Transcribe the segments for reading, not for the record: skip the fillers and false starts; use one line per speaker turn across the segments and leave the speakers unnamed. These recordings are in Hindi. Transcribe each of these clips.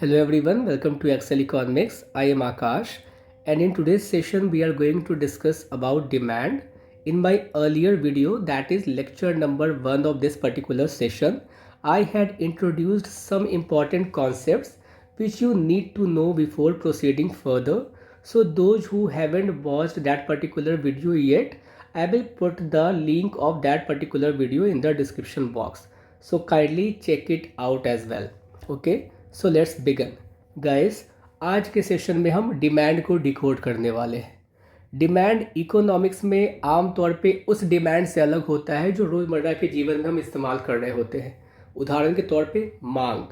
Hello everyone, welcome to Excel Economics. I am Akash, and in today's session we are going to discuss about demand. In my earlier video, that is lecture number 1 of this particular session, I had introduced some important concepts which you need to know before proceeding further. So those who haven't watched that particular video yet, I will put the link of that particular video in the description box. So kindly check it out as well. Okay, so let's begin guys. आज के सेशन में हम डिमांड को डिकोड करने वाले हैं। डिमांड इकोनॉमिक्स में आमतौर पे उस डिमांड से अलग होता है जो रोज़मर्रा के जीवन में हम इस्तेमाल कर रहे होते हैं। उदाहरण के तौर पे मांग।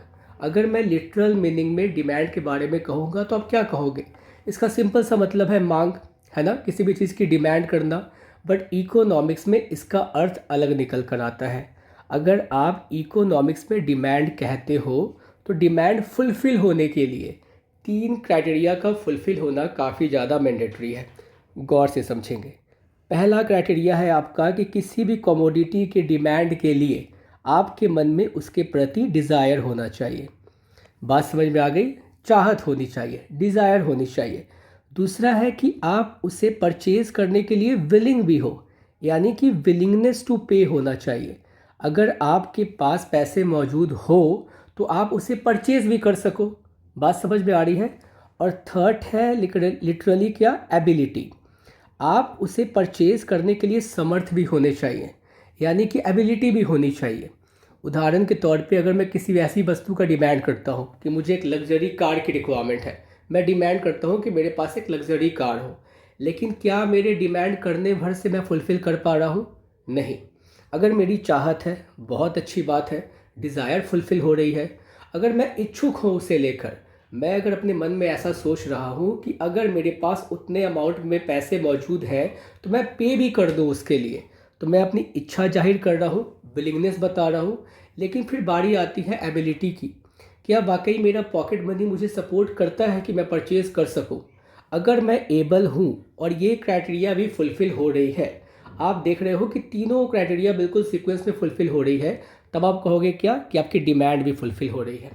अगर मैं लिटरल मीनिंग में डिमांड के बारे में कहूँगा तो आप क्या कहोगे? इसका सिंपल सा मतलब है मांग, है ना, किसी भी चीज़ की डिमांड करना। बट इकोनॉमिक्स में इसका अर्थ अलग निकल कर आता है। अगर आप इकोनॉमिक्स में डिमांड कहते हो तो डिमांड फुलफ़िल होने के लिए 3 क्राइटेरिया का फुलफ़िल होना काफ़ी ज़्यादा मैंडेटरी है। गौर से समझेंगे। पहला क्राइटेरिया है आपका कि किसी भी कमोडिटी के डिमांड के लिए आपके मन में उसके प्रति डिज़ायर होना चाहिए। बात समझ में आ गई? चाहत होनी चाहिए, डिज़ायर होनी चाहिए। दूसरा है कि आप उसे परचेज़ करने के लिए विलिंग भी हो, यानी कि विलिंगनेस टू पे होना चाहिए। अगर आपके पास पैसे मौजूद हो तो आप उसे परचेज़ भी कर सको। बात समझ में आ रही है? और थर्ड है लिटरली क्या, एबिलिटी। आप उसे परचेज़ करने के लिए समर्थ भी होने चाहिए, यानी कि एबिलिटी भी होनी चाहिए। उदाहरण के तौर पे अगर मैं किसी ऐसी वस्तु का डिमांड करता हूँ कि मुझे एक लग्जरी कार की रिक्वायरमेंट है, मैं डिमांड करता हूँ कि मेरे पास एक लग्जरी कार हो, लेकिन क्या मेरे डिमांड करने भर से मैं फुलफ़िल कर पा रहा हूँ? नहीं। अगर मेरी चाहत है, बहुत अच्छी बात है, डिज़ायर फुलफ़िल हो रही है। अगर मैं इच्छुक हूँ उसे लेकर, मैं अगर अपने मन में ऐसा सोच रहा हूँ कि अगर मेरे पास उतने अमाउंट में पैसे मौजूद हैं तो मैं पे भी कर दूँ उसके लिए, तो मैं अपनी इच्छा जाहिर कर रहा हूँ, विलिंगनेस बता रहा हूँ। लेकिन फिर बारी आती है एबिलिटी की। क्या वाकई मेरा पॉकेट मनी मुझे सपोर्ट करता है कि मैं परचेज़ कर सकूँ? अगर मैं एबल हूँ और ये क्राइटेरिया भी फुलफ़िल हो रही है, आप देख रहे हो कि तीनों क्राइटेरिया बिल्कुल सीक्वेंस में फुलफ़िल हो रही है, तब आप कहोगे क्या कि आपकी डिमांड भी फुलफ़िल हो रही है।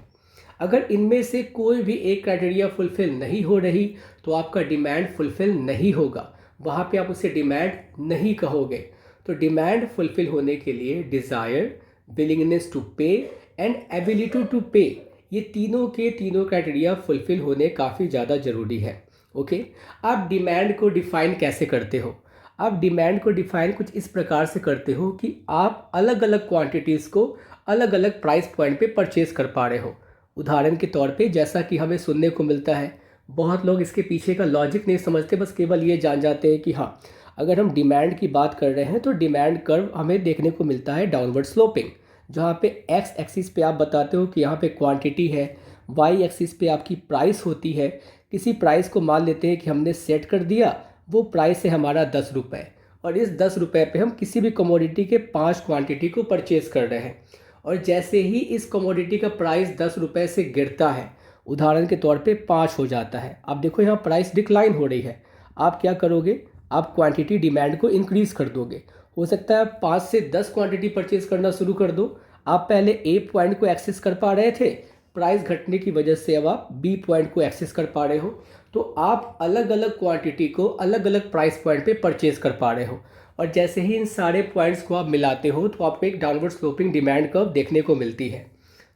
अगर इनमें से कोई भी एक क्राइटेरिया फुलफ़िल नहीं हो रही तो आपका डिमांड फुलफ़िल नहीं होगा, वहाँ पे आप उसे डिमांड नहीं कहोगे। तो डिमांड फुलफ़िल होने के लिए डिज़ायर, विलिंगनेस टू पे एंड एबिलिटी टू पे, ये तीनों के तीनों क्राइटेरिया फुलफ़िल होने काफ़ी ज़्यादा ज़रूरी है। ओके, आप डिमांड को डिफ़ाइन कैसे करते हो? आप डिमांड को डिफ़ाइन कुछ इस प्रकार से करते हो कि आप अलग अलग क्वांटिटीज़ को अलग अलग प्राइस पॉइंट पे परचेज़ कर पा रहे हो। उदाहरण के तौर पे जैसा कि हमें सुनने को मिलता है, बहुत लोग इसके पीछे का लॉजिक नहीं समझते, बस केवल ये जान जाते हैं कि हाँ, अगर हम डिमांड की बात कर रहे हैं तो डिमांड कर्व हमें देखने को मिलता है डाउनवर्ड स्लोपिंग, जहाँ पे एक्स एक्सिस पे आप बताते हो कि यहाँ पे क्वांटिटी है, वाई एक्सिस पे आपकी प्राइस होती है। किसी प्राइस को मान लेते हैं कि हमने सेट कर दिया, वो प्राइस है हमारा 10 रुपये, और इस 10 रुपये पे हम किसी भी कमोडिटी के 5 क्वांटिटी को परचेज़ कर रहे हैं। और जैसे ही इस कमोडिटी का प्राइस 10 रुपये से गिरता है, उदाहरण के तौर पे 5 हो जाता है, आप देखो यहाँ प्राइस डिक्लाइन हो रही है, आप क्या करोगे? आप क्वांटिटी डिमांड को इंक्रीज़ कर दोगे। हो सकता है आप 5 से 10 क्वांटिटी परचेज़ करना शुरू कर दो। आप पहले ए पॉइंट को एक्सेस कर पा रहे थे, प्राइस घटने की वजह से अब आप बी पॉइंट को एक्सेस कर पा रहे हो। तो आप अलग अलग क्वांटिटी को अलग अलग प्राइस पॉइंट पे परचेज़ कर पा रहे हो, और जैसे ही इन सारे पॉइंट्स को आप मिलाते हो तो आपको एक डाउनवर्ड स्लोपिंग डिमांड कर्व देखने को मिलती है।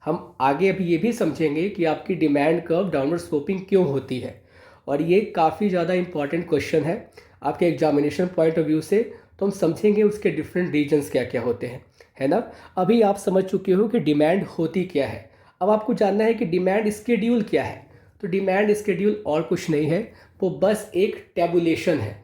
हम आगे अभी ये भी समझेंगे कि आपकी डिमांड कर्व डाउनवर्ड स्लोपिंग क्यों होती है, और ये काफ़ी ज़्यादा इंपॉर्टेंट क्वेश्चन है आपके एग्जामिनेशन पॉइंट ऑफ व्यू से। तो हम समझेंगे उसके डिफरेंट रीजन्स क्या क्या होते हैं, है ना। अभी आप समझ चुके हो कि डिमांड होती क्या है, अब आपको जानना है कि डिमांड स्केड्यूल क्या है। तो डिमांड स्केड्यूल और कुछ नहीं है, वो बस एक टेबुलेशन है।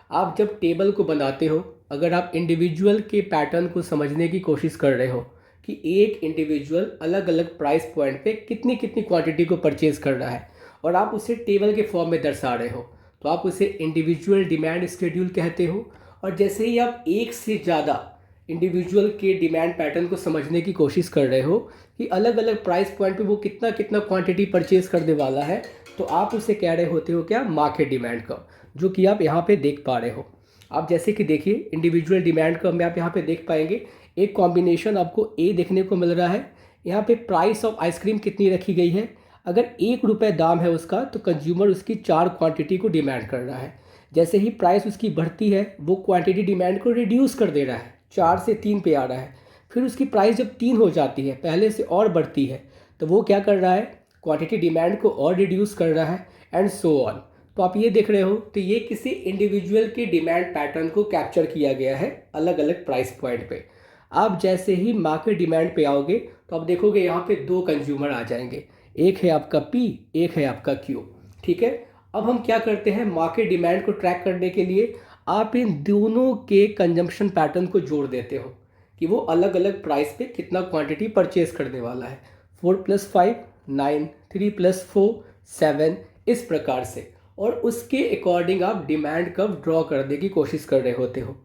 आप जब टेबल को बनाते हो, अगर आप इंडिविजुअल के पैटर्न को समझने की कोशिश कर रहे हो कि एक इंडिविजुअल अलग अलग प्राइस पॉइंट पे कितनी कितनी क्वांटिटी को परचेज़ कर रहा है, और आप उसे टेबल के फॉर्म में दर्शा रहे हो, तो आप उसे इंडिविजुअल डिमांड स्केड्यूल कहते हो। और जैसे ही आप एक से ज़्यादा इंडिविजुअल के डिमांड पैटर्न को समझने की कोशिश कर रहे हो कि अलग अलग प्राइस पॉइंट पे वो कितना कितना क्वांटिटी परचेज़ करने वाला है, तो आप उसे कह रहे होते हो क्या, मार्केट डिमांड कर्व, जो कि आप यहाँ पे देख पा रहे हो। आप जैसे कि देखिए इंडिविजुअल डिमांड कर्व में आप यहाँ पे देख पाएंगे एक कॉम्बिनेशन आपको ए देखने को मिल रहा है। यहाँ पे प्राइस ऑफ आइसक्रीम कितनी रखी गई है, अगर 1 रुपये दाम है उसका तो कंज्यूमर उसकी 4 क्वांटिटी को डिमांड कर रहा है। जैसे ही प्राइस उसकी बढ़ती है वो क्वांटिटी डिमांड को रिड्यूस कर दे रहा है, 4 से 3 पे आ रहा है। फिर उसकी प्राइस जब 3 हो जाती है, पहले से और बढ़ती है, तो वो क्या कर रहा है, क्वांटिटी डिमांड को और रिड्यूस कर रहा है, एंड सो ऑन। तो आप ये देख रहे हो, तो ये किसी इंडिविजुअल के डिमांड पैटर्न को कैप्चर किया गया है अलग अलग प्राइस पॉइंट पे। आप जैसे ही मार्केट डिमांड पे आओगे तो आप देखोगे यहाँ पे 2 कंज्यूमर आ जाएंगे, एक है आपका पी, एक है आपका क्यू। ठीक है, अब हम क्या करते हैं, मार्केट डिमांड को ट्रैक करने के लिए आप इन दोनों के कंजम्पशन पैटर्न को जोड़ देते हो कि वो अलग अलग प्राइस पे कितना क्वांटिटी परचेज करने वाला है। 4 + 5 9, 3 + 4 7, इस प्रकार से, और उसके अकॉर्डिंग आप डिमांड कर्व ड्रॉ करने की कोशिश कर रहे होते हो।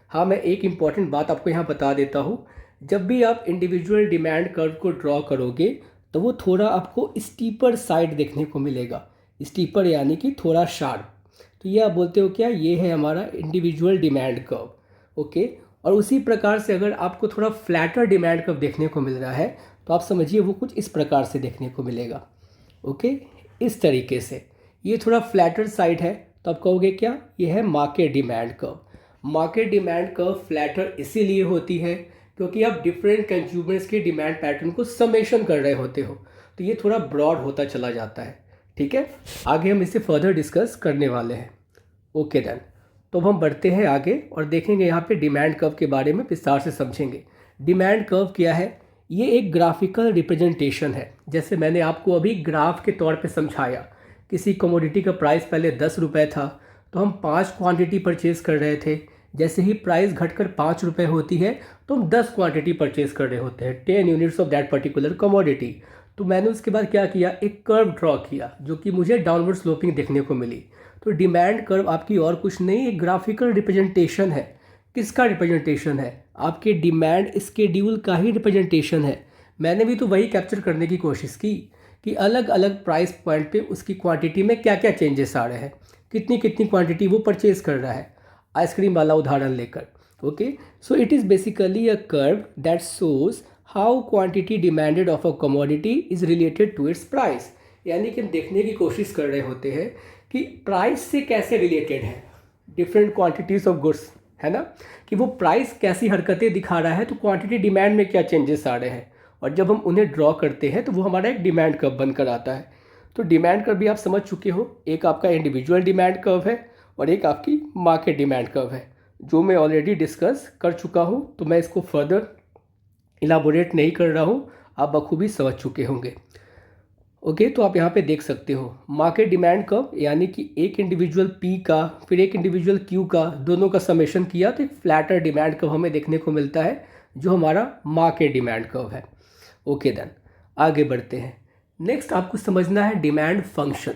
हाँ, मैं एक इम्पॉर्टेंट बात आपको यहाँ बता देता हूँ, जब भी आप इंडिविजुअल डिमांड कर्व को ड्रॉ करोगे तो वो थोड़ा आपको स्टीपर साइड देखने को मिलेगा। स्टीपर यानी कि थोड़ा शार्प। तो ये आप बोलते हो क्या, ये है हमारा इंडिविजुअल डिमांड कर्व। ओके, और उसी प्रकार से अगर आपको थोड़ा फ्लैटर डिमांड कर्व देखने को मिल रहा है तो आप समझिए वो कुछ इस प्रकार से देखने को मिलेगा। ओके, इस तरीके से ये थोड़ा फ्लैटर साइड है, तो आप कहोगे क्या, ये है market demand curve. Market demand curve flatter इसीलिए होती है क्योंकि आप डिफरेंट कंज्यूमर्स के डिमांड पैटर्न को समेशन कर रहे होते हो, तो ये थोड़ा ब्रॉड होता चला जाता है। ठीक है, आगे हम इसे फर्दर डिस्कस करने वाले हैं। ओके देन, तो हम बढ़ते हैं आगे और देखेंगे यहाँ पे डिमांड कर्व के बारे में विस्तार से समझेंगे। डिमांड कर्व क्या है, ये एक ग्राफिकल रिप्रेजेंटेशन है। जैसे मैंने आपको अभी ग्राफ के तौर पे समझाया, किसी कमोडिटी का प्राइस पहले 10 रुपये था तो हम 5 क्वांटिटी परचेज़ कर रहे थे। जैसे ही प्राइस घटकर 5 रुपये होती है तो हम 10 क्वांटिटी परचेज़ कर रहे होते हैं, 10 units of that particular commodity. तो मैंने उसके बाद क्या किया, एक कर्व ड्रॉ किया जो कि मुझे डाउनवर्ड स्लोपिंग देखने को मिली। तो डिमांड कर्व आपकी और कुछ नहीं, एक ग्राफिकल रिप्रेजेंटेशन है। किसका रिप्रेजेंटेशन है, आपके डिमांड स्केड्यूल का ही रिप्रेजेंटेशन है। मैंने भी तो वही कैप्चर करने की कोशिश की कि अलग अलग प्राइस पॉइंट पे उसकी क्वांटिटी में क्या क्या चेंजेस आ रहे हैं, कितनी कितनी क्वांटिटी वो परचेज कर रहा है। आइसक्रीम वाला उदाहरण लेकर, okay, so it is basically a curve that shows how quantity demanded of a commodity is related to its price. यानी कि हम देखने की कोशिश कर रहे होते हैं कि प्राइस से कैसे रिलेटेड है डिफरेंट क्वांटिटीज़ ऑफ गुड्स, है ना, कि वो प्राइस कैसी हरकतें दिखा रहा है, तो क्वांटिटी डिमांड में क्या चेंजेस आ रहे हैं, और जब हम उन्हें ड्रॉ करते हैं तो वो हमारा एक डिमांड कर्व बनकर आता है। तो डिमांड कर्व भी आप समझ चुके हो, एक आपका इंडिविजुअल डिमांड कर्व है और एक आपकी मार्केट डिमांड कर्व है, जो मैं ऑलरेडी डिस्कस कर चुका हूँ, तो मैं इसको फर्दर इलाबोरेट नहीं कर रहा हूँ, आप बखूबी समझ चुके होंगे। ओके, तो आप यहाँ पे देख सकते हो मार्केट डिमांड कर्व, यानी कि एक इंडिविजुअल पी का फिर एक इंडिविजुअल क्यू का, दोनों का समेशन किया तो एक फ्लैटर डिमांड कर्व हमें देखने को मिलता है, जो हमारा मार्केट डिमांड कर्व है। ओके देन, आगे बढ़ते हैं। नेक्स्ट आपको समझना है डिमांड फंक्शन।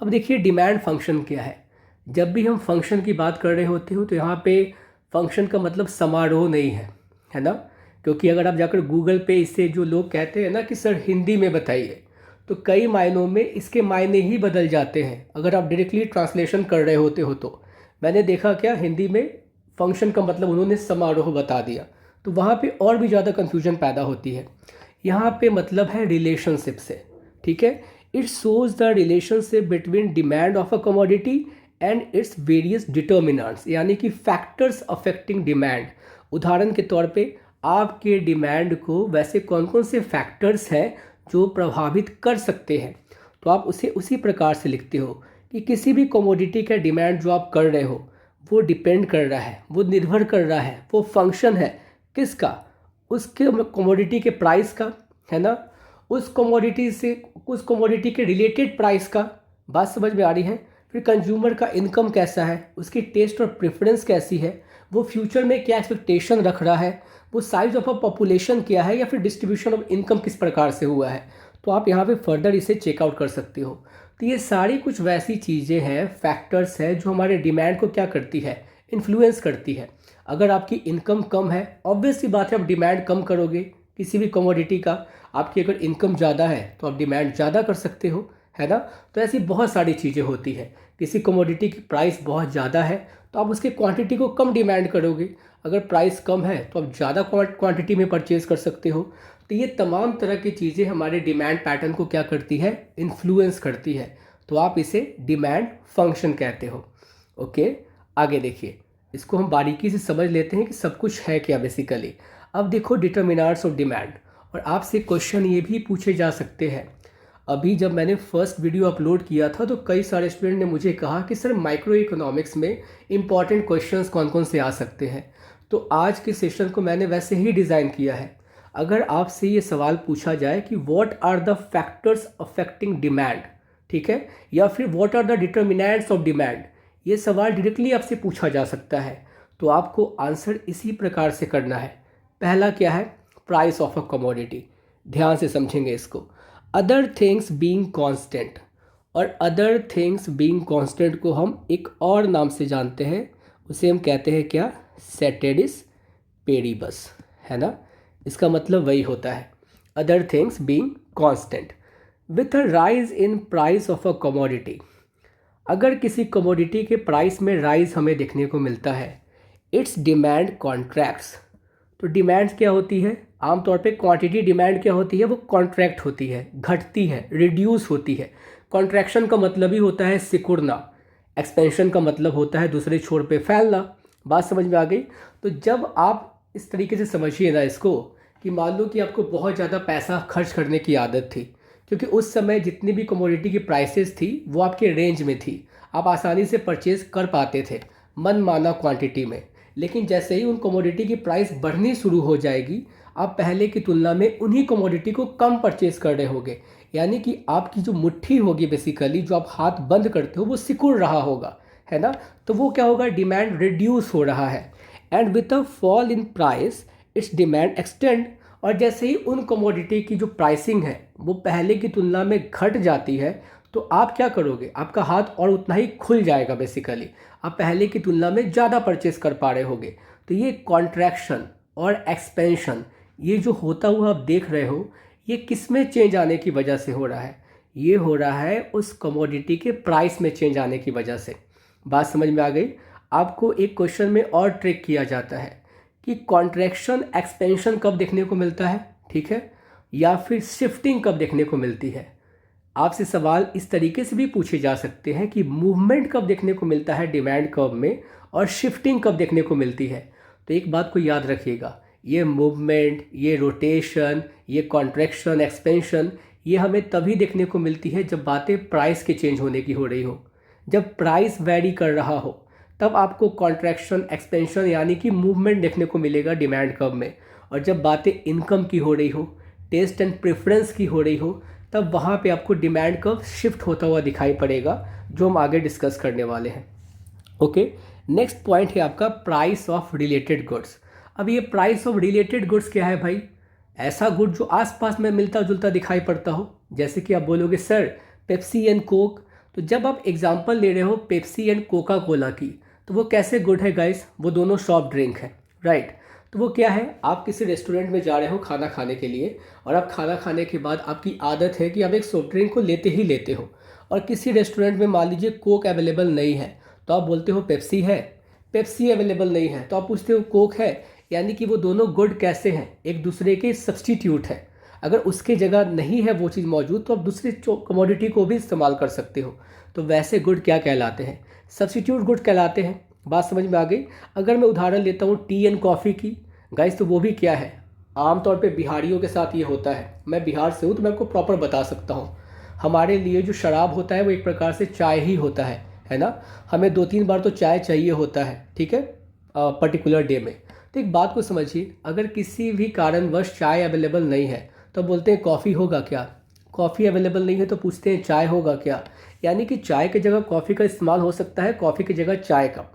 अब देखिए डिमांड फंक्शन क्या है। जब भी हम फंक्शन की बात कर रहे होते हो तो यहाँ पे फंक्शन का मतलब समारोह नहीं है ना, क्योंकि अगर आप जाकर गूगल पे इसे जो लोग कहते हैं ना कि सर हिंदी में बताइए, तो कई मायनों में इसके मायने ही बदल जाते हैं अगर आप डायरेक्टली ट्रांसलेशन कर रहे होते हो। तो मैंने देखा क्या, हिंदी में फंक्शन का मतलब उन्होंने समारोह बता दिया, तो वहाँ पे और भी ज़्यादा कन्फ्यूजन पैदा होती है। यहाँ पे मतलब है रिलेशनशिप से, ठीक है। It shows the relationship between demand of a commodity and its various determinants, यानी कि फैक्टर्स अफेक्टिंग डिमांड। उदाहरण के तौर पे आपके डिमांड को वैसे कौन कौन से फैक्टर्स हैं जो प्रभावित कर सकते हैं, तो आप उसे उसी प्रकार से लिखते हो कि किसी भी कमोडिटी का डिमांड जो आप कर रहे हो वो डिपेंड कर रहा है, वो निर्भर कर रहा है, वो फंक्शन है किसका, उसके कमोडिटी के प्राइस का, है ना, उस कमोडिटी से उस कमोडिटी के रिलेटेड प्राइस का। बात समझ में आ रही है। फिर कंज्यूमर का इनकम कैसा है, उसकी टेस्ट और प्रेफरेंस कैसी है, वो फ्यूचर में क्या एक्सपेक्टेशन रख रहा है, वो साइज ऑफ अ पॉपुलेशन क्या है, या फिर डिस्ट्रीब्यूशन ऑफ इनकम किस प्रकार से हुआ है। तो आप यहाँ पे फर्दर इसे चेकआउट कर सकते हो। तो ये सारी कुछ वैसी चीज़ें हैं, फैक्टर्स हैं जो हमारे डिमांड को क्या करती है, इन्फ्लुएंस करती है। अगर आपकी इनकम कम है, ऑब्वियस सी बात है आप डिमांड कम करोगे किसी भी कमोडिटी का। आपकी अगर इनकम ज़्यादा है तो आप डिमांड ज़्यादा कर सकते हो, है ना। तो ऐसी बहुत सारी चीज़ें होती हैं। किसी कमोडिटी की प्राइस बहुत ज़्यादा है तो आप उसके क्वांटिटी को कम डिमांड करोगे, अगर प्राइस कम है तो आप ज़्यादा क्वांटिटी में परचेज़ कर सकते हो। तो ये तमाम तरह की चीज़ें हमारे डिमांड पैटर्न को क्या करती है, इन्फ्लुएंस करती है। तो आप इसे डिमांड फंक्शन कहते हो। ओके, आगे देखिए, इसको हम बारीकी से समझ लेते हैं कि सब कुछ है क्या बेसिकली। अब देखो डिटर्मिनार्स ऑफ डिमांड, और आपसे क्वेश्चन ये भी पूछे जा सकते हैं। अभी जब मैंने फर्स्ट वीडियो अपलोड किया था तो कई सारे स्टूडेंट ने मुझे कहा कि सर माइक्रो इकोनॉमिक्स में इंपॉर्टेंट क्वेश्चंस कौन कौन से आ सकते हैं। तो आज के सेशन को मैंने वैसे ही डिज़ाइन किया है। अगर आपसे ये सवाल पूछा जाए कि what are the factors affecting demand, ठीक है, या फिर what are the determinants of demand, ये सवाल डायरेक्टली आपसे पूछा जा सकता है। तो आपको आंसर इसी प्रकार से करना है। पहला क्या है, प्राइस ऑफ अ कमोडिटी। ध्यान से समझेंगे इसको। अदर थिंग्स बीइंग कांस्टेंट, और अदर थिंग्स बीइंग कांस्टेंट को हम एक और नाम से जानते हैं, उसे हम कहते हैं क्या, सेटेरिस पेरिबस, है ना। इसका मतलब वही होता है, other things being constant. With a rise in price of a commodity, अगर किसी कमोडिटी के प्राइस में राइज हमें देखने को मिलता है, इट्स डिमांड कॉन्ट्रैक्ट्स। तो डिमांड क्या होती है, आमतौर पे क्वांटिटी डिमांड क्या होती है, वो कॉन्ट्रैक्ट होती है, घटती है, रिड्यूस होती है। कॉन्ट्रैक्शन का मतलब ही होता है सिकुड़ना, एक्सपेंशन का मतलब होता है दूसरे छोर पे फैलना। बात समझ में आ गई। तो जब आप इस तरीके से समझिए ना इसको, कि मान लो कि आपको बहुत ज़्यादा पैसा खर्च करने की आदत थी, क्योंकि उस समय जितनी भी कमोडिटी की प्राइसेस थी वो आपके रेंज में थी, आप आसानी से परचेज कर पाते थे मनमाना क्वांटिटी में। लेकिन जैसे ही उन कमोडिटी की प्राइस बढ़नी शुरू हो जाएगी, आप पहले की तुलना में उन्हीं कमोडिटी को कम परचेज कर रहे होगे, यानी कि आपकी जो मुट्ठी होगी बेसिकली, जो आप हाथ बंद करते हो, वो सिकुड़ रहा होगा, है ना। तो वो क्या होगा, डिमांड रिड्यूस हो रहा है। And with a fall in price it's demand extend, और जैसे ही उन कमोडिटी की जो प्राइसिंग है वो पहले की तुलना में घट जाती है, तो आप क्या करोगे, आपका हाथ और उतना ही खुल जाएगा बेसिकली, आप पहले की तुलना में ज़्यादा परचेस कर पा रहे होगे। तो ये कॉन्ट्रैक्शन और एक्सपेंशन, ये जो होता हुआ आप देख रहे हो, ये किस में चेंज आने की वजह से हो रहा है, ये हो रहा है उस कमोडिटी के प्राइस में चेंज आने की वजह से। बात समझ में आ गई। आपको एक क्वेश्चन में और ट्रिक किया जाता है कि कॉन्ट्रैक्शन एक्सपेंशन कब देखने को मिलता है, ठीक है, या फिर शिफ्टिंग कब देखने को मिलती है। आपसे सवाल इस तरीके से भी पूछे जा सकते हैं कि मूवमेंट कब देखने को मिलता है डिमांड कर्व में, और शिफ्टिंग कब देखने को मिलती है। तो एक बात को याद रखिएगा, ये मूवमेंट, ये रोटेशन, ये कॉन्ट्रैक्शन, एक्सपेंशन, ये हमें तभी देखने को मिलती है जब बातें प्राइस के चेंज होने की हो रही हो। जब प्राइस वैरी कर रहा हो तब आपको कॉन्ट्रैक्शन, एक्सपेंशन यानी कि मूवमेंट देखने को मिलेगा डिमांड कर्व में। और जब बातें इनकम की हो रही हो, टेस्ट एंड प्रेफरेंस की हो रही हो, तब वहाँ पे आपको डिमांड कर्व शिफ्ट होता हुआ दिखाई पड़ेगा, जो हम आगे डिस्कस करने वाले हैं। ओके, नेक्स्ट पॉइंट है आपका प्राइस ऑफ रिलेटेड गुड्स। अब ये प्राइस ऑफ रिलेटेड गुड्स क्या है भाई, ऐसा गुड जो आसपास में मिलता जुलता दिखाई पड़ता हो। जैसे कि आप बोलोगे सर पेप्सी एंड कोक, तो जब आप एग्जांपल ले रहे हो पेप्सी एंड कोका कोला की, तो वो कैसे गुड है गाइस, वो दोनों सॉफ्ट ड्रिंक है, राइट। तो वो क्या है, आप किसी रेस्टोरेंट में जा रहे हो खाना खाने के लिए, और आप खाना खाने के बाद आपकी आदत है कि आप एक सॉफ्ट ड्रिंक को लेते ही लेते हो, और किसी रेस्टोरेंट में मान लीजिए कोक अवेलेबल नहीं है, तो आप बोलते हो पेप्सी है। पेप्सी अवेलेबल नहीं है तो आप पूछते हो कोक है, यानी कि वो दोनों गुड कैसे हैं, एक दूसरे के सब्स्टिट्यूट है। अगर उसके जगह नहीं है वो चीज़ मौजूद, तो आप दूसरी कमोडिटी को भी इस्तेमाल कर सकते हो। तो वैसे गुड क्या कहलाते हैं, सब्स्टिट्यूट गुड कहलाते हैं। बात समझ में आ गई। अगर मैं उदाहरण लेता हूँ टी एंड कॉफ़ी की गाइस, तो वो भी क्या है, आमतौर पे बिहारियों के साथ ये होता है। मैं बिहार से हूँ तो मैं आपको प्रॉपर बता सकता हूँ। हमारे लिए जो शराब होता है वो एक प्रकार से चाय ही होता है ना। हमें 2-3 बार तो चाय चाहिए होता है, ठीक है, पर्टिकुलर डे में। तो एक बात को समझिए, अगर किसी भी कारणवश चाय अवेलेबल नहीं है तो बोलते हैं कॉफ़ी होगा क्या, कॉफ़ी अवेलेबल नहीं है तो पूछते हैं चाय होगा क्या। यानी कि चाय की जगह कॉफ़ी का इस्तेमाल हो सकता है, कॉफ़ी की जगह चाय का।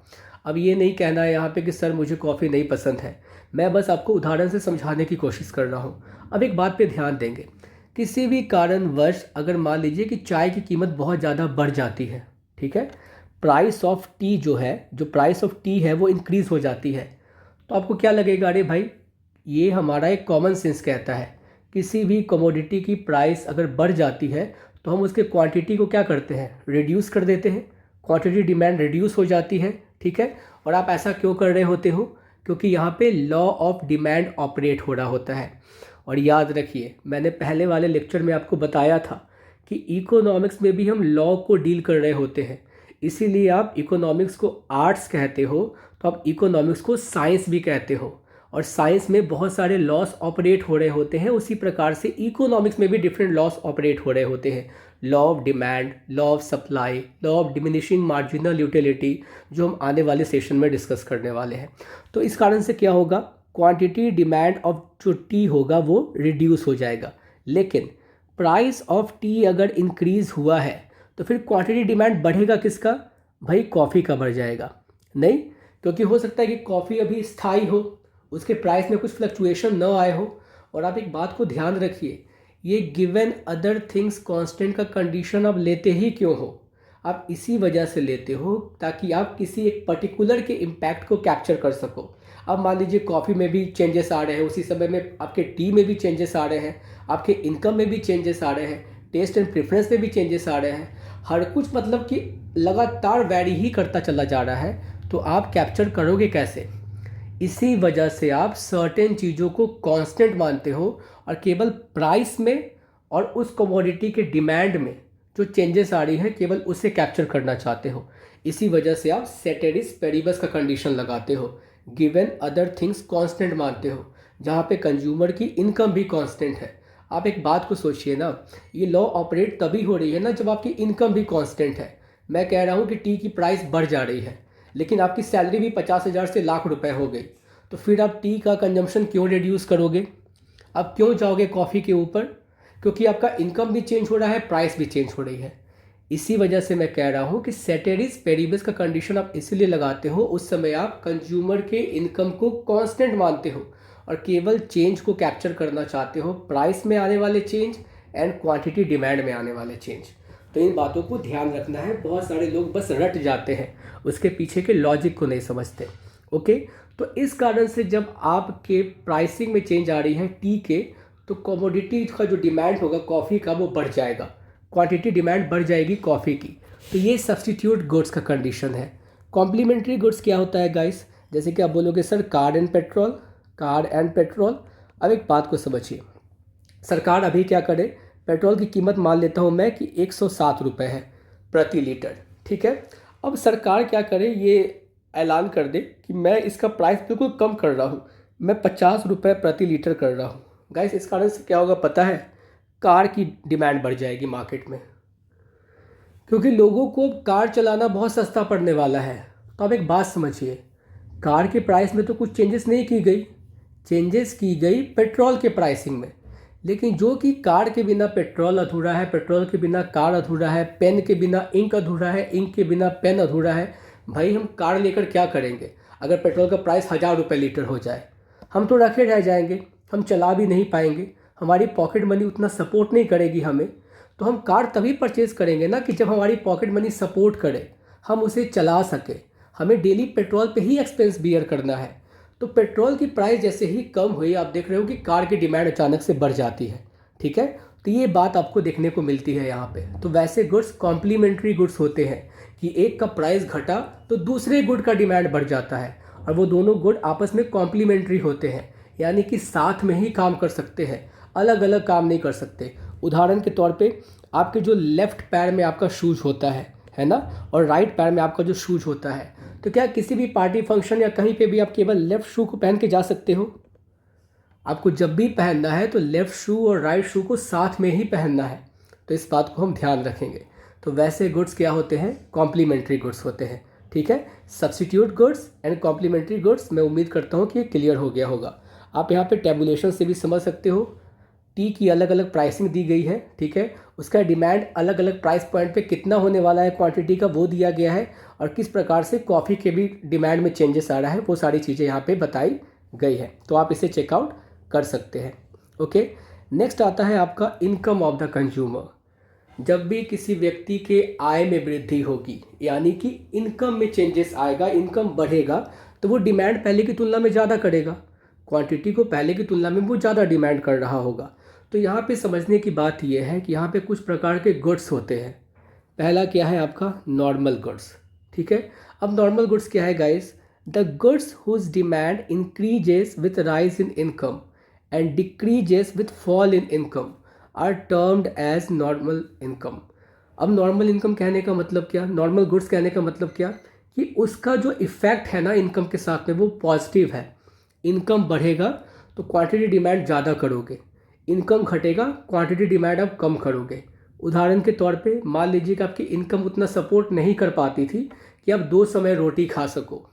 अब ये नहीं कहना है यहाँ पे कि सर मुझे कॉफ़ी नहीं पसंद है, मैं बस आपको उदाहरण से समझाने की कोशिश कर रहा हूँ। अब एक बात पे ध्यान देंगे, किसी भी कारणवश अगर मान लीजिए कि चाय की कीमत बहुत ज़्यादा बढ़ जाती है, ठीक है, प्राइस ऑफ टी जो प्राइस ऑफ टी है वो इंक्रीज़ हो जाती है, तो आपको क्या लगेगा, अरे भाई ये हमारा एक कॉमन सेंस कहता है, किसी भी कमोडिटी की प्राइस अगर बढ़ जाती है तो हम उसके क्वांटिटी को क्या करते हैं, रिड्यूस कर देते हैं, क्वांटिटी डिमांड रिड्यूस हो जाती है, ठीक है। और आप ऐसा क्यों कर रहे होते हो, क्योंकि यहाँ पे लॉ ऑफ डिमांड ऑपरेट हो रहा होता है। और याद रखिए, मैंने पहले वाले लेक्चर में आपको बताया था कि इकोनॉमिक्स में भी हम लॉ को डील कर रहे होते हैं, इसीलिए आप इकोनॉमिक्स को आर्ट्स कहते हो तो आप इकोनॉमिक्स को साइंस भी कहते हो, और साइंस में बहुत सारे लॉस ऑपरेट हो रहे होते हैं। उसी प्रकार से इकोनॉमिक्स में भी डिफरेंट लॉस ऑपरेट हो रहे होते हैं। Law of demand, law of supply, law of diminishing marginal utility, जो हम आने वाले सेशन में डिस्कस करने वाले हैं। तो इस कारण से क्या होगा, क्वांटिटी डिमांड ऑफ जो टी होगा वो रिड्यूस हो जाएगा। लेकिन प्राइस ऑफ टी अगर इंक्रीज हुआ है तो फिर क्वांटिटी डिमांड बढ़ेगा किसका, भाई कॉफ़ी का बढ़ जाएगा। नहीं, क्योंकि हो सकता है कि कॉफ़ी अभी स्थायी हो, उसके प्राइस में कुछ फ्लक्चुएशन न आए हो। और आप एक बात को ध्यान रखिए, ये गिवन अदर थिंग्स कांस्टेंट का कंडीशन आप लेते ही क्यों हो, आप इसी वजह से लेते हो ताकि आप किसी एक पर्टिकुलर के इम्पैक्ट को कैप्चर कर सको। अब मान लीजिए कॉफ़ी में भी चेंजेस आ रहे हैं, उसी समय में आपके टी में भी चेंजेस आ रहे हैं, आपके इनकम में भी चेंजेस आ रहे हैं, टेस्ट एंड प्रेफरेंस में भी चेंजेस आ रहे हैं, हर कुछ मतलब कि लगातार वैरी ही करता चला जा रहा है। तो आप कैप्चर करोगे कैसे, इसी वजह से आप सर्टेन चीज़ों को कांस्टेंट मानते हो और केवल प्राइस में और उस कमोडिटी के डिमांड में जो चेंजेस आ रही है केवल उसे कैप्चर करना चाहते हो। इसी वजह से आप सेटेरिस पेरिबस का कंडीशन लगाते हो, गिवन अदर थिंग्स कांस्टेंट मानते हो, जहाँ पे कंज्यूमर की इनकम भी कांस्टेंट है। आप एक बात को सोचिए ना, ये लॉ ऑपरेट तभी हो रही है ना जब आपकी इनकम भी कांस्टेंट है। मैं कह रहा हूँ कि टी की प्राइस बढ़ जा रही है, लेकिन आपकी सैलरी भी 50,000 से लाख रुपए हो गई, तो फिर आप टी का कंजम्पशन क्यों रिड्यूस करोगे, आप क्यों जाओगे कॉफ़ी के ऊपर, क्योंकि आपका इनकम भी चेंज हो रहा है, प्राइस भी चेंज हो रही है। इसी वजह से मैं कह रहा हूँ कि सेटेरिस पेरिबस का कंडीशन आप इसीलिए लगाते हो, उस समय आप कंज्यूमर के इनकम को कांस्टेंट मानते हो और केवल चेंज को कैप्चर करना चाहते हो, प्राइस में आने वाले चेंज एंड क्वांटिटी डिमांड में आने वाले चेंज। तो इन बातों को ध्यान रखना है, बहुत सारे लोग बस रट जाते हैं, उसके पीछे के लॉजिक को नहीं समझते। ओके, तो इस कारण से जब आपके प्राइसिंग में चेंज आ रही है टी के, तो कमोडिटी का जो डिमांड होगा कॉफ़ी का वो बढ़ जाएगा, क्वांटिटी डिमांड बढ़ जाएगी कॉफ़ी की। तो ये सब्स्टिट्यूट गुड्स का कंडीशन है। कॉम्प्लीमेंट्री गुड्स क्या होता है गाइस, जैसे कि आप बोलोगे sir car and petrol, car and petrol. अब एक बात को समझिए, सरकार अभी क्या करे, पेट्रोल की कीमत मान लेता हूँ मैं कि 107 रुपये है प्रति लीटर, ठीक है। अब सरकार क्या करे, ये ऐलान कर दे कि मैं इसका प्राइस बिल्कुल कम कर रहा हूँ, मैं 50 रुपये प्रति लीटर कर रहा हूँ। गाइस इस कारण से क्या होगा पता है, कार की डिमांड बढ़ जाएगी मार्केट में, क्योंकि लोगों को कार चलाना बहुत सस्ता पड़ने वाला है। तो अब एक बात समझिए, कार के प्राइस में तो कुछ चेंजेस नहीं की गई, चेंजेस की गई पेट्रोल के प्राइसिंग में। लेकिन जो कि कार के बिना पेट्रोल अधूरा है, पेट्रोल के बिना कार अधूरा है, पेन के बिना इंक अधूरा है, इंक के बिना पेन अधूरा है। भाई हम कार लेकर क्या करेंगे अगर पेट्रोल का प्राइस 1000 रुपये लीटर हो जाए, हम तो रखे रह जाएंगे, हम चला भी नहीं पाएंगे, हमारी पॉकेट मनी उतना सपोर्ट नहीं करेगी हमें। तो हम कार तभी परचेज़ करेंगे ना कि जब हमारी पॉकेट मनी सपोर्ट करे, हम उसे चला सके, हमें डेली पेट्रोल पे ही एक्सपेंस बियर करना है। तो पेट्रोल की प्राइस जैसे ही कम हुई, आप देख रहे हो कि कार की डिमांड अचानक से बढ़ जाती है, ठीक है। तो ये बात आपको देखने को मिलती है यहाँ पे। तो वैसे गुड्स कॉम्प्लीमेंट्री गुड्स होते हैं कि एक का प्राइस घटा तो दूसरे गुड का डिमांड बढ़ जाता है, और वो दोनों गुड आपस में कॉम्प्लीमेंट्री होते हैं, यानी कि साथ में ही काम कर सकते हैं, अलग अलग काम नहीं कर सकते। उदाहरण के तौर पे आपके जो लेफ्ट पैर में आपका शूज होता है ना, और राइट पैर में आपका जो शूज होता है, तो क्या किसी भी पार्टी फंक्शन या कहीं पे भी आप केवल लेफ्ट शू को पहन के जा सकते हो? आपको जब भी पहनना है तो लेफ़्ट शू और राइट शू को साथ में ही पहनना है। तो इस बात को हम ध्यान रखेंगे। तो वैसे गुड्स क्या होते हैं, कॉम्प्लीमेंट्री गुड्स होते हैं, ठीक है। Substitute goods and complementary goods, मैं उम्मीद करता हूँ कि ये क्लियर हो गया होगा। आप यहाँ पे टेबुलेशन से भी समझ सकते हो, टी की अलग अलग प्राइसिंग दी गई है, ठीक है। उसका डिमांड अलग अलग प्राइस पॉइंट पे कितना होने वाला है क्वांटिटी का वो दिया गया है, और किस प्रकार से कॉफ़ी के भी डिमांड में चेंजेस आ रहा है वो सारी चीज़ें यहाँ पे बताई गई है। तो आप इसे चेकआउट कर सकते हैं। ओके, नेक्स्ट आता है आपका इनकम ऑफ द कंज्यूमर। जब भी किसी व्यक्ति के आय में वृद्धि होगी, यानी कि इनकम में चेंजेस आएगा, इनकम बढ़ेगा, तो वो डिमांड पहले की तुलना में ज़्यादा करेगा, क्वांटिटी को पहले की तुलना में वो ज़्यादा डिमांड कर रहा होगा। तो यहाँ पे समझने की बात यह है कि यहाँ पे कुछ प्रकार के गुड्स होते हैं। पहला क्या है आपका, नॉर्मल गुड्स, ठीक है। अब नॉर्मल गुड्स क्या है guys, the goods whose demand increases with rise in income and decreases with fall in income are termed as normal income. अब नॉर्मल इनकम कहने का मतलब क्या, नॉर्मल गुड्स कहने का मतलब क्या, कि उसका जो इफ़ेक्ट है ना इनकम के साथ में वो पॉजिटिव है. इनकम बढ़ेगा तो क्वांटिटी डिमांड ज़्यादा करोगे, इनकम घटेगा क्वांटिटी डिमांड आप कम करोगे. उदाहरण के तौर पे मान लीजिए कि आपकी इनकम उतना सपोर्ट नहीं कर पाती थी कि आप 2 समय रोटी खा सको.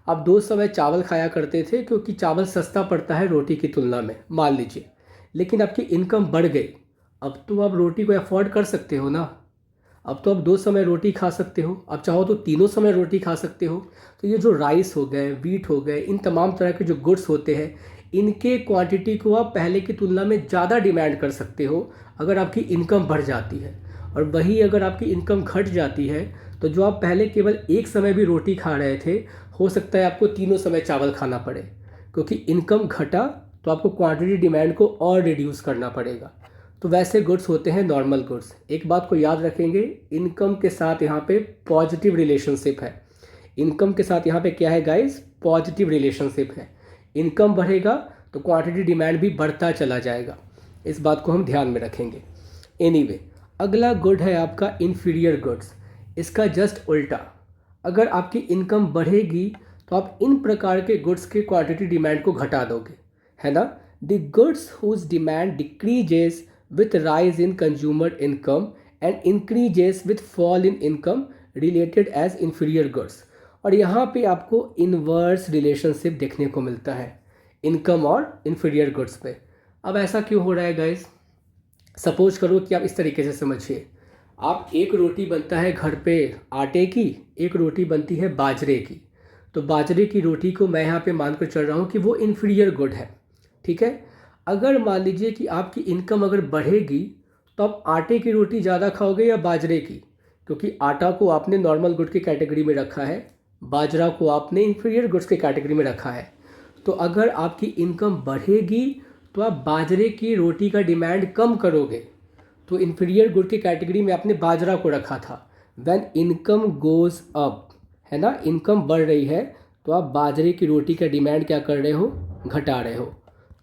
आप 2 समय चावल खाया करते थे क्योंकि चावल सस्ता पड़ता है रोटी की तुलना में, मान लीजिए. लेकिन आपकी इनकम बढ़ गई, अब तो आप रोटी को अफोर्ड कर सकते हो ना. अब तो आप 2 समय रोटी खा सकते हो, अब चाहो तो तीनों समय रोटी खा सकते हो. तो ये जो राइस हो गए, वीट हो गए, इन तमाम तरह के जो गुड्स होते हैं, इनके क्वांटिटी को आप पहले की तुलना में ज़्यादा डिमांड कर सकते हो अगर आपकी इनकम बढ़ जाती है. और वही अगर आपकी इनकम घट जाती है तो जो आप पहले केवल एक समय भी रोटी खा रहे थे, हो सकता है आपको तीनों समय चावल खाना पड़े, क्योंकि इनकम घटा तो आपको क्वांटिटी डिमांड को और रिड्यूस करना पड़ेगा. तो वैसे गुड्स होते हैं नॉर्मल गुड्स. एक बात को याद रखेंगे, इनकम के साथ यहाँ पे पॉजिटिव रिलेशनशिप है. इनकम के साथ यहाँ पे क्या है गाइस, पॉजिटिव रिलेशनशिप है. इनकम बढ़ेगा तो क्वांटिटी डिमांड भी बढ़ता चला जाएगा. इस बात को हम ध्यान में रखेंगे. एनीवे, अगला गुड है आपका इन्फीरियर गुड्स. इसका जस्ट उल्टा, अगर आपकी इनकम बढ़ेगी तो आप इन प्रकार के गुड्स के क्वांटिटी डिमांड को घटा दोगे, है ना. The goods whose demand decreases with rise in consumer income and increases with fall in income related as inferior goods. और यहाँ पे आपको इन्वर्स रिलेशनशिप देखने को मिलता है इनकम और इन्फीरियर गुड्स पे. अब ऐसा क्यों हो रहा है गाइस, सपोज करो कि आप इस तरीके से समझिए, आप एक रोटी बनता है घर पे आटे की, एक रोटी बनती है बाजरे की. तो बाजरे की रोटी को मैं यहाँ पे मानकर चल रहा हूँ कि वो इन्फीरियर गुड है, ठीक है. अगर मान लीजिए कि आपकी इनकम अगर बढ़ेगी तो आप आटे की रोटी ज़्यादा खाओगे या बाजरे की, क्योंकि आटा को आपने नॉर्मल गुड की कैटेगरी में रखा है, बाजरा को आपने इन्फीरियर गुड्स की कैटेगरी में रखा है. तो अगर आपकी इनकम बढ़ेगी तो आप बाजरे की रोटी का डिमांड कम करोगे, तो इन्फीरियर गुड की कैटेगरी में आपने बाजरा को रखा था. व्हेन इनकम गोज़ अप, है ना, इनकम बढ़ रही है तो आप बाजरे की रोटी का डिमांड क्या कर रहे हो, घटा रहे हो.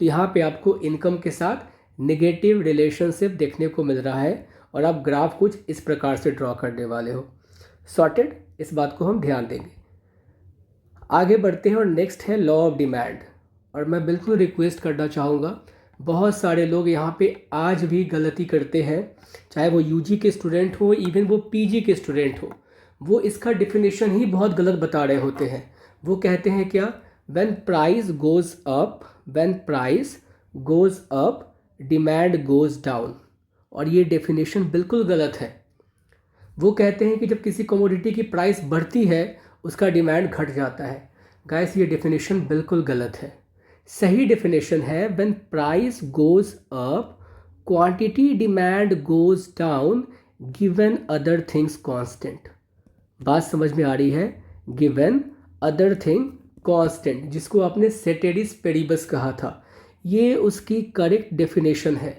तो यहाँ पे आपको इनकम के साथ नेगेटिव रिलेशनशिप देखने को मिल रहा है और आप ग्राफ कुछ इस प्रकार से ड्रॉ करने वाले हो. सॉर्टेड, इस बात को हम ध्यान देंगे. आगे बढ़ते हैं और नेक्स्ट है लॉ ऑफ डिमांड. और मैं बिल्कुल रिक्वेस्ट करना चाहूँगा, बहुत सारे लोग यहाँ पे आज भी गलती करते हैं, चाहे वो यूजी के स्टूडेंट हो, इवन वो पीजी के स्टूडेंट हो, वो इसका डिफिनेशन ही बहुत गलत बता रहे होते हैं. वो कहते हैं क्या, when price goes up, when price goes up demand goes down. और ये डेफिनेशन बिल्कुल गलत है. वो कहते हैं कि जब किसी कमोडिटी की प्राइस बढ़ती है उसका डिमांड घट जाता है. गाइस, ये डेफिनेशन बिल्कुल गलत है. सही डेफिनेशन है when price goes up quantity demand goes down given other things constant. बात समझ में आ रही है, given other thing कांस्टेंट, जिसको आपने सेटेरिस पेरिबस कहा था, ये उसकी करेक्ट डेफिनेशन है.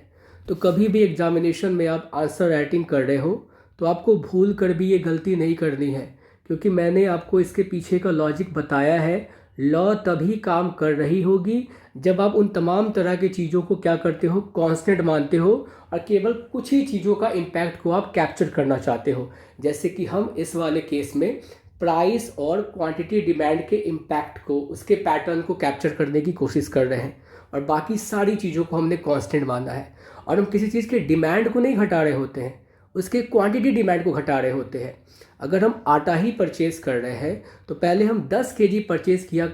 तो कभी भी एग्जामिनेशन में आप आंसर राइटिंग कर रहे हो तो आपको भूल कर भी ये गलती नहीं करनी है, क्योंकि मैंने आपको इसके पीछे का लॉजिक बताया है. लॉ तभी काम कर रही होगी जब आप उन तमाम तरह की चीज़ों को क्या करते हो, कांस्टेंट मानते हो, और केवल कुछ ही चीज़ों का इम्पैक्ट को आप कैप्चर करना चाहते हो. जैसे कि हम इस वाले केस में प्राइस और क्वांटिटी डिमांड के इम्पैक्ट को, उसके पैटर्न को कैप्चर करने की कोशिश कर रहे हैं, और बाकी सारी चीज़ों को हमने कांस्टेंट माना है. और हम किसी चीज़ के डिमांड को नहीं घटा रहे होते हैं, उसके क्वांटिटी डिमांड को घटा रहे होते हैं. अगर हम आटा ही परचेज़ कर रहे हैं तो पहले हम 10 केजी परचेज़ किया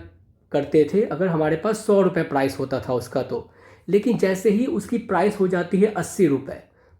करते थे अगर हमारे पास 100 रुपये प्राइस होता था उसका. तो लेकिन जैसे ही उसकी प्राइस हो जाती है 80 रुपये,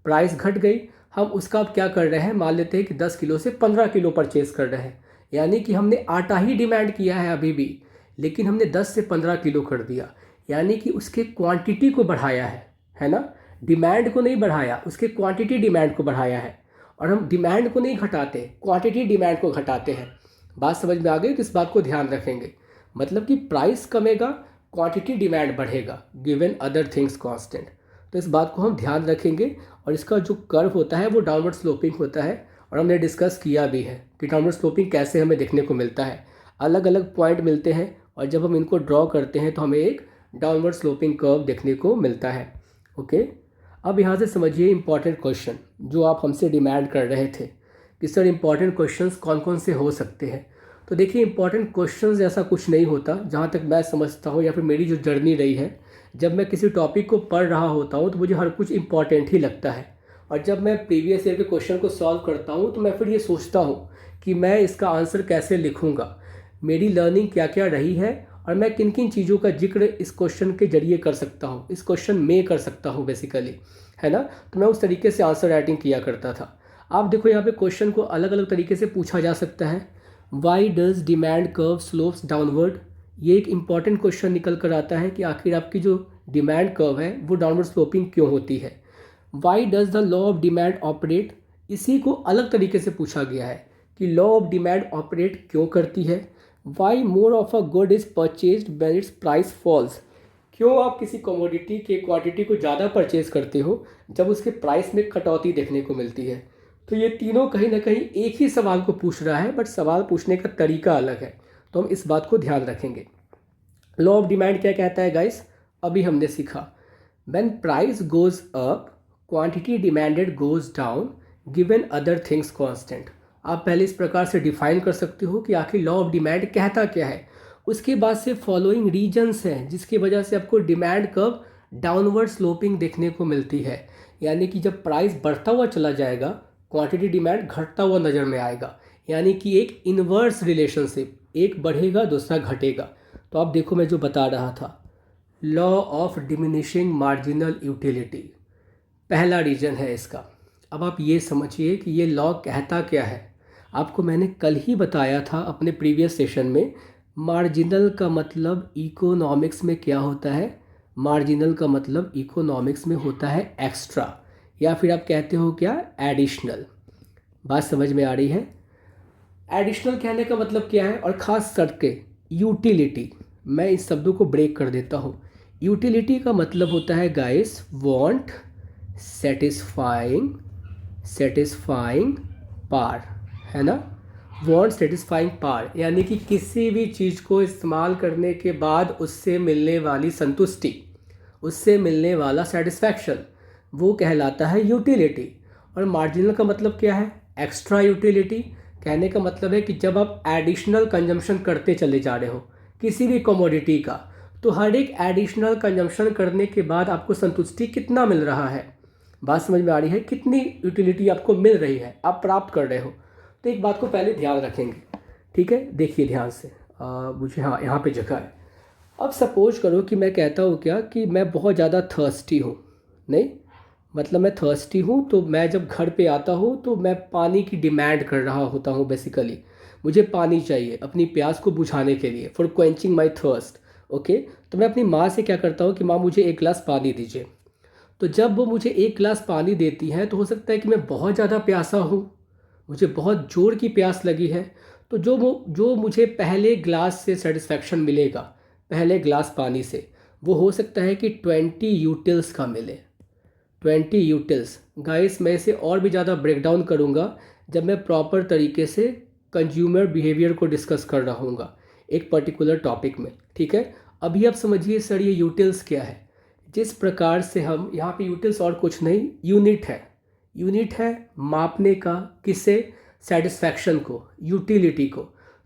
प्राइस घट गई, हम उसका अब क्या कर रहे हैं, मान लेते हैं कि 10 किलो से 15 किलो परचेज़ कर रहे हैं. यानी कि हमने आटा ही डिमांड किया है अभी भी, लेकिन हमने 10 से 15 किलो कर दिया, यानी कि उसके क्वांटिटी को बढ़ाया है ना. डिमांड को नहीं बढ़ाया, उसके क्वांटिटी डिमांड को बढ़ाया है. और हम डिमांड को नहीं घटाते, क्वांटिटी डिमांड को घटाते हैं. बात समझ में आ गई, तो इस बात को ध्यान रखेंगे. मतलब कि प्राइस कमेगा, क्वांटिटी डिमांड बढ़ेगा, गिवन अदर थिंग्स कांस्टेंट. तो इस बात को हम ध्यान रखेंगे. और इसका जो कर्व होता है वो डाउनवर्ड स्लोपिंग होता है, और हमने डिस्कस किया भी है कि डाउनवर्ड स्लोपिंग कैसे हमें देखने को मिलता है. अलग अलग पॉइंट मिलते हैं और जब हम इनको ड्रॉ करते हैं तो हमें एक डाउनवर्ड स्लोपिंग कर्व देखने को मिलता है। ओके, अब यहाँ से समझिए इंपॉर्टेंट क्वेश्चन जो आप हमसे डिमांड कर रहे थे कि सर इंपॉर्टेंट क्वेश्चंस कौन कौन से हो सकते हैं। तो देखिए इंपॉर्टेंट क्वेश्चंस ऐसा कुछ नहीं होता, जहाँ तक मैं समझता हूँ या फिर मेरी जो जर्नी रही है, जब मैं किसी टॉपिक को पढ़ रहा होता हूँ तो मुझे हर कुछ इंपॉर्टेंट ही लगता है। और जब मैं प्रीवियस ईयर के क्वेश्चन को सॉल्व करता हूँ तो मैं फिर ये सोचता हूँ कि मैं इसका आंसर कैसे लिखूँगा, मेरी लर्निंग क्या क्या रही है और मैं किन किन चीज़ों का जिक्र इस क्वेश्चन के जरिए कर सकता हूँ, इस क्वेश्चन में कर सकता हूँ बेसिकली, है ना। तो मैं उस तरीके से आंसर राइटिंग किया करता था। आप देखो यहाँ पे क्वेश्चन को अलग अलग तरीके से पूछा जा सकता है। Why does demand curve slopes downward, ये एक इम्पॉर्टेंट क्वेश्चन निकल कर आता है कि आखिर आपकी जो डिमांड कर्व है वो डाउनवर्ड स्लोपिंग क्यों होती है। Why does the law of demand operate, इसी को अलग तरीके से पूछा गया है कि लॉ ऑफ डिमांड ऑपरेट क्यों करती है। Why more of a good is purchased when its price falls, क्यों आप किसी कमोडिटी के क्वांटिटी को ज़्यादा परचेज करते हो जब उसके प्राइस में कटौती देखने को मिलती है। तो ये तीनों कहीं ना कहीं एक ही सवाल को पूछ रहा है, बट सवाल पूछने का तरीका अलग है, तो हम इस बात को ध्यान रखेंगे। लॉ ऑफ डिमांड क्या कहता है गाइस, अभी हमने सीखा, when price goes up quantity demanded goes down given other things constant. आप पहले इस प्रकार से डिफाइन कर सकते हो कि आखिर लॉ ऑफ डिमांड कहता क्या है। उसके बाद से फॉलोइंग रीजन्स हैं जिसकी वजह से आपको डिमांड कर्व डाउनवर्ड स्लोपिंग देखने को मिलती है, यानी कि जब प्राइस बढ़ता हुआ चला जाएगा क्वांटिटी डिमांड घटता हुआ नज़र में आएगा, यानी कि एक इन्वर्स रिलेशनशिप, एक बढ़ेगा दूसरा घटेगा। तो आप देखो मैं जो बता रहा था, law of diminishing marginal utility पहला रीजन है इसका। अब आप ये समझिए कि ये लॉ कहता क्या है। आपको मैंने कल ही बताया था अपने प्रीवियस सेशन में, मार्जिनल का मतलब इकोनॉमिक्स में क्या होता है। मार्जिनल का मतलब इकोनॉमिक्स में होता है एक्स्ट्रा, या फिर आप कहते हो क्या, एडिशनल। बात समझ में आ रही है। एडिशनल कहने का मतलब क्या है, और ख़ास करके यूटिलिटी, मैं इस शब्दों को ब्रेक कर देता हूँ। यूटिलिटी का मतलब होता है गाइस वांट सेटिस्फाइंग, सेटिस्फाइंग पार, है ना। वांट सेटिस्फाइंग पार यानी कि किसी भी चीज़ को इस्तेमाल करने के बाद उससे मिलने वाली संतुष्टि, उससे मिलने वाला सेटिस्फैक्शन, वो कहलाता है यूटिलिटी। और मार्जिनल का मतलब क्या है, एक्स्ट्रा यूटिलिटी। कहने का मतलब है कि जब आप एडिशनल कंजम्पशन करते चले जा रहे हो किसी भी कमोडिटी का, तो हर एक एडिशनल कंजम्पशन करने के बाद आपको संतुष्टि कितना मिल रहा है। बात समझ में आ रही है, कितनी यूटिलिटी आपको मिल रही है, आप प्राप्त कर रहे हो। तो एक बात को पहले ध्यान रखेंगे, ठीक है। देखिए ध्यान से, मुझे हाँ यहाँ पे जगह है। अब सपोज करो कि मैं कहता हूँ क्या कि मैं बहुत ज़्यादा थर्स्टी हूँ, नहीं मतलब मैं थर्स्टी हूँ, तो मैं जब घर पे आता हूँ तो मैं पानी की डिमांड कर रहा होता हूँ बेसिकली। मुझे पानी चाहिए अपनी प्यास को बुझाने के लिए, for quenching my thirst. Okay, तो मैं अपनी माँ से क्या करता हूँ कि माँ मुझे एक गिलास पानी दीजिए। तो जब वो मुझे एक गिलास पानी देती है तो हो सकता है कि मैं बहुत ज़्यादा प्यासा हूँ, मुझे बहुत जोर की प्यास लगी है। तो जो मुझे पहले ग्लास से सेटिस्फैक्शन मिलेगा, पहले ग्लास पानी से, वो हो सकता है कि 20 यूटिल्स का मिले। 20 यूटिल्स गाइस, मैं इसे और भी ज़्यादा ब्रेक डाउन करूँगा जब मैं प्रॉपर तरीके से कंज्यूमर बिहेवियर को डिस्कस कर रहा हूँगा एक पर्टिकुलर टॉपिक में, ठीक है। अभी आप समझिए सर ये यूटिल्स क्या है। जिस प्रकार से हम यहाँ पे यूटिल्स और कुछ नहीं, यूनिट है, यूनिट है मापने का, किसे, सेटिस्फैक्शन को, यूटिलिटी को।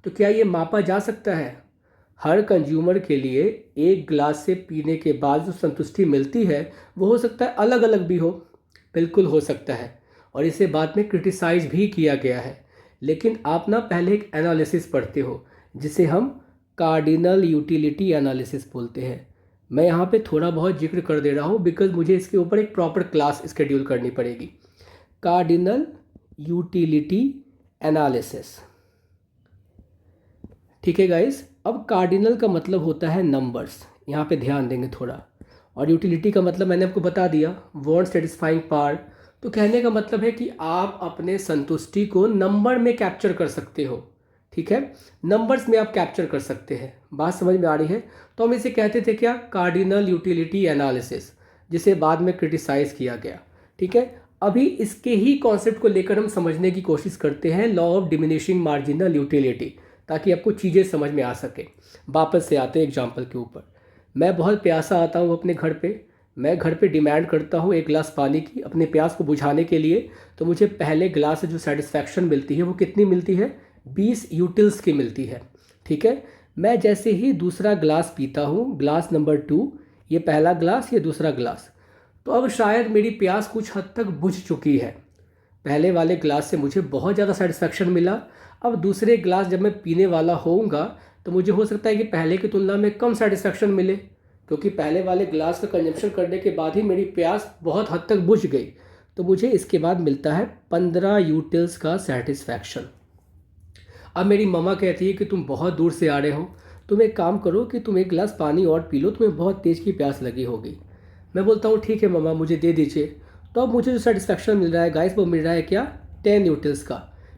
तो क्या ये मापा जा सकता है। हर कंज्यूमर के लिए एक गिलास से पीने के बाद जो संतुष्टि मिलती है वो हो सकता है अलग अलग भी हो, बिल्कुल हो सकता है, और इसे बाद में क्रिटिसाइज भी किया गया है। लेकिन आप ना पहले एक एनालिसिस पढ़ते हो जिसे हम कार्डिनल यूटिलिटी एनालिसिस बोलते हैं। मैं यहाँ पे थोड़ा बहुत जिक्र कर दे रहा हूँ बिकॉज मुझे इसके ऊपर एक प्रॉपर क्लास स्केड्यूल करनी पड़ेगी। कार्डिनल यूटिलिटी एनालिसिस, ठीक है गाइस। अब कार्डिनल का मतलब होता है नंबर्स, यहाँ पे ध्यान देंगे थोड़ा। और यूटिलिटी का मतलब मैंने आपको बता दिया, वांट सेटिस्फाइंग पार। तो कहने का मतलब है कि आप अपने संतुष्टि को नंबर में कैप्चर कर सकते हो, ठीक है, नंबर्स में आप कैप्चर कर सकते हैं। बात समझ में आ रही है। तो हम इसे कहते थे क्या, कार्डिनल यूटिलिटी एनालिसिस, जिसे बाद में क्रिटिसाइज किया गया, ठीक है। अभी इसके ही कॉन्सेप्ट को लेकर हम समझने की कोशिश करते हैं, law of diminishing marginal utility, ताकि आपको चीज़ें समझ में आ सके। वापस से आते हैं एग्जाम्पल के ऊपर। मैं बहुत प्यासा आता हूँ अपने घर पे, मैं घर पे डिमांड करता हूँ एक गिलास पानी की अपने प्यास को बुझाने के लिए, तो मुझे पहले गिलास से जो सेटिस्फैक्शन मिलती है वो कितनी मिलती है, 20 यूटिल्स की मिलती है। ठीक है, मैं जैसे ही दूसरा गिलास पीता हूँ, ग्लास नंबर 2, ये पहला गिलास, ये दूसरा गिलास, तो अब शायद मेरी प्यास कुछ हद तक बुझ चुकी है। पहले वाले ग्लास से मुझे बहुत ज़्यादा सेटिस्फैक्शन मिला, अब दूसरे ग्लास जब मैं पीने वाला होऊंगा तो मुझे हो सकता है कि पहले की तुलना में कम सेटिस्फैक्शन मिले, क्योंकि पहले वाले ग्लास का कंजप्शन करने के बाद ही मेरी प्यास बहुत हद तक बुझ गई। तो मुझे इसके बाद मिलता है 15 यूटिल्स का सेटिस्फैक्शन। अब मेरी मम्मा कहती है कि तुम बहुत दूर से आ रहे हो, तुम एक काम करो कि तुम एक गिलास पानी और पी लो, तुम्हें बहुत तेज़ की प्यास लगी होगी। मैं बोलता हूँ ठीक है मम्मा, मुझे दे दीजिए। तो अब मुझे जो सेटिस्फैक्शन मिल रहा है गाइस, वो मिल रहा है क्या, 10 न्यूटल्स का,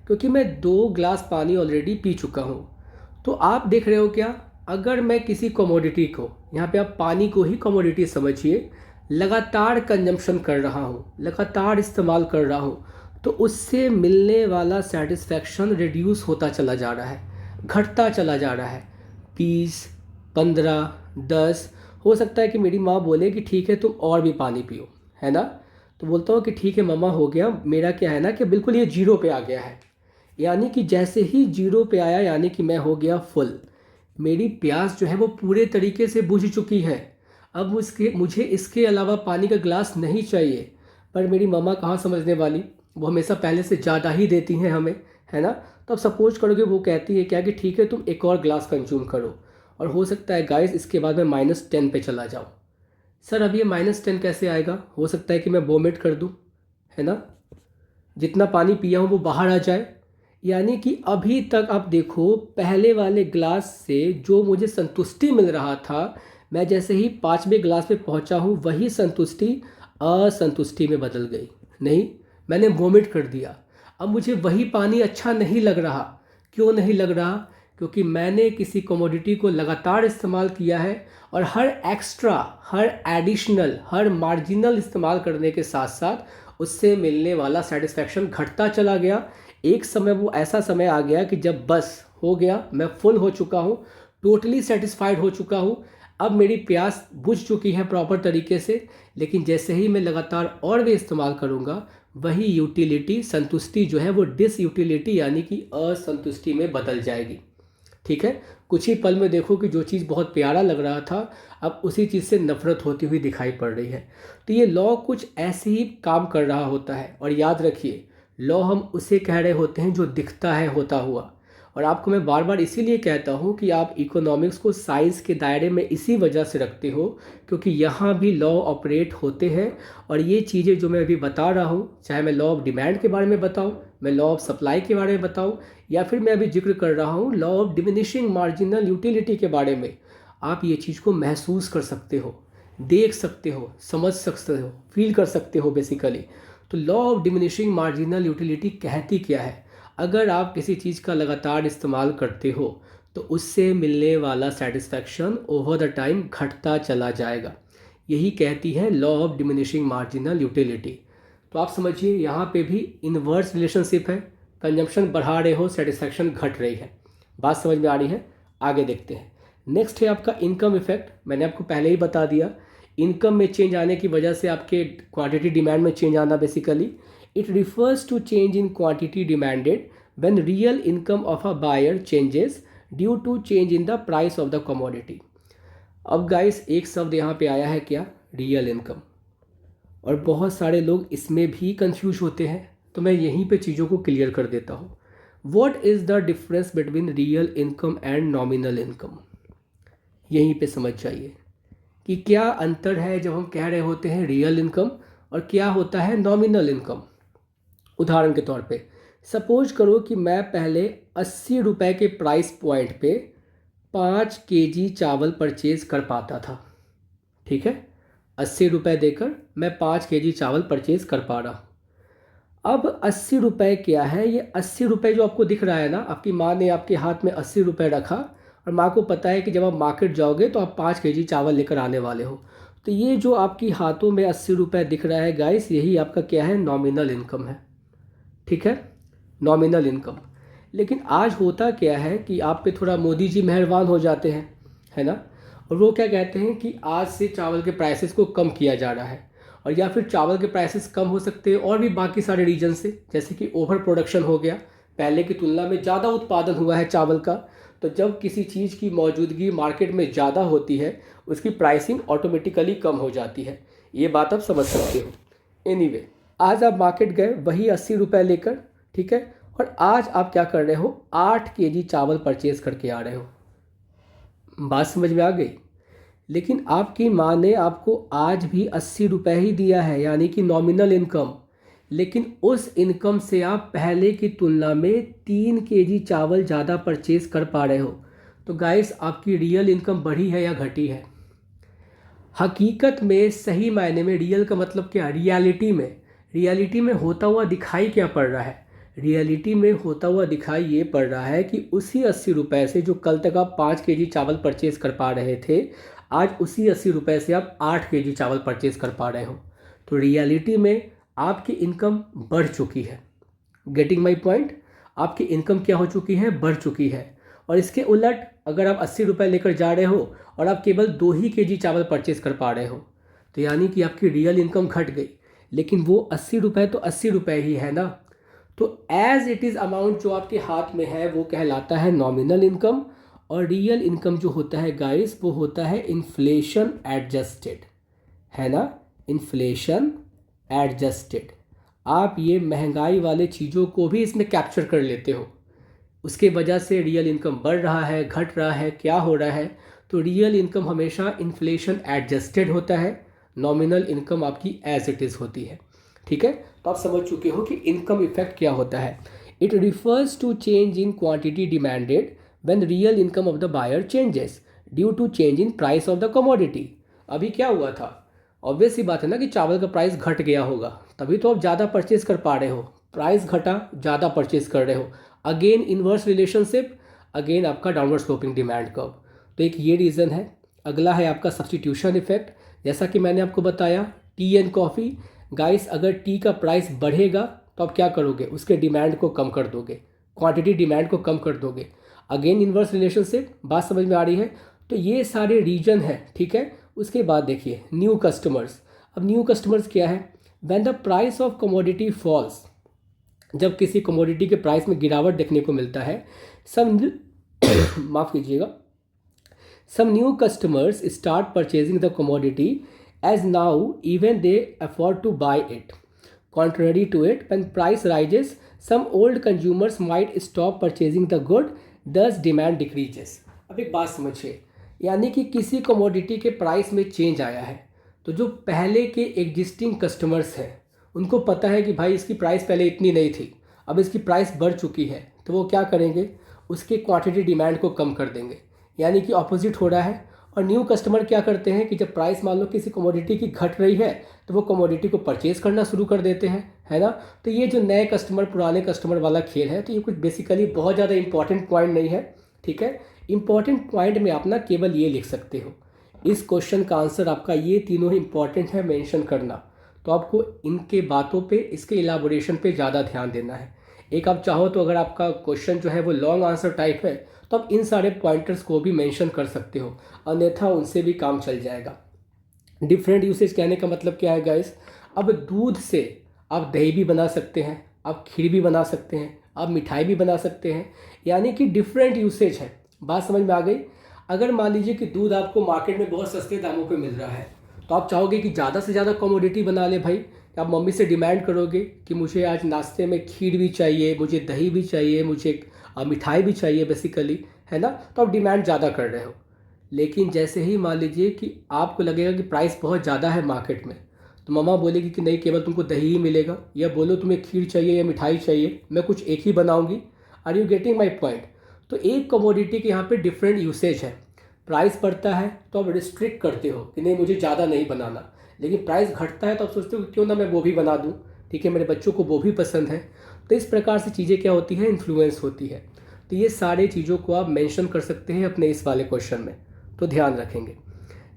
क्योंकि मैं 2 ग्लास पानी ऑलरेडी पी चुका हूँ। तो आप देख रहे हो क्या, अगर मैं किसी कमोडिटी को, यहाँ पे आप पानी को ही कमोडिटी समझिए, लगातार कंजम्पशन कर रहा हूँ, लगातार इस्तेमाल कर रहा हूँ, तो उससे मिलने वाला सेटिस्फैक्शन रिड्यूस होता चला जा रहा है, घटता चला जा रहा है। 20, 15, 10, हो सकता है कि मेरी माँ बोले कि ठीक है तुम और भी पानी पियो, है ना। तो बोलता हूँ कि ठीक है मम्मा, हो गया। मेरा क्या है ना कि बिल्कुल ये जीरो पे आ गया है, यानी कि जैसे ही जीरो पे आया यानी कि मैं हो गया फुल। मेरी प्यास जो है वो पूरे तरीके से बुझ चुकी है। अब मुझे इसके अलावा पानी का गिलास नहीं चाहिए। पर मेरी मम्मा कहाँ समझने वाली, वो हमेशा पहले से ज़्यादा ही देती हैं हमें, है ना। तो अब सपोज करोगे वो कहती है क्या कि ठीक है तुम एक और ग्लास कंज्यूम करो, और हो सकता है गाइस इसके बाद मैं -10 पे चला जाऊँ। सर अब ये -10 कैसे आएगा, हो सकता है कि मैं वोमिट कर दूँ, है ना, जितना पानी पिया हूँ वो बाहर आ जाए। यानी कि अभी तक आप देखो, पहले वाले ग्लास से जो मुझे संतुष्टि मिल रहा था, मैं जैसे ही 5वें ग्लास पे पहुँचा हूँ वही संतुष्टि असंतुष्टि में बदल गई। नहीं, मैंने वोमिट कर दिया। अब मुझे वही पानी अच्छा नहीं लग रहा। क्यों नहीं लग रहा, क्योंकि मैंने किसी कमोडिटी को लगातार इस्तेमाल किया है, और हर एक्स्ट्रा, हर एडिशनल, हर मार्जिनल इस्तेमाल करने के साथ साथ उससे मिलने वाला सेटिस्फैक्शन घटता चला गया। एक समय वो ऐसा समय आ गया कि जब बस हो गया, मैं फुल हो चुका हूँ, टोटली सेटिस्फाइड हो चुका हूँ। अब मेरी प्यास बुझ चुकी है प्रॉपर तरीके से, लेकिन जैसे ही मैं लगातार और भी इस्तेमाल करूँगा, वही यूटिलिटी, संतुष्टि जो है वो डिसयूटिलिटी यानी कि असंतुष्टि में बदल जाएगी। ठीक है, कुछ ही पल में देखो कि जो चीज़ बहुत प्यारा लग रहा था, अब उसी चीज़ से नफरत होती हुई दिखाई पड़ रही है। तो ये लॉ कुछ ऐसे ही काम कर रहा होता है। और याद रखिए, लॉ हम उसे कह रहे होते हैं जो दिखता है होता हुआ। और आपको मैं बार बार इसीलिए कहता हूँ कि आप इकोनॉमिक्स को साइंस के दायरे में इसी वजह से रखते हो, क्योंकि यहाँ भी लॉ ऑपरेट होते हैं। और ये चीज़ें जो मैं अभी बता रहा हूँ, चाहे मैं लॉ ऑफ डिमांड के बारे में बताऊँ, मैं लॉ ऑफ सप्लाई के बारे में बताऊँ, या फिर मैं अभी जिक्र कर रहा हूँ law of diminishing marginal utility के बारे में, आप ये चीज़ को महसूस कर सकते हो, देख सकते हो, समझ सकते हो, फील कर सकते हो बेसिकली। तो law of diminishing marginal utility कहती क्या है, अगर आप किसी चीज़ का लगातार इस्तेमाल करते हो तो उससे मिलने वाला सेटिस्फैक्शन ओवर द टाइम घटता चला जाएगा। यही कहती है law of diminishing marginal utility. तो आप समझिए यहाँ पे भी इन्वर्स रिलेशनशिप है, कंजम्पशन बढ़ा रहे हो, सेटिस्फैक्शन घट रही है। बात समझ में आ रही है, आगे देखते हैं। नेक्स्ट है आपका इनकम इफेक्ट। मैंने आपको पहले ही बता दिया, इनकम में चेंज आने की वजह से आपके क्वांटिटी डिमांड में चेंज आना। Basically it refers to change in quantity demanded when real income of a buyer changes due to change in the price of the commodity. अब गाइस एक शब्द यहाँ पे आया है क्या, रियल इनकम, और बहुत सारे लोग इसमें भी कंफ्यूज होते हैं। तो मैं यहीं पे चीज़ों को क्लियर कर देता हूँ। What is the difference between real income and nominal income, यहीं पे समझ जाइए कि क्या अंतर है जब हम कह रहे होते हैं रियल इनकम, और क्या होता है नॉमिनल इनकम। उदाहरण के तौर पे सपोज करो कि मैं पहले 80 रुपये के प्राइस पॉइंट पे 5 केजी चावल परचेज कर पाता था। ठीक है, 80 रुपये देकर मैं 5 केजी चावल परचेज कर पा रहा हूँ। अब 80 रुपये क्या है, ये 80 रुपये जो आपको दिख रहा है ना, आपकी माँ ने आपके हाथ में 80 रुपये रखा, और माँ को पता है कि जब आप मार्केट जाओगे तो आप 5 केजी चावल लेकर आने वाले हो। तो ये जो आपकी हाथों में 80 रुपये दिख रहा है गाइस, यही आपका क्या है, नॉमिनल इनकम है। ठीक है, नॉमिनल इनकम। लेकिन आज होता क्या है कि आप पे थोड़ा मोदी जी मेहरबान हो जाते हैं, है ना, और वो क्या कहते हैं कि आज से चावल के प्राइसेस को कम किया जा रहा है, और या फिर चावल के प्राइसेस कम हो सकते हैं और भी बाकी सारे रीजन से, जैसे कि ओवर प्रोडक्शन हो गया, पहले की तुलना में ज़्यादा उत्पादन हुआ है चावल का। तो जब किसी चीज़ की मौजूदगी मार्केट में ज़्यादा होती है, उसकी प्राइसिंग ऑटोमेटिकली कम हो जाती है। ये बात आप समझ सकते हो। एनीवे, आज आप मार्केट गए वही 80 रुपये लेकर, ठीक है, और आज आप क्या कर रहे हो, 8 केजी चावल परचेज करके आ रहे हो। बात समझ में आ गई? लेकिन आपकी माँ ने आपको आज भी 80 रुपये ही दिया है, यानी कि नॉमिनल इनकम। लेकिन उस इनकम से आप पहले की तुलना में 3 केजी चावल ज़्यादा परचेज कर पा रहे हो। तो गाइस, आपकी रियल इनकम बढ़ी है या घटी है? हकीकत में, सही मायने में रियल का मतलब क्या? रियलिटी में होता हुआ दिखाई क्या पड़ रहा है? रियलिटी में होता हुआ दिखाई ये पड़ रहा है कि उसी 80 रुपये से जो कल तक आप 5 केजी चावल परचेज कर पा रहे थे, आज उसी 80 रुपये से आप 8 केजी चावल परचेज कर पा रहे हो। तो रियलिटी में आपकी इनकम बढ़ चुकी है। Getting my point? आपकी इनकम क्या हो चुकी है? बढ़ चुकी है। और इसके उलट अगर आप 80 रुपये लेकर जा रहे हो और आप केवल 2 ही केजी चावल परचेज कर पा रहे हो, तो यानी कि आपकी रियल इनकम घट गई। लेकिन वो 80 रुपये तो 80 रुपये ही है ना। तो एज इट इज़ अमाउंट जो आपके हाथ में है वो कहलाता है नॉमिनल इनकम, और रियल इनकम जो होता है गाइस, वो होता है इन्फ्लेशन एडजस्टेड, है ना, इन्फ्लेशन एडजस्टेड। आप ये महंगाई वाले चीज़ों को भी इसमें कैप्चर कर लेते हो। उसके वजह से रियल इनकम बढ़ रहा है, घट रहा है, क्या हो रहा है? तो रियल इनकम हमेशा इन्फ्लेशन एडजस्टेड होता है, नॉमिनल इनकम आपकी एज इट इज़ होती है। ठीक है, तो आप समझ चुके हो कि इनकम इफेक्ट क्या होता है। It refers to change in quantity demanded when real income of the buyer changes due to change in price of the commodity. अभी क्या हुआ था? ऑब्वियस सी बात है ना कि चावल का प्राइस घट गया होगा, तभी तो आप ज़्यादा परचेज कर पा रहे हो। प्राइस घटा, ज़्यादा परचेज कर रहे हो। अगेन इन्वर्स रिलेशनशिप, अगेन आपका डाउनवर्ड स्लोपिंग डिमांड कर्व। तो एक ये रीज़न है। अगला है आपका सब्स्टिट्यूशन इफेक्ट। जैसा कि मैंने आपको बताया, टी एंड कॉफ़ी। गाइस, अगर टी का प्राइस बढ़ेगा तो आप क्या करोगे? उसके डिमांड को कम कर दोगे, क्वांटिटी डिमांड को कम कर दोगे। अगेन इन्वर्स रिलेशनशिप, बात समझ में आ रही है? तो ये सारे रीजन हैं, ठीक है। उसके बाद देखिए न्यू कस्टमर्स। अब न्यू कस्टमर्स क्या है? When the price of commodity falls, जब किसी कमोडिटी के प्राइस में गिरावट देखने को मिलता है, सम माफ़ कीजिएगा, some new customers start purchasing the commodity as now even they afford to buy it. Contrary to it, when price rises, some old consumers might stop purchasing the good, thus demand decreases. अब एक बात समझिए, यानी कि किसी कमोडिटी के प्राइस में चेंज आया है, तो जो पहले के एग्जिस्टिंग कस्टमर्स हैं उनको पता है कि भाई इसकी प्राइस पहले इतनी नहीं थी, अब इसकी प्राइस बढ़ चुकी है, तो वो क्या करेंगे? उसके क्वांटिटी डिमांड को कम कर देंगे, यानी कि ऑपोजिट हो रहा है। और न्यू कस्टमर क्या करते हैं कि जब प्राइस मान लो किसी कमोडिटी की घट रही है तो वो कमोडिटी को परचेज करना शुरू कर देते हैं, है ना। तो ये जो नए कस्टमर पुराने कस्टमर वाला खेल है, तो ये कुछ बेसिकली बहुत ज़्यादा इंपॉर्टेंट पॉइंट नहीं है, ठीक है। इंपॉर्टेंट पॉइंट में आप ना केवल ये लिख सकते हो। इस क्वेश्चन का आंसर आपका ये तीनों ही इंपॉर्टेंट है मेंशन करना, तो आपको इनके बातों पे, इसके इलाबोरेशन पे ज़्यादा ध्यान देना है। एक आप चाहो तो अगर आपका क्वेश्चन जो है वो लॉन्ग आंसर टाइप है तो आप इन सारे पॉइंटर्स को भी मेंशन कर सकते हो, अन्यथा उनसे भी काम चल जाएगा। डिफरेंट यूसेज कहने का मतलब क्या है गाइस? अब दूध से आप दही भी बना सकते हैं, आप खीर भी बना सकते हैं, आप मिठाई भी बना सकते हैं, यानी कि डिफरेंट यूसेज है। बात समझ में आ गई? अगर मान लीजिए कि दूध आपको मार्केट में बहुत सस्ते दामों पे मिल रहा है, तो आप चाहोगे कि ज़्यादा से ज़्यादा कमोडिटी बना ले भाई। आप मम्मी से डिमांड करोगे कि मुझे आज नाश्ते में खीर भी चाहिए, मुझे दही भी चाहिए, मुझे मिठाई भी चाहिए बेसिकली, है ना। तो आप डिमांड ज़्यादा कर रहे हो। लेकिन जैसे ही मान लीजिए कि आपको लगेगा कि प्राइस बहुत ज़्यादा है मार्केट में, तो मम्मा बोलेगी कि नहीं, केवल तुमको दही ही मिलेगा, या बोलो तुम्हें खीर चाहिए या मिठाई चाहिए, मैं कुछ एक ही बनाऊंगी। Are you getting my point? तो एक कमोडिटी के यहाँ पे डिफरेंट यूसेज है। प्राइस बढ़ता है तो आप रिस्ट्रिक्ट करते हो कि नहीं मुझे ज़्यादा नहीं बनाना, लेकिन प्राइस घटता है तो आप सोचते हो कि क्यों ना मैं वो भी बना दूँ, ठीक है, मेरे बच्चों को वो भी पसंद है। तो इस प्रकार से चीज़ें क्या होती हैं? इन्फ्लुएंस होती है। तो ये सारे चीज़ों को आप मेंशन कर सकते हैं अपने इस वाले क्वेश्चन में, तो ध्यान रखेंगे।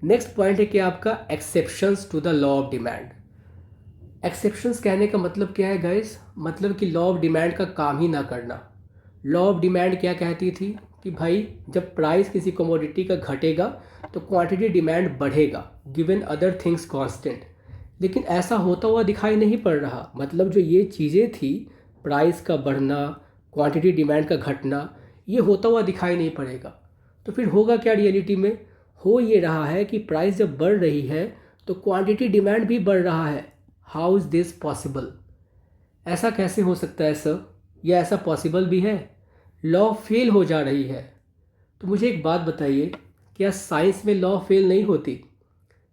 नेक्स्ट पॉइंट है कि आपका exceptions to the law of demand. Exceptions कहने का मतलब क्या है गाइस? मतलब कि लॉ ऑफ डिमांड का काम ही ना करना। लॉ ऑफ डिमांड क्या कहती थी कि भाई जब प्राइस किसी कमोडिटी का घटेगा तो क्वांटिटी डिमांड बढ़ेगा गिवन अदर थिंग्स कांस्टेंट। लेकिन ऐसा होता हुआ दिखाई नहीं पड़ रहा। मतलब जो ये चीज़ें थी, प्राइस का बढ़ना, क्वांटिटी डिमांड का घटना, ये होता हुआ दिखाई नहीं पड़ेगा। तो फिर होगा क्या रियलिटी में? हो ये रहा है कि प्राइस जब बढ़ रही है तो क्वांटिटी डिमांड भी बढ़ रहा है। How is this possible? ऐसा कैसे हो सकता है सर? या ऐसा पॉसिबल भी है? लॉ फेल हो जा रही है। तो मुझे एक बात बताइए, क्या साइंस में लॉ फेल नहीं होती?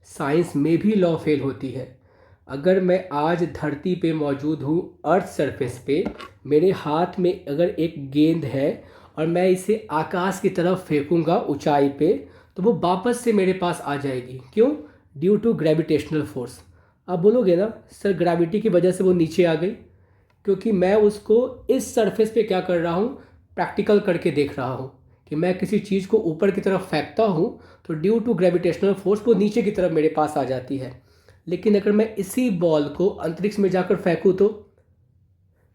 साइंस में भी लॉ फेल होती है। अगर मैं आज धरती पे मौजूद हूँ, अर्थ सरफेस पे, मेरे हाथ में अगर एक गेंद है और मैं इसे आकाश की तरफ फेंकूंगा ऊंचाई पे, तो वो वापस से मेरे पास आ जाएगी। क्यों? Due to gravitational force. आप बोलोगे ना सर ग्रेविटी की वजह से वो नीचे आ गई, क्योंकि मैं उसको इस सरफेस पे क्या कर रहा हूँ, प्रैक्टिकल करके देख रहा हूँ कि मैं किसी चीज़ को ऊपर की तरफ फेंकता हूँ तो ड्यू टू ग्रेविटेशनल फोर्स वो नीचे की तरफ मेरे पास आ जाती है। लेकिन अगर मैं इसी बॉल को अंतरिक्ष में जाकर फेंकूँ तो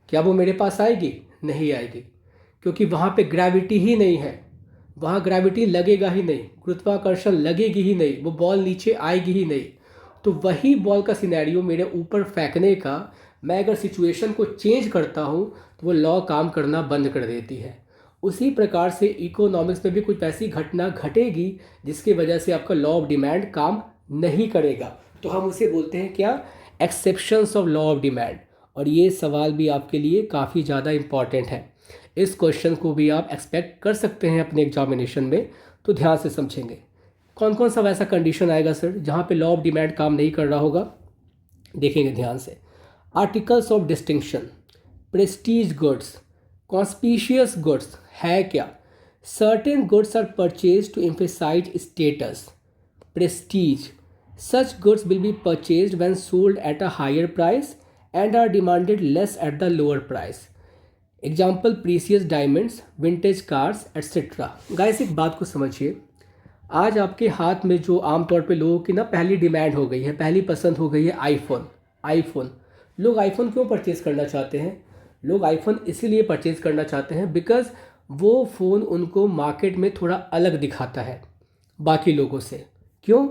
क्या वो मेरे पास आएगी? नहीं आएगी, क्योंकि वहाँ पे ग्रेविटी ही नहीं है। वहाँ ग्रेविटी लगेगा ही नहीं, गुरुत्वाकर्षण लगेगी ही नहीं, वो बॉल नीचे आएगी ही नहीं। तो वही बॉल का सिनेरियो मेरे ऊपर फेंकने का, मैं अगर सिचुएशन को चेंज करता हूँ तो वो लॉ काम करना बंद कर देती है। उसी प्रकार से इकोनॉमिक्स में भी कुछ ऐसी घटना घटेगी जिसकी वजह से आपका लॉ ऑफ डिमांड काम नहीं करेगा। तो हम उसे बोलते हैं क्या? Exceptions of law of demand. और ये सवाल भी आपके लिए काफ़ी ज़्यादा इम्पॉर्टेंट है। इस क्वेश्चन को भी आप एक्सपेक्ट कर सकते हैं अपने एग्जामिनेशन में, तो ध्यान से समझेंगे। कौन कौन सा वैसा कंडीशन आएगा सर जहाँ पे लॉ ऑफ डिमांड काम नहीं कर रहा होगा? देखेंगे ध्यान से। Articles of distinction, prestige goods, conspicuous goods है क्या? Certain goods are purchase to emphasize status, prestige. Such goods will be purchased when sold at a higher price and are demanded less at the lower price. Example, precious diamonds, vintage cars, etc. Guys एक बात को समझिए, आज आपके हाथ में जो आमतौर पे लोगों की ना पहली डिमांड हो गई है, पहली पसंद हो गई है आईफोन। आईफोन, लोग आईफोन क्यों परचेज़ करना चाहते हैं? लोग आईफोन इसीलिए परचेज़ करना चाहते हैं बिकॉज वो फ़ोन उनको मार्केट में थोड़ा अलग दिखाता है बाकी लोगों से। क्यों?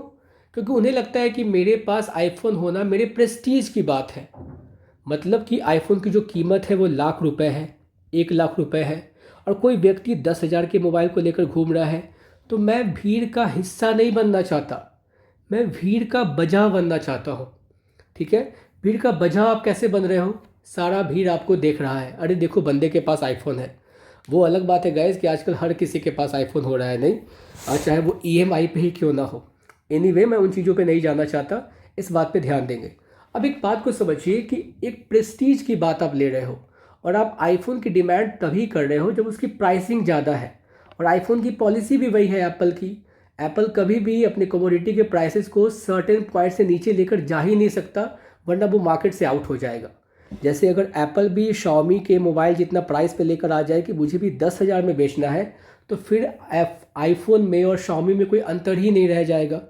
क्योंकि उन्हें लगता है कि मेरे पास आईफोन होना मेरे प्रेस्टीज की बात है। मतलब कि आईफोन की जो कीमत है वो लाख रुपए है, 1 लाख रुपए है, और कोई व्यक्ति 10,000 के मोबाइल को लेकर घूम रहा है। तो मैं भीड़ का हिस्सा नहीं बनना चाहता, मैं भीड़ का वजह बनना चाहता हूँ। ठीक है? भीड़ का वजह आप कैसे बन रहे हो? सारा भीड़ आपको देख रहा है, अरे देखो बंदे के पास आईफोन है। वो अलग बात है गाइस कि आजकल हर किसी के पास आईफोन हो रहा है, नहीं, और चाहे वो ईएमआई पे ही क्यों ना हो। एनीवे मैं उन चीज़ों पे नहीं जाना चाहता, इस बात पे ध्यान देंगे। अब एक बात को समझिए कि एक प्रेस्टीज की बात आप ले रहे हो और आप आईफोन की डिमांड तभी कर रहे हो जब उसकी प्राइसिंग ज़्यादा है। और आईफोन की पॉलिसी भी वही है एप्पल की। एप्पल कभी भी अपने कमोडिटी के प्राइसेस को सर्टेन पॉइंट से नीचे लेकर जा ही नहीं सकता, वरना वो मार्केट से आउट हो जाएगा। जैसे अगर एप्पल भी शाओमी के मोबाइल जितना प्राइस पे लेकर आ जाए कि मुझे भी 10,000 में बेचना है, तो फिर आईफोन में और शाओमी में कोई अंतर ही नहीं रह जाएगा।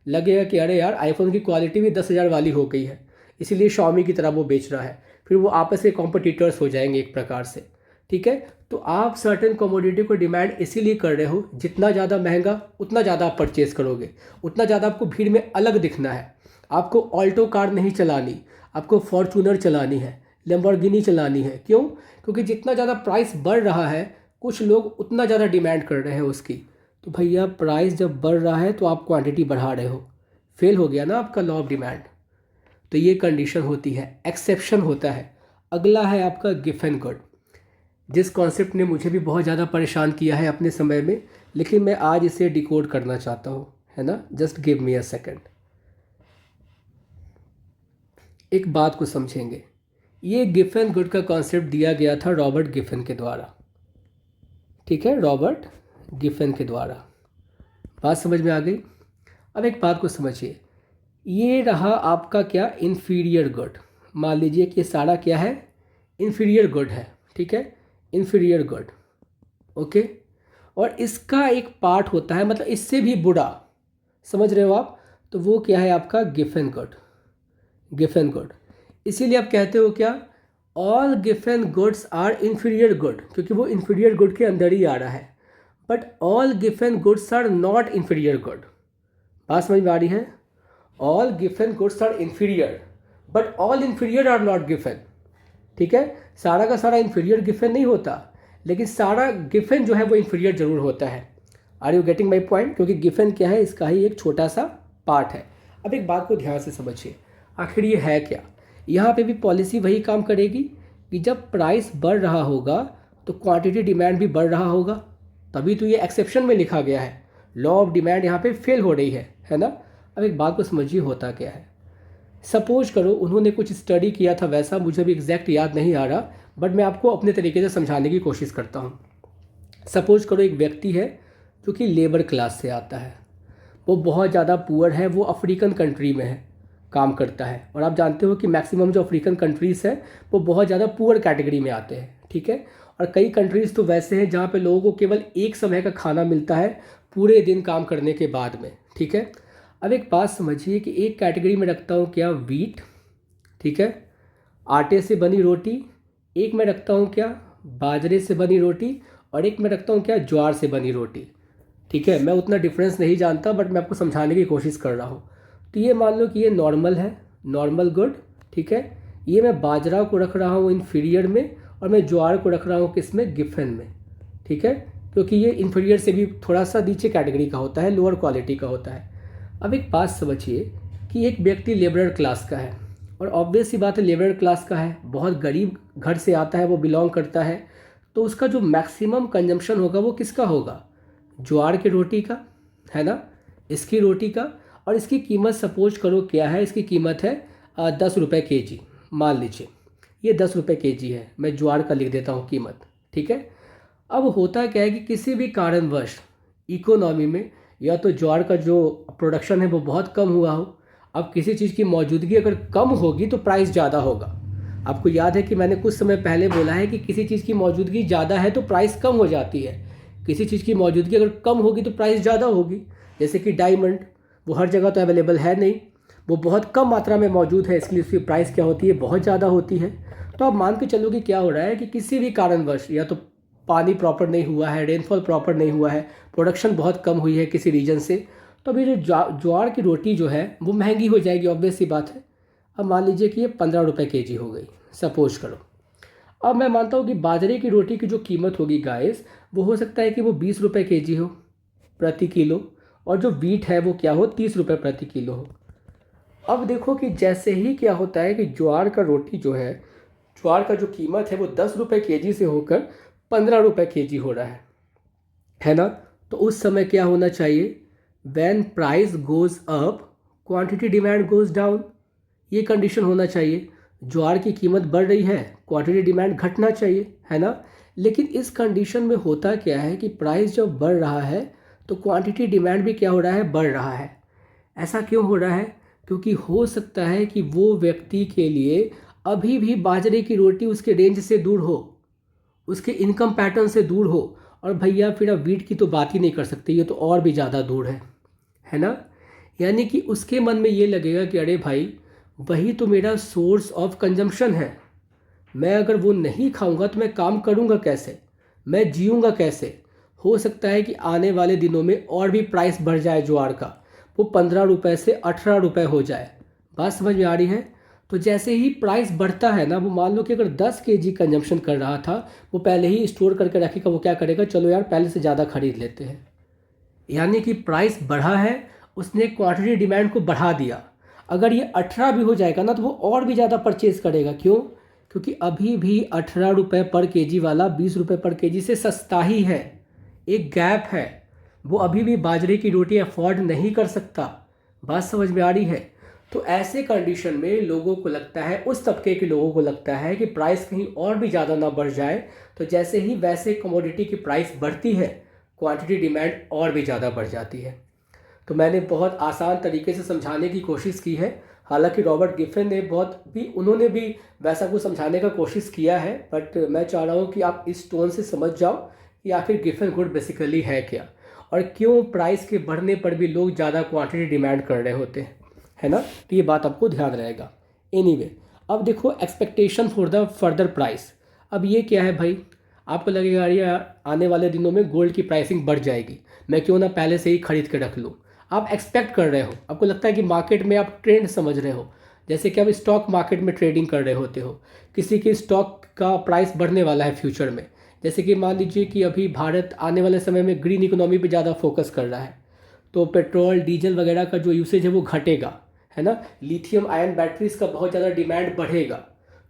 लगेगा कि अरे यार आईफोन की क्वालिटी भी 10,000 वाली हो गई है, इसीलिए शाओमी की तरह वो बेच रहा है। फिर वो आपस में कॉम्पिटिटर्स हो जाएंगे एक प्रकार से। ठीक है? तो आप सर्टेन कमोडिटी को डिमांड इसीलिए कर रहे हो, जितना ज़्यादा महंगा उतना ज़्यादा आप परचेज़ करोगे, उतना ज़्यादा आपको भीड़ में अलग दिखना है। आपको ऑल्टो कार नहीं चलानी, आपको फॉर्चूनर चलानी है, लैम्बोर्गिनी चलानी है। क्यों? क्योंकि जितना ज़्यादा प्राइस बढ़ रहा है कुछ लोग उतना ज़्यादा डिमांड कर रहे हैं उसकी। तो भैया प्राइस जब बढ़ रहा है तो आप क्वांटिटी बढ़ा रहे हो, फेल हो गया ना आपका लॉ ऑफ डिमांड। तो ये कंडीशन होती है, एक्सेप्शन होता है। अगला है आपका गिवन गुड, जिस कॉन्सेप्ट ने मुझे भी बहुत ज़्यादा परेशान किया है अपने समय में, लेकिन मैं आज इसे डिकोड करना चाहता हूँ, है ना। Just give me a second. एक बात को समझेंगे, ये गिवन गुड का कॉन्सेप्ट दिया गया था रॉबर्ट गिफन के द्वारा। ठीक है, रॉबर्ट गिफन के द्वारा। बात समझ में आ गई? अब एक बात को समझिए, ये रहा आपका क्या, इन्फीरियर गुड। मान लीजिए कि ये सारा क्या है, इन्फीरियर गुड है। ठीक है, इन्फीरियर गुड, ओके। और इसका एक पार्ट होता है, मतलब इससे भी बुरा, समझ रहे हो आप, तो वो क्या है आपका गिफन गुड। गिफन गुड, इसीलिए आप कहते हो क्या, all Giffen goods are inferior good, क्योंकि वो इन्फीरियर गुड के अंदर ही आ रहा है। But all given goods are not inferior good. बात समझ में आ रही है? All given goods are inferior but all inferior are not given. ठीक है, सारा का सारा इन्फीरियर गिवन नहीं होता, लेकिन सारा गिवन जो है वो इन्फीरियर जरूर होता है। Are you getting my point? क्योंकि गिवन क्या है, इसका ही एक छोटा सा पार्ट है। अब एक बात को ध्यान से समझिए, आखिर ये है क्या। यहाँ पे भी पॉलिसी वही काम करेगी कि जब प्राइस बढ़ रहा होगा तो क्वांटिटी डिमांड भी बढ़ रहा होगा, तभी तो ये एक्सेप्शन में लिखा गया है। लॉ ऑफ डिमांड यहाँ पे फेल हो रही है ना। अब एक बात को समझिए होता क्या है। सपोज करो उन्होंने कुछ स्टडी किया था, वैसा मुझे भी एग्जैक्ट याद नहीं आ रहा, बट मैं आपको अपने तरीके से समझाने की कोशिश करता हूँ। सपोज करो एक व्यक्ति है जो कि लेबर क्लास से आता है, वो बहुत ज़्यादा पुअर है, वो अफ्रीकन कंट्री में है, काम करता है। और आप जानते हो कि मैक्सिमम जो अफ्रीकन कंट्रीज़ है वो बहुत ज़्यादा पुअर कैटेगरी में आते हैं। ठीक है, और कई कंट्रीज़ तो वैसे हैं जहाँ पे लोगों को केवल एक समय का खाना मिलता है पूरे दिन काम करने के बाद में। ठीक है, अब एक बात समझिए कि एक कैटेगरी में रखता हूँ क्या, वीट, ठीक है, आटे से बनी रोटी, एक में रखता हूँ क्या, बाजरे से बनी रोटी, और एक में रखता हूँ क्या, ज्वार से बनी रोटी। ठीक है, मैं उतना डिफरेंस नहीं जानता, बट मैं आपको समझाने की कोशिश कर रहा हूँ। तो ये मान लो कि ये नॉर्मल है, नॉर्मल गुड। ठीक है, ये मैं बाजरा को रख रहा हूँ इन्फीरियर में, और मैं ज्वार को रख रहा हूँ किस में, गिफन में। ठीक है, क्योंकि ये इन्फीरियर से भी थोड़ा सा नीचे कैटेगरी का होता है, लोअर क्वालिटी का होता है। अब एक बात समझिए कि एक व्यक्ति लेबरर क्लास का है, और ऑब्वियस सी बात है लेबरर क्लास का है, बहुत गरीब घर से आता है, वो बिलोंग करता है, तो उसका जो मैक्सिमम कंजम्पशन होगा वो किसका होगा, ज्वार की रोटी का, है ना, इसकी रोटी का। और इसकी कीमत सपोज करो क्या है, इसकी कीमत है 10 रुपये kg, मान लीजिए ये 10 रुपये kg है, मैं ज्वार का लिख देता हूँ कीमत। ठीक है, अब होता क्या है कि किसी भी कारणवश इकोनॉमी में या तो ज्वार का जो प्रोडक्शन है वो बहुत कम हुआ हो। अब किसी चीज़ की मौजूदगी अगर कम होगी तो प्राइस ज़्यादा होगा। आपको याद है कि मैंने कुछ समय पहले बोला है कि किसी चीज़ की मौजूदगी ज़्यादा है तो प्राइस कम हो जाती है, किसी चीज़ की मौजूदगी अगर कम होगी तो प्राइस ज़्यादा होगी। जैसे कि डायमंड, वो हर जगह तो अवेलेबल है नहीं, वो बहुत कम मात्रा में मौजूद है, इसलिए उसकी प्राइस क्या होती है, बहुत ज़्यादा होती है। तो आप मान के चलो कि क्या हो रहा है कि किसी भी कारणवश या तो पानी प्रॉपर नहीं हुआ है, रेनफॉल प्रॉपर नहीं हुआ है, प्रोडक्शन बहुत कम हुई है किसी रीजन से, तो अभी जो ज्वार की रोटी जो है वो महंगी हो जाएगी, ऑब्वियस सी बात है। अब मान लीजिए कि ये 15 रुपये kg हो गई, सपोज करो। अब मैं मानता हूँ कि बाजरे की रोटी की जो कीमत होगी गाइस, वो हो सकता है कि वो 20 रुपये kg हो प्रति किलो, और जो वीट है वो क्या हो, 30 रुपये प्रति किलो हो। अब देखो कि जैसे ही क्या होता है कि ज्वार का रोटी जो है, ज्वार का जो कीमत है वो 10 रुपये kg से होकर 15 रुपये kg हो रहा है ना। तो उस समय क्या होना चाहिए, when price goes up quantity demand goes down, ये कंडीशन होना चाहिए। ज्वार की कीमत बढ़ रही है, क्वांटिटी डिमांड घटना चाहिए, है ना। लेकिन इस कंडीशन में होता क्या है कि प्राइस जब बढ़ रहा है तो क्वांटिटी डिमांड भी क्या हो रहा है, बढ़ रहा है। ऐसा क्यों हो रहा है, क्योंकि हो सकता है कि वो व्यक्ति के लिए अभी भी बाजरे की रोटी उसके रेंज से दूर हो, उसके इनकम पैटर्न से दूर हो, और भैया फिर अब वीट की तो बात ही नहीं कर सकते, ये तो और भी ज़्यादा दूर है ना। यानी कि उसके मन में ये लगेगा कि अरे भाई, वही तो मेरा सोर्स ऑफ कंजम्पशन है, मैं अगर वो नहीं खाऊंगा तो मैं काम करूंगा कैसे, मैं जीऊंगा कैसे। हो सकता है कि आने वाले दिनों में और भी प्राइस बढ़ जाए ज्वार का, वो 15 रुपये से 18 रुपये हो जाए। बात समझ में आ रही है। तो जैसे ही प्राइस बढ़ता है ना, वो मान लो कि अगर 10 kg कंजम्पशन कर रहा था, वो पहले ही स्टोर करके रखेगा, वो क्या करेगा, चलो यार पहले से ज़्यादा खरीद लेते हैं। यानी कि प्राइस बढ़ा है, उसने क्वांटिटी डिमांड को बढ़ा दिया। अगर ये 18 भी हो जाएगा ना तो वो और भी ज़्यादा परचेज करेगा। क्यों, क्योंकि अभी भी 18 रुपये पर kg वाला 20 रुपये पर kg से सस्ता ही है, एक गैप है। वो अभी भी बाजरे की रोटी अफोर्ड नहीं कर सकता। बात समझ में आ रही है। तो ऐसे कंडीशन में लोगों को लगता है, उस तबके के लोगों को लगता है कि प्राइस कहीं और भी ज़्यादा ना बढ़ जाए। तो जैसे ही वैसे कमोडिटी की प्राइस बढ़ती है, क्वांटिटी डिमांड और भी ज़्यादा बढ़ जाती है। तो मैंने बहुत आसान तरीके से समझाने की कोशिश की है। हालांकि रॉबर्ट गिफिन ने उन्होंने भी वैसा कुछ समझाने का कोशिश किया है, बट मैं चाह रहा हूँ कि आप इस टोन से समझ जाओ कि आखिर गिफिन गुड बेसिकली है क्या, और क्यों प्राइस के बढ़ने पर भी लोग ज़्यादा क्वांटिटी डिमांड कर रहे होते हैं, है ना। तो ये बात आपको ध्यान रहेगा। एनीवे, अब देखो expectation for the further price. अब ये क्या है भाई, आपको लगेगा अरे यार आने वाले दिनों में गोल्ड की प्राइसिंग बढ़ जाएगी, मैं क्यों ना पहले से ही खरीद के रख लूँ। आप एक्सपेक्ट कर रहे हो, आपको लगता है कि मार्केट में आप ट्रेंड समझ रहे हो, जैसे कि आप स्टॉक मार्केट में ट्रेडिंग कर रहे होते हो, किसी के स्टॉक का प्राइस बढ़ने वाला है फ्यूचर में। जैसे कि मान लीजिए कि अभी भारत आने वाले समय में ग्रीन इकोनॉमी पे ज़्यादा फोकस कर रहा है, तो पेट्रोल डीजल वगैरह का जो यूसेज है वो घटेगा, है ना। लिथियम आयन बैटरीज का बहुत ज़्यादा डिमांड बढ़ेगा,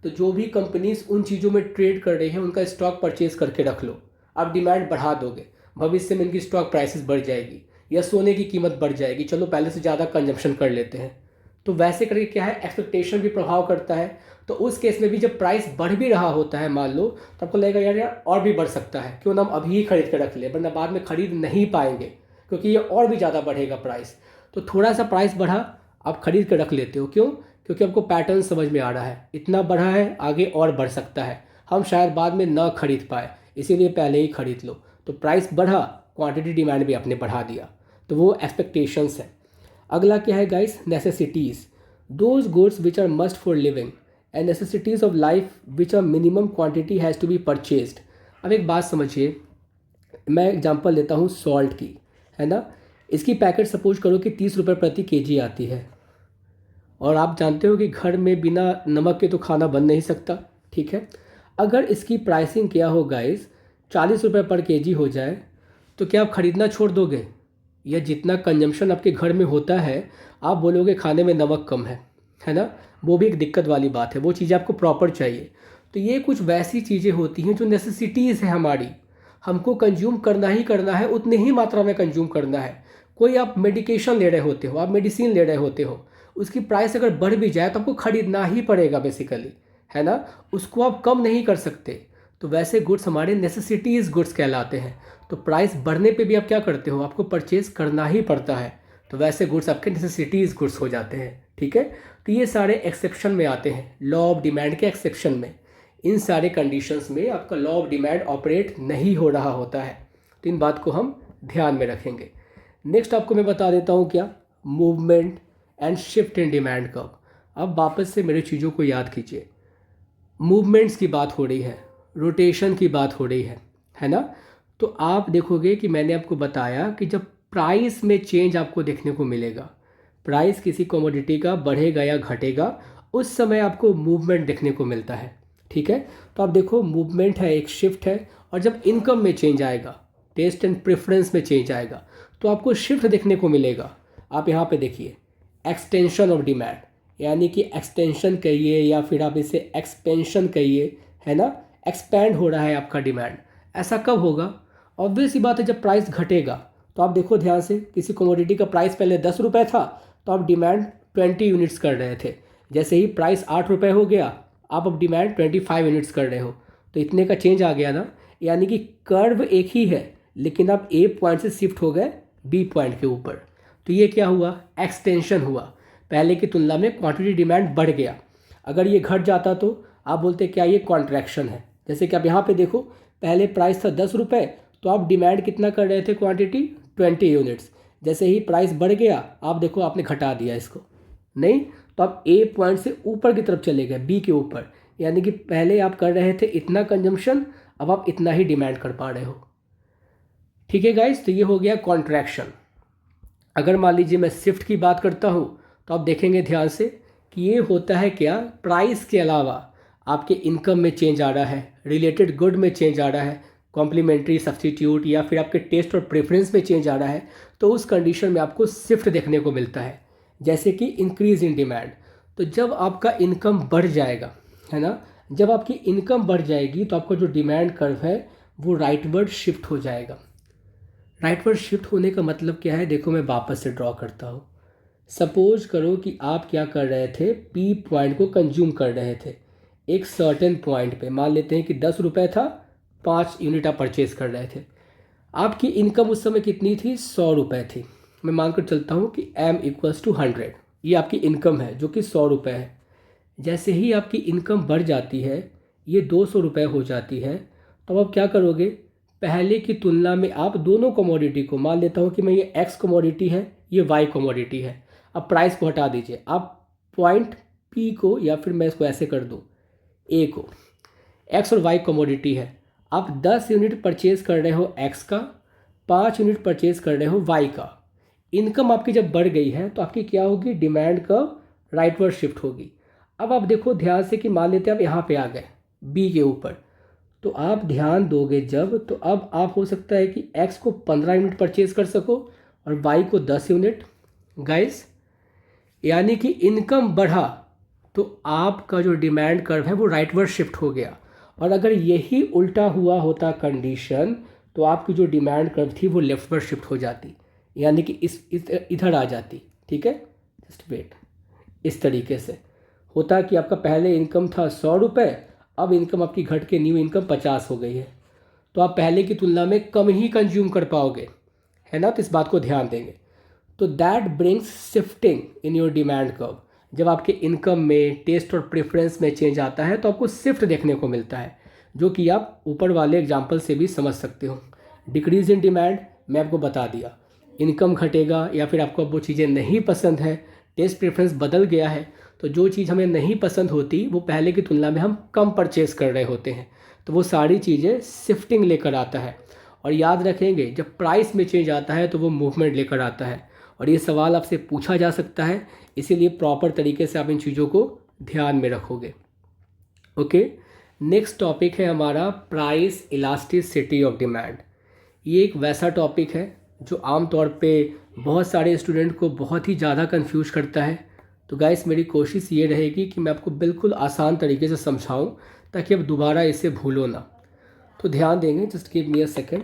तो जो भी कंपनीज उन चीज़ों में ट्रेड कर रही हैं उनका स्टॉक परचेज करके रख लो। आप डिमांड बढ़ा दोगे, भविष्य में इनकी स्टॉक प्राइसेस बढ़ जाएगी या सोने की कीमत बढ़ जाएगी, चलो पहले से ज़्यादा कंजम्पशन कर लेते हैं। तो वैसे करके क्या है, एक्सपेक्टेशन भी प्रभाव करता है। तो उस केस में भी जब प्राइस बढ़ भी रहा होता है मान लो, तो आपको लगेगा यार यार और भी बढ़ सकता है, क्यों ना हम अभी ही खरीद के रख ले, वरना बाद में खरीद नहीं पाएंगे क्योंकि ये और भी ज़्यादा बढ़ेगा प्राइस। तो थोड़ा सा प्राइस बढ़ा, आप खरीद कर रख लेते हो, क्यों? क्योंकि आपको पैटर्न समझ में आ रहा है, इतना बढ़ा है आगे और बढ़ सकता है, हम शायद बाद में ना खरीद पाए, इसीलिए पहले ही खरीद लो। तो प्राइस बढ़ा, क्वांटिटी डिमांड भी आपने बढ़ा दिया, तो वो एक्सपेक्टेशंस है। अगला क्या है guys, necessities, those goods which are must for living and necessities of life which are minimum quantity has to be purchased. अब एक बात समझिए, मैं एग्जांपल देता हूँ सॉल्ट की, है ना। इसकी पैकेट सपोज करो कि 30 रुपये प्रति केजी आती है, और आप जानते हो कि घर में बिना नमक के तो खाना बन नहीं सकता, ठीक है। अगर इसकी प्राइसिंग क्या हो गाइस, 40 रुपये पर केजी हो जाए, तो क्या आप ख़रीदना छोड़ दोगे? या जितना कंजम्पशन आपके घर में होता है, आप बोलोगे खाने में नमक कम है ना। वो भी एक दिक्कत वाली बात है, वो चीज़ें आपको प्रॉपर चाहिए। तो ये कुछ वैसी चीज़ें होती हैं जो नेसेसिटीज़ है हमारी, हमको कंज्यूम करना ही करना है, उतनी ही मात्रा में कंज्यूम करना है। कोई आप मेडिकेशन ले रहे होते हो, आप मेडिसिन ले रहे होते हो, उसकी प्राइस अगर बढ़ भी जाए तो आपको खरीदना ही पड़ेगा बेसिकली, है ना। उसको आप कम नहीं कर सकते। तो वैसे गुड्स हमारे नेसेसिटीज़ गुड्स कहलाते हैं। तो प्राइस बढ़ने पे भी आप क्या करते हो, आपको परचेज करना ही पड़ता है। तो वैसे गुड्स आपके नेसेसिटीज़ गुड्स हो जाते हैं, ठीक है। तो ये सारे एक्सेप्शन में आते हैं, लॉ ऑफ डिमांड के एक्सेप्शन में। इन सारे कंडीशंस में आपका लॉ ऑफ डिमांड ऑपरेट नहीं हो रहा होता है, तो इन बात को हम ध्यान में रखेंगे। नेक्स्ट आपको मैं बता देता हूँ क्या, movement and shift in demand curve. अब वापस से मेरे चीज़ों को याद कीजिए, मूवमेंट्स की बात हो रही है, रोटेशन की बात हो रही है ना। तो आप देखोगे कि मैंने आपको बताया कि जब प्राइस में चेंज आपको देखने को मिलेगा, प्राइस किसी कमोडिटी का बढ़ेगा या घटेगा, उस समय आपको मूवमेंट देखने को मिलता है, ठीक है। तो आप देखो मूवमेंट है, एक शिफ्ट है, और जब इनकम में चेंज आएगा, टेस्ट एंड प्रेफरेंस में चेंज आएगा, तो आपको शिफ्ट देखने को मिलेगा। आप यहाँ पे देखिए, एक्सटेंशन ऑफ डिमांड, यानी कि एक्सटेंशन कहिए या फिर आप इसे एक्सपेंशन कहिए, है ना। एक्सपैंड हो रहा है आपका डिमांड। ऐसा कब होगा? ऑब्वियस ही बात है, जब प्राइस घटेगा। तो आप देखो ध्यान से, किसी कमोडिटी का प्राइस पहले 10 रुपये था, तो आप डिमांड 20 यूनिट्स कर रहे थे। जैसे ही प्राइस 8 रुपये हो गया, आप अब डिमांड 25 यूनिट्स कर रहे हो। तो इतने का चेंज आ गया ना, यानी कि कर्व एक ही है, लेकिन आप ए पॉइंट से शिफ्ट हो गए बी पॉइंट के ऊपर। तो ये क्या हुआ, एक्सटेंशन हुआ। पहले की तुलना में क्वांटिटी डिमांड बढ़ गया। अगर ये घट जाता तो आप बोलते क्या ये कॉन्ट्रैक्शन है। जैसे कि आप यहाँ पे देखो, पहले प्राइस था 10 रुपये, तो आप डिमांड कितना कर रहे थे, क्वांटिटी 20 यूनिट्स। जैसे ही प्राइस बढ़ गया, आप देखो आपने घटा दिया इसको, नहीं, तो आप ए पॉइंट से ऊपर की तरफ चले गए बी के ऊपर, यानी कि पहले आप कर रहे थे इतना कंजम्पशन, अब आप इतना ही डिमांड कर पा रहे हो, ठीक है गाइस। तो ये हो गया कॉन्ट्रैक्शन। अगर मान लीजिए मैं शिफ्ट की बात करता हूँ, तो आप देखेंगे ध्यान से कि ये होता है क्या, प्राइस के अलावा आपके इनकम में चेंज आ रहा है, रिलेटेड गुड में चेंज आ रहा है, कॉम्प्लीमेंट्री सब्स्टिट्यूट, या फिर आपके टेस्ट और प्रेफरेंस में चेंज आ रहा है, तो उस कंडीशन में आपको शिफ्ट देखने को मिलता है। जैसे कि इंक्रीज इन डिमांड, तो जब आपका इनकम बढ़ जाएगा, है ना, जब आपकी इनकम बढ़ जाएगी तो आपका जो डिमांड कर्व है वो राइटवर्ड शिफ्ट हो जाएगा। राइटवर्ड शिफ्ट होने का मतलब क्या है, देखो मैं वापस से ड्रॉ करता हूँ। सपोज करो कि आप क्या कर रहे थे, पी पॉइंट को कंज्यूम कर रहे थे एक सर्टेन पॉइंट पे, मान लेते हैं कि 10 रुपये था, 5 यूनिट आप परचेज कर रहे थे। आपकी इनकम उस समय कितनी थी, 100 रुपये थी। मैं मानकर चलता हूँ कि m=100, ये आपकी इनकम है जो कि 100 रुपये है। जैसे ही आपकी इनकम बढ़ जाती है, ये 200 रुपये हो जाती है, तो अब आप क्या करोगे, पहले की तुलना में आप दोनों कमोडिटी को, मान लेता हूँ कि मैं ये एक्स कमोडिटी है, ये वाई कमोडिटी है, अब प्राइस को हटा दीजिए, आप पॉइंट पी को, या फिर मैं इसको ऐसे कर दूँ, ए को, एक्स और वाई कमोडिटी है, आप 10 यूनिट परचेज कर रहे हो एक्स का, 5 यूनिट परचेज कर रहे हो वाई का। इनकम आपकी जब बढ़ गई है तो आपकी क्या होगी, डिमांड कर्व राइटवर्ड शिफ्ट होगी। अब आप देखो ध्यान से कि मान लेते हैं आप यहाँ पे आ गए बी के ऊपर, तो आप ध्यान दोगे जब, तो अब आप हो सकता है कि एक्स को 15 यूनिट परचेज कर सको और वाई को 10 यूनिट। गाइस यानी कि इनकम बढ़ा तो आपका जो डिमांड कर्व है वो राइटवर्ड शिफ्ट हो गया, और अगर यही उल्टा हुआ होता कंडीशन तो आपकी जो डिमांड कर्व थी वो लेफ्टवर्ड शिफ्ट हो जाती, यानी कि इस इधर आ जाती। ठीक है, जस्ट वेट। इस तरीके से होता कि आपका पहले इनकम था 100 रुपये, अब इनकम आपकी घट के न्यू इनकम 50 हो गई है, तो आप पहले की तुलना में कम ही कंज्यूम कर पाओगे, है ना। तो इस बात को ध्यान देंगे। तो that brings shifting in your demand curve. जब आपके इनकम में, टेस्ट और प्रेफरेंस में चेंज आता है तो आपको शिफ्ट देखने को मिलता है, जो कि आप ऊपर वाले एग्जाम्पल से भी समझ सकते हो। डिक्रीज इन डिमांड मैं आपको बता दिया, इनकम घटेगा या फिर आपको वो चीज़ें नहीं पसंद है, टेस्ट प्रेफरेंस बदल गया है, तो जो चीज़ हमें नहीं पसंद होती वो पहले की तुलना में हम कम परचेज़ कर रहे होते हैं, तो वो सारी चीज़ें शिफ्टिंग लेकर आता है। और याद रखेंगे जब प्राइस में चेंज आता है तो वो मूवमेंट लेकर आता है, और ये सवाल आपसे पूछा जा सकता है, इसीलिए प्रॉपर तरीके से आप इन चीज़ों को ध्यान में रखोगे। ओके, नेक्स्ट टॉपिक है हमारा प्राइस इलास्टिसिटी ऑफ डिमांड। ये एक वैसा टॉपिक है जो आमतौर पे बहुत सारे स्टूडेंट को बहुत ही ज़्यादा कंफ्यूज करता है। तो गाइस मेरी कोशिश ये रहेगी कि मैं आपको बिल्कुल आसान तरीके से समझाऊं ताकि आप दोबारा इसे भूलो ना। तो ध्यान देंगे, just give me a second.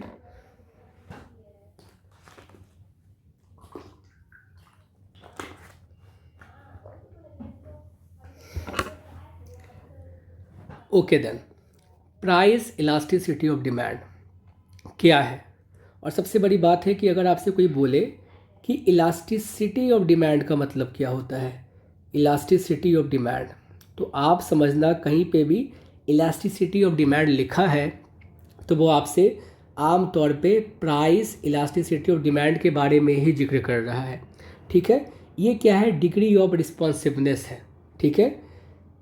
Okay then, price elasticity of demand क्या है। और सबसे बड़ी बात है कि अगर आपसे कोई बोले कि इलास्टिसिटी ऑफ डिमांड का मतलब क्या होता है, इलास्टिसिटी ऑफ डिमांड, तो आप समझना कहीं पे भी इलास्टिसिटी ऑफ डिमांड लिखा है तो वो आपसे आम तौर पे प्राइस इलास्टिसिटी ऑफ डिमांड के बारे में ही जिक्र कर रहा है। ठीक है, ये क्या है, डिग्री ऑफ रिस्पॉन्सिवनेस है। ठीक है,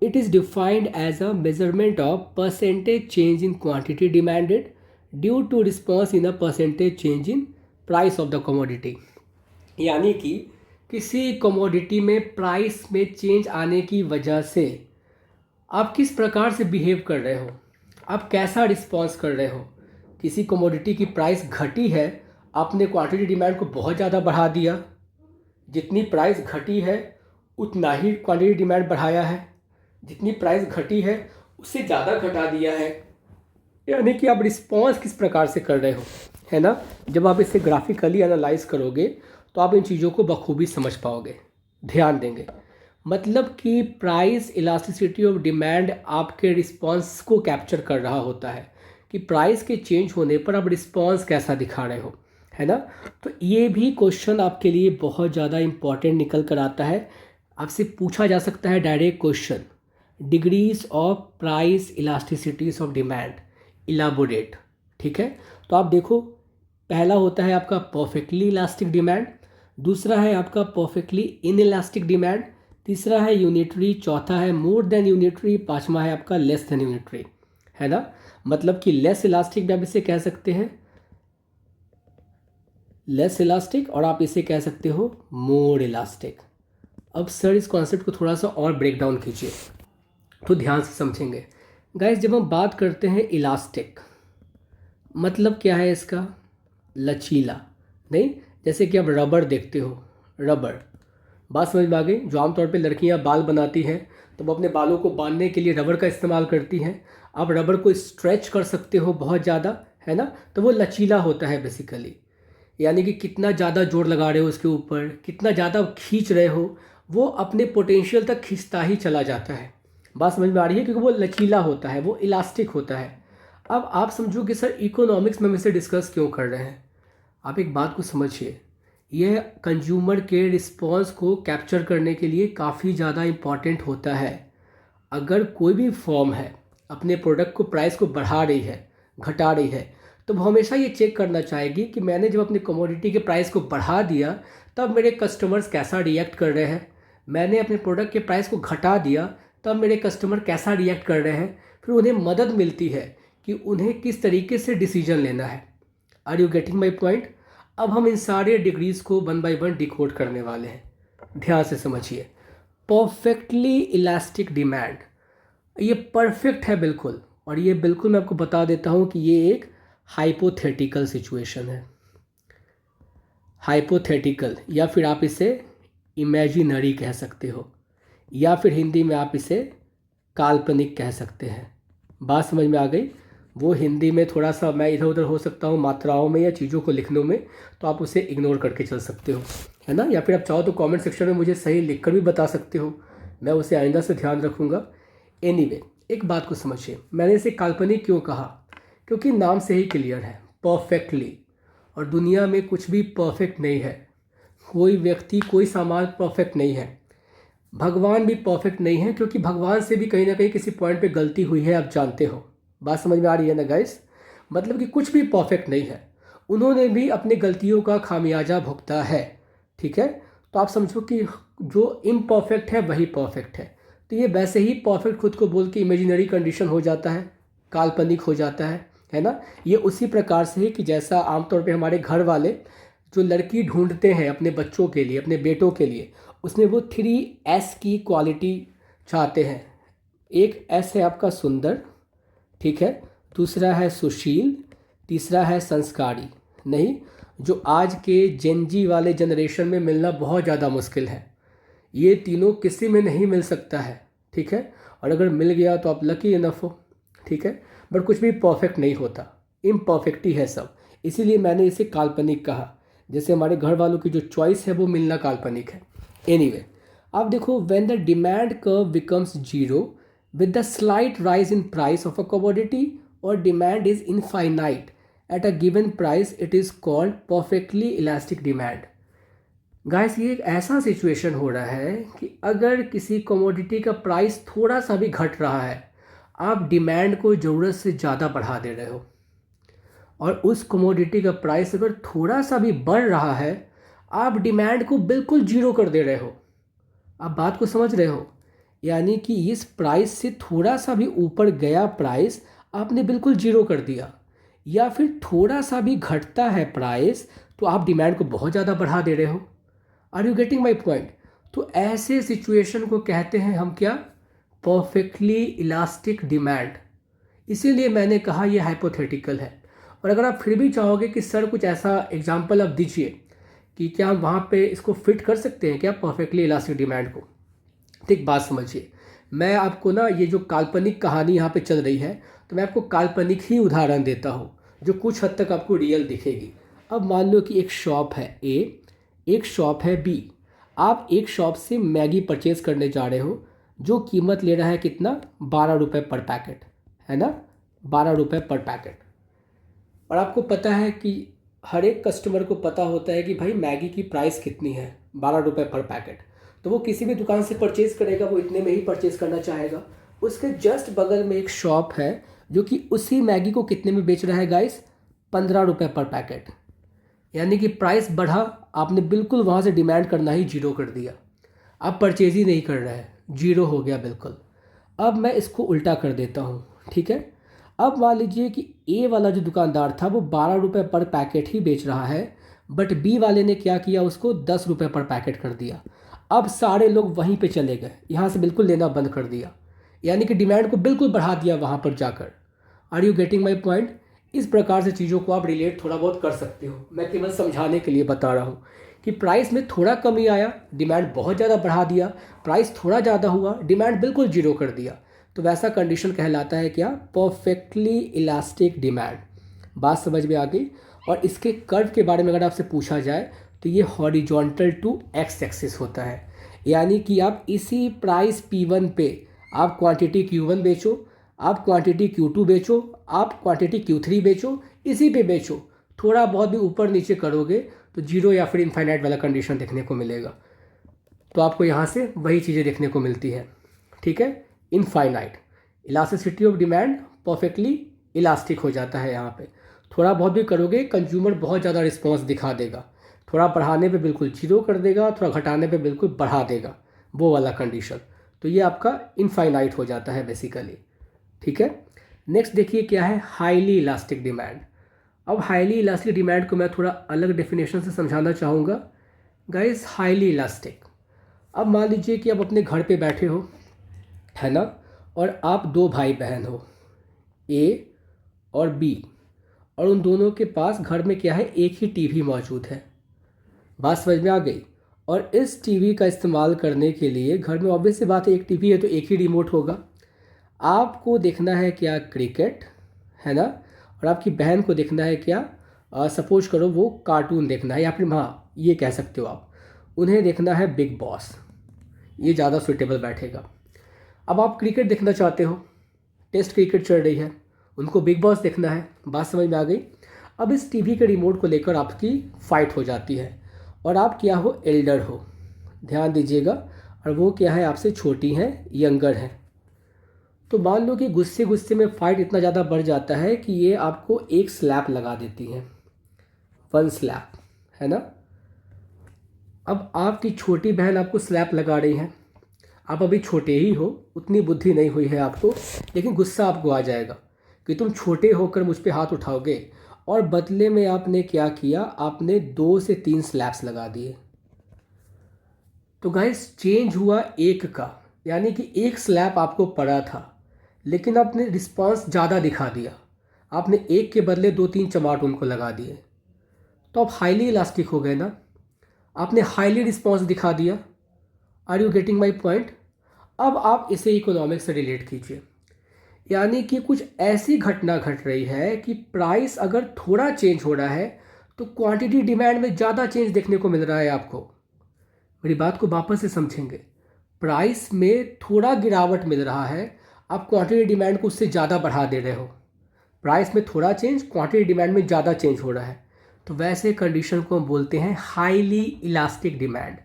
it is defined as a measurement of percentage change in quantity demanded due to response in a percentage change in price of the commodity। यानी कि किसी कमोडिटी में प्राइस में चेंज आने की वजह से आप किस प्रकार से बिहेव कर रहे हो, आप कैसा रिस्पॉन्स कर रहे हो। किसी कमोडिटी की प्राइस घटी है, आपने क्वांटिटी डिमांड को बहुत ज़्यादा बढ़ा दिया, जितनी प्राइस घटी है उतना ही क्वांटिटी डिमांड बढ़ाया है, जितनी प्राइस घटी है उससे ज़्यादा घटा दिया है, यानी कि आप रिस्पॉन्स किस प्रकार से कर रहे हो, है ना। जब आप इसे ग्राफिकली एनालाइज करोगे तो आप इन चीज़ों को बखूबी समझ पाओगे। ध्यान देंगे, मतलब कि प्राइस इलास्टिसिटी ऑफ डिमांड आपके रिस्पॉन्स को कैप्चर कर रहा होता है कि प्राइस के चेंज होने पर आप रिस्पॉन्स कैसा दिखा रहे हो, है ना। तो ये भी क्वेश्चन आपके लिए बहुत ज़्यादा इम्पॉर्टेंट निकल कर आता है, आपसे पूछा जा सकता है direct question, degrees of price इलास्टिसिटीज of demand elaborate. ठीक है, तो आप देखो, पहला होता है आपका परफेक्टली इलास्टिक डिमांड, दूसरा है आपका परफेक्टली इन इलास्टिक डिमांड, तीसरा है यूनिटरी, चौथा है मोर देन यूनिटरी, पांचवा है आपका लेस देन यूनिटरी, है ना। मतलब कि लेस इलास्टिक भी आप इसे कह सकते हैं, लेस इलास्टिक, और आप इसे कह सकते हो मोर इलास्टिक। अब सर इस कॉन्सेप्ट को थोड़ा सा और ब्रेक डाउन कीजिए तो ध्यान से समझेंगे। गाइस जब हम बात करते हैं इलास्टिक, मतलब क्या है इसका, लचीला नहीं। जैसे कि आप रबर देखते हो, रबर, बात समझ में आ गई। जो आमतौर पे लड़कियां बाल बनाती हैं तो वो अपने बालों को बांधने के लिए रबर का इस्तेमाल करती हैं। आप रबर को स्ट्रेच कर सकते हो बहुत ज़्यादा, है ना, तो वो लचीला होता है बेसिकली। यानी कि कितना ज़्यादा जोर लगा रहे हो उसके ऊपर, कितना ज़्यादा खींच रहे हो, वो अपने पोटेंशियल तक खींचता ही चला जाता है। बात समझ में आ रही है, क्योंकि वो लचीला होता है, वो इलास्टिक होता है। अब आप समझो कि सर इकोनॉमिक्स में हम इसे डिस्कस क्यों कर रहे हैं। आप एक बात को समझिए, यह कंज्यूमर के रिस्पॉन्स को कैप्चर करने के लिए काफ़ी ज़्यादा इम्पॉर्टेंट होता है। अगर कोई भी फर्म है अपने प्रोडक्ट को प्राइस को बढ़ा रही है, घटा रही है, तो वो हमेशा ये चेक करना चाहेगी कि मैंने जब अपनी कमोडिटी के प्राइस को बढ़ा दिया तब मेरे कस्टमर्स कैसा रिएक्ट कर रहे हैं, मैंने अपने प्रोडक्ट के प्राइस को घटा दिया तब मेरे कस्टमर कैसा रिएक्ट कर रहे हैं। फिर उन्हें मदद मिलती है कि उन्हें किस तरीके से डिसीजन लेना है। Are you getting my point? अब हम इन सारे डिग्रीज को वन बाय वन डिकोड करने वाले हैं, ध्यान से समझिए। परफेक्टली इलास्टिक डिमांड, ये परफेक्ट है बिल्कुल, और ये बिल्कुल मैं आपको बता देता हूँ कि ये एक हाइपोथेटिकल सिचुएशन है। हाइपोथेटिकल, या फिर आप इसे इमेजिनरी कह सकते हो, या फिर हिंदी में आप इसे काल्पनिक कह सकते हैं। बात समझ में आ गई? वो हिंदी में थोड़ा सा मैं इधर उधर हो सकता हूँ मात्राओं में या चीज़ों को लिखने में, तो आप उसे इग्नोर करके चल सकते हो, है ना। या फिर आप चाहो तो कमेंट सेक्शन में मुझे सही लिखकर भी बता सकते हो, मैं उसे आइंदा से ध्यान रखूँगा। एनीवे, एक बात को समझिए, मैंने इसे काल्पनिक क्यों कहा? क्योंकि नाम से ही क्लियर है, परफेक्टली। और दुनिया में कुछ भी परफेक्ट नहीं है, कोई व्यक्ति कोई सामान परफेक्ट नहीं है, भगवान भी परफेक्ट नहीं है, क्योंकि भगवान से भी कहीं ना कहीं किसी पॉइंट पे गलती हुई है, आप जानते हो। बात समझ में आ रही है ना गाइस? मतलब कि कुछ भी परफेक्ट नहीं है, उन्होंने भी अपनी गलतियों का खामियाजा भुगता है, ठीक है। तो आप समझो कि जो इम्परफेक्ट है वही परफेक्ट है, तो ये वैसे ही परफेक्ट खुद को बोल के इमेजिनरी कंडीशन हो जाता है, काल्पनिक हो जाता है ना। ये उसी प्रकार से है कि जैसा आमतौर पे हमारे घर वाले जो लड़की ढूंढते हैं अपने बच्चों के लिए, अपने बेटों के लिए, उसमें वो 3S की क्वालिटी चाहते हैं। एक S है आपका सुंदर, ठीक है, दूसरा है सुशील, तीसरा है संस्कारी। नहीं, जो आज के जेनजी वाले जनरेशन में मिलना बहुत ज़्यादा मुश्किल है, ये तीनों किसी में नहीं मिल सकता है, ठीक है। और अगर मिल गया तो आप लकी इनफ हो, ठीक है। बट कुछ भी परफेक्ट नहीं होता, इम्परफेक्ट ही है सब, इसीलिए मैंने इसे काल्पनिक कहा। जैसे हमारे घर वालों की जो चॉइस है वो मिलना काल्पनिक है। एनीवे, आप देखो, when the demand curve becomes zero with the slight rise in price of a commodity or demand is infinite at a given price, it is called perfectly elastic demand. Guys, ये एक ऐसा सिचुएशन हो रहा है कि अगर किसी कमोडिटी का प्राइस थोड़ा सा भी घट रहा है, आप डिमांड को ज़रूरत से ज़्यादा बढ़ा दे रहे हो, और उस कमोडिटी का प्राइस अगर थोड़ा सा भी बढ़ रहा है, आप डिमांड को बिल्कुल जीरो कर दे रहे हो। आप बात को समझ रहे हो? यानी कि इस प्राइस से थोड़ा सा भी ऊपर गया प्राइस आपने बिल्कुल जीरो कर दिया, या फिर थोड़ा सा भी घटता है प्राइस तो आप डिमांड को बहुत ज़्यादा बढ़ा दे रहे हो। Are you getting my point? तो ऐसे सिचुएशन को कहते हैं हम क्या? Perfectly elastic demand. इसीलिए मैंने कहा यह हाइपोथेटिकल है। और अगर आप फिर भी चाहोगे कि सर कुछ ऐसा एग्जाम्पल आप दीजिए कि क्या हम वहाँ पे इसको फिट कर सकते हैं क्या परफेक्टली इलास्टिक डिमांड को, तो एक बात समझिए, मैं आपको ना ये जो काल्पनिक कहानी यहाँ पे चल रही है, तो मैं आपको काल्पनिक ही उदाहरण देता हूँ जो कुछ हद तक आपको रियल दिखेगी। अब मान लो कि एक शॉप है ए, एक शॉप है बी। आप एक शॉप से मैगी परचेज करने जा रहे हो, जो कीमत ले रहा है कितना? 12 रुपये पर पैकेट, है ना, 12 रुपये पर पैकेट। और आपको पता है कि हर एक कस्टमर को पता होता है कि भाई मैगी की प्राइस कितनी है, 12 रुपये पर पैकेट। तो वो किसी भी दुकान से परचेज करेगा, वो इतने में ही परचेज करना चाहेगा। उसके जस्ट बगल में एक शॉप है जो कि उसी मैगी को कितने में बेच रहा है गाइस? 15 रुपये पर पैकेट। यानी कि प्राइस बढ़ा, आपने बिल्कुल वहाँ से डिमांड करना ही जीरो कर दिया, आप परचेज ही नहीं कर रहे हैं, जीरो हो गया बिल्कुल। अब मैं इसको उल्टा कर देता हूँ, ठीक है। अब मान लीजिए कि ए वाला जो दुकानदार था वो 12 रुपये पर पैकेट ही बेच रहा है, बट बी वाले ने क्या किया? उसको 10 रुपये पर पैकेट कर दिया। अब सारे लोग वहीं पे चले गए, यहाँ से बिल्कुल लेना बंद कर दिया, यानी कि डिमांड को बिल्कुल बढ़ा दिया वहाँ पर जाकर। Are you getting my point? इस प्रकार से चीज़ों को आप रिलेट थोड़ा बहुत कर सकते हो, मैं केवल समझाने के लिए बता रहा हूँ कि प्राइस में थोड़ा कमी आया, डिमांड बहुत ज़्यादा बढ़ा दिया, प्राइस थोड़ा ज़्यादा हुआ, डिमांड बिल्कुल जीरो कर दिया, तो वैसा कंडीशन कहलाता है क्या? Perfectly elastic demand. बात समझ में आ गई? और इसके कर्व के बारे में अगर आपसे पूछा जाए तो ये हॉरिजॉन्टल टू एक्स एक्सिस होता है, यानी कि आप इसी प्राइस P1 पे आप क्वांटिटी Q1 बेचो, आप क्वांटिटी Q2 बेचो, आप क्वांटिटी Q3 बेचो, इसी पे बेचो। थोड़ा बहुत भी ऊपर नीचे करोगे तो जीरो या फिर इनफाइनाइट वाला कंडीशन देखने को मिलेगा। तो आपको यहाँ से वही चीज़ें देखने को मिलती है, ठीक है। Infinite elasticity of demand perfectly elastic हो जाता है। यहाँ पे थोड़ा बहुत भी करोगे कंज्यूमर बहुत ज़्यादा रिस्पॉन्स दिखा देगा, थोड़ा बढ़ाने पे बिल्कुल जीरो कर देगा, थोड़ा घटाने पे बिल्कुल बढ़ा देगा, वो वाला कंडीशन। तो ये आपका इनफाइनाइट हो जाता है बेसिकली, ठीक है। नेक्स्ट देखिए क्या है, हाईली इलास्टिक डिमांड। अब हाईली इलास्टिक डिमांड को मैं थोड़ा अलग डेफिनेशन से समझाना चाहूँगा गाइस। हाईली इलास्टिक, अब मान लीजिए कि आप अपने घर पे बैठे हो, है ना, और आप दो भाई बहन हो, ए और बी, और उन दोनों के पास घर में क्या है, एक ही टीवी मौजूद है। बात समझ में आ गई। और इस टीवी का इस्तेमाल करने के लिए घर में ऑब्वियस सी बात है, एक टीवी है तो एक ही रिमोट होगा। आपको देखना है क्या, क्रिकेट, है ना, और आपकी बहन को देखना है क्या, सपोज करो वो कार्टून देखना है, या फिर हाँ ये कह सकते हो आप, उन्हें देखना है बिग बॉस, ये ज़्यादा सुटेबल बैठेगा। अब आप क्रिकेट देखना चाहते हो, टेस्ट क्रिकेट चल रही है, उनको बिग बॉस देखना है। बात समझ में आ गई। अब इस टीवी के रिमोट को लेकर आपकी फ़ाइट हो जाती है, और आप क्या हो, एल्डर हो, ध्यान दीजिएगा, और वो क्या है, आपसे छोटी हैं, यंगर हैं। तो मान लो कि गुस्से गुस्से में फ़ाइट इतना ज़्यादा बढ़ जाता है कि ये आपको एक स्लैप लगा देती हैं, 1 स्लैप, है ना। अब आपकी छोटी बहन आपको स्लैप लगा रही हैं, आप अभी छोटे ही हो, उतनी बुद्धि नहीं हुई है आपको, लेकिन गुस्सा आपको आ जाएगा कि तुम छोटे होकर मुझ पे हाथ उठाओगे, और बदले में आपने क्या किया, आपने 2 से 3 स्लैप्स लगा दिए। तो गाइस चेंज हुआ एक का, यानी कि एक स्लैप आपको पड़ा था, लेकिन आपने रिस्पांस ज़्यादा दिखा दिया, आपने एक के बदले 2-3 चमाट उनको लगा दिए, तो आप हाईली इलास्टिक हो गए ना, आपने हाईली रिस्पांस दिखा दिया। Are you getting my point. अब आप इसे इकोनॉमिक्स से रिलेट कीजिए, यानी कि कुछ ऐसी घटना घट रही है कि प्राइस अगर थोड़ा चेंज हो रहा है तो क्वांटिटी डिमांड में ज़्यादा चेंज देखने को मिल रहा है आपको। मेरी बात को वापस से समझेंगे, प्राइस में थोड़ा गिरावट मिल रहा है, आप क्वांटिटी डिमांड को उससे ज़्यादा बढ़ा दे रहे हो। प्राइस में थोड़ा चेंज, क्वांटिटी डिमांड में ज़्यादा चेंज हो रहा है, तो वैसे कंडीशन को हम बोलते हैं हाईली इलास्टिक डिमांड।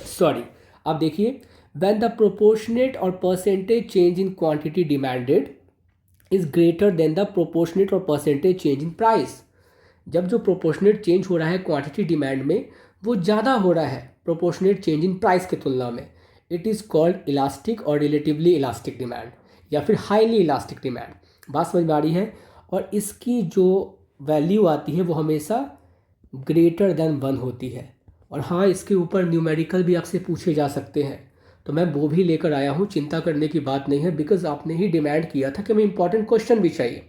सॉरी, आप देखिए, when the proportionate or percentage change in quantity demanded is greater than the proportionate or percentage change in price। जब जो proportionate change हो रहा है क्वांटिटी डिमांड में, वो ज़्यादा हो रहा है proportionate change in price के तुलना में, इट इज़ कॉल्ड इलास्टिक और रिलेटिवली इलास्टिक डिमांड, या फिर हाईली इलास्टिक डिमांड। बात समझ में आ रही है। और इसकी जो वैल्यू आती है वो हमेशा ग्रेटर देन 1 होती है। और हाँ, इसके ऊपर न्यूमेरिकल भी आपसे पूछे जा सकते हैं, तो मैं वो भी लेकर आया हूँ, चिंता करने की बात नहीं है, बिकॉज आपने ही डिमांड किया था कि हमें इंपॉर्टेंट क्वेश्चन भी चाहिए,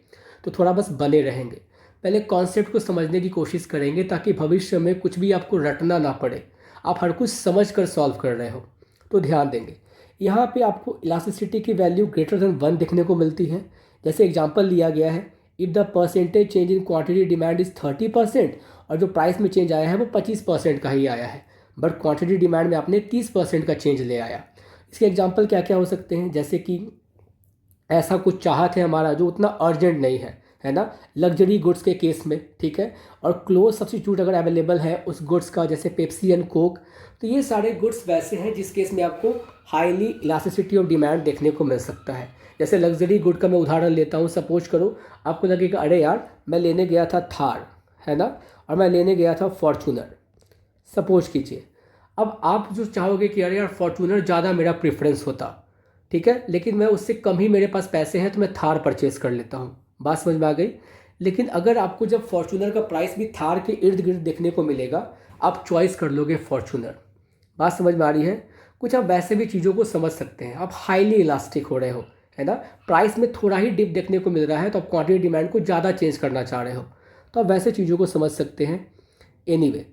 तो थोड़ा बस बने रहेंगे। पहले कॉन्सेप्ट को समझने की कोशिश करेंगे ताकि भविष्य में कुछ भी आपको रटना ना पड़े, आप हर कुछ समझ कर सॉल्व कर रहे हो, तो ध्यान देंगे। यहाँ पे आपको इलास्टिसिटी की वैल्यू ग्रेटर देन 1 देखने को मिलती है। जैसे एग्जाम्पल लिया गया है, if the percentage change in quantity demand is 30%, और जो प्राइस में चेंज आया है वो 25% का ही आया है, बट क्वांटिटी डिमांड में आपने 30% का चेंज ले आया। इसके एग्जांपल क्या क्या हो सकते हैं, जैसे कि ऐसा कुछ चाहत है हमारा जो उतना अर्जेंट नहीं है ना, लग्जरी गुड्स के केस में, ठीक है, और क्लोज सब्स्टिट्यूट अगर अवेलेबल है उस गुड्स का, जैसे पेप्सी एंड कोक, तो ये सारे गुड्स वैसे हैं जिस केस में आपको हाईली इलास्टिसिटी ऑफ डिमांड देखने को मिल सकता है। जैसे लग्जरी गुड का मैं उदाहरण लेता हूँ, सपोज करो आपको लगेगा अरे यार मैं लेने गया था थार, है ना, और मैं लेने गया था फॉर्चूनर, सपोज कीजिए। अब आप जो चाहोगे कि अरे यार फॉर्चूनर ज़्यादा मेरा प्रेफरेंस होता, ठीक है, लेकिन मैं उससे कम ही मेरे पास पैसे हैं तो मैं थार परचेज़ कर लेता हूँ। बात समझ में आ गई। लेकिन अगर आपको जब फॉर्चूनर का प्राइस भी थार के इर्द गिर्द देखने को मिलेगा, आप चॉइस कर लोगे फॉर्चूनर। बात समझ में आ रही है। कुछ आप वैसे भी चीज़ों को समझ सकते हैं, आप हाईली इलास्टिक हो रहे हो, है ना, प्राइस में थोड़ा ही डिप देखने को मिल रहा है तो आप क्वांटिटी डिमांड को ज़्यादा चेंज करना चाह रहे हो, तो आप वैसे चीज़ों को समझ सकते हैं। एनीवे,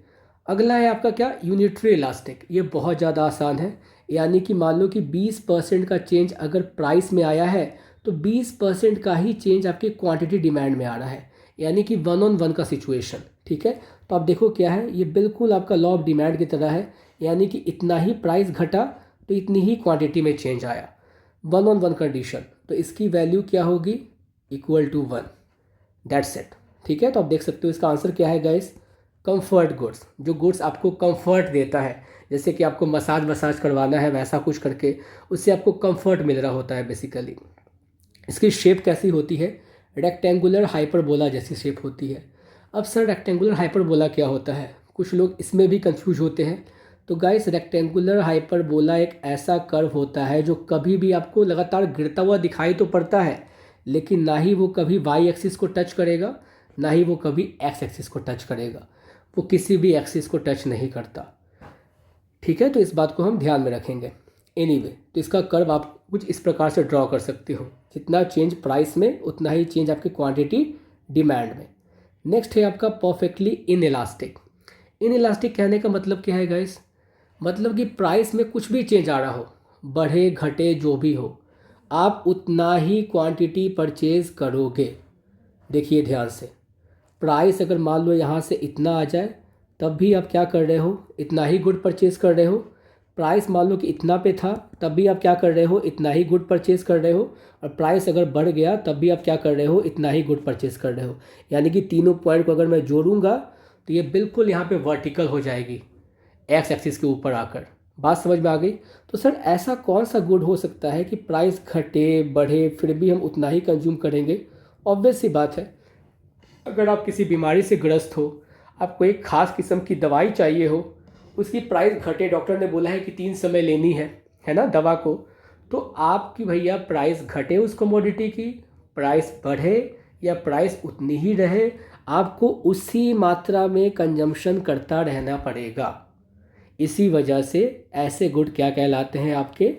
अगला है आपका क्या, यूनिटरी इलास्टिक। ये बहुत ज़्यादा आसान है, यानी कि मान लो कि 20% का चेंज अगर प्राइस में आया है तो 20% का ही चेंज आपके क्वांटिटी डिमांड में आ रहा है, यानी कि 1 on 1 का सिचुएशन, ठीक है। तो आप देखो क्या है, ये बिल्कुल आपका लॉ ऑफ डिमांड की तरह है, यानी कि इतना ही प्राइस घटा तो इतनी ही क्वांटिटी में चेंज आया, 1 on 1 कंडीशन, तो इसकी वैल्यू क्या होगी, इक्वल टू 1, दैट्स इट, ठीक है। तो आप देख सकते हो इसका आंसर क्या है गाइस, कंफर्ट गुड्स। जो गुड्स आपको कंफर्ट देता है, जैसे कि आपको मसाज करवाना है वैसा कुछ करके, उससे आपको कंफर्ट मिल रहा होता है बेसिकली। इसकी शेप कैसी होती है, रेक्टेंगुलर हाइपरबोला जैसी शेप होती है। अब सर रेक्टेंगुलर हाइपरबोला क्या होता है, कुछ लोग इसमें भी कंफ्यूज होते हैं, तो गाइस रेक्टेंगुलर हाइपरबोला एक ऐसा कर्व होता है जो कभी भी आपको लगातार गिरता हुआ दिखाई तो पड़ता है, लेकिन ना ही वो कभी वाई एक्सिस को टच करेगा, ना ही वो कभी एक्स एक्सिस को टच करेगा। वो किसी भी एक्सिस को टच नहीं करता। ठीक है, तो इस बात को हम ध्यान में रखेंगे। एनीवे, तो इसका कर्व आप कुछ इस प्रकार से ड्रॉ कर सकते हो, जितना चेंज प्राइस में उतना ही चेंज आपकी क्वांटिटी डिमांड में। नेक्स्ट है आपका परफेक्टली इनइलास्टिक। इनइलास्टिक कहने का मतलब क्या है गाइस? मतलब कि प्राइस में कुछ भी चेंज आ रहा हो, बढ़े घटे जो भी हो, आप उतना ही क्वांटिटी परचेज करोगे। देखिए ध्यान से, प्राइस अगर मान लो यहाँ से इतना आ जाए, तब भी आप क्या कर रहे हो? इतना ही गुड परचेज कर रहे हो। प्राइस मान लो कि इतना पे था, तब भी आप क्या कर रहे हो? इतना ही गुड परचेज कर रहे हो। और प्राइस अगर बढ़ गया तब भी आप क्या कर रहे हो? इतना ही गुड परचेज कर रहे हो। यानी कि तीनों पॉइंट को अगर मैं जोड़ूंगा तो ये बिल्कुल यहाँ पे वर्टिकल हो जाएगी, एक्स एक्सिस के ऊपर आकर। बात समझ में आ गई? तो सर ऐसा कौन सा गुड हो सकता है कि प्राइस घटे बढ़े फिर भी हम उतना ही कंज्यूम करेंगे? ऑब्वियस सी बात है, अगर आप किसी बीमारी से ग्रस्त हो, आपको एक ख़ास किस्म की दवाई चाहिए हो, उसकी प्राइस घटे, डॉक्टर ने बोला है कि 3 समय लेनी है ना दवा को, तो आपकी भैया प्राइस घटे उस कमोडिटी की, प्राइस बढ़े या प्राइस उतनी ही रहे, आपको उसी मात्रा में कंजम्पशन करता रहना पड़ेगा। इसी वजह से ऐसे गुड क्या कहलाते हैं? आपके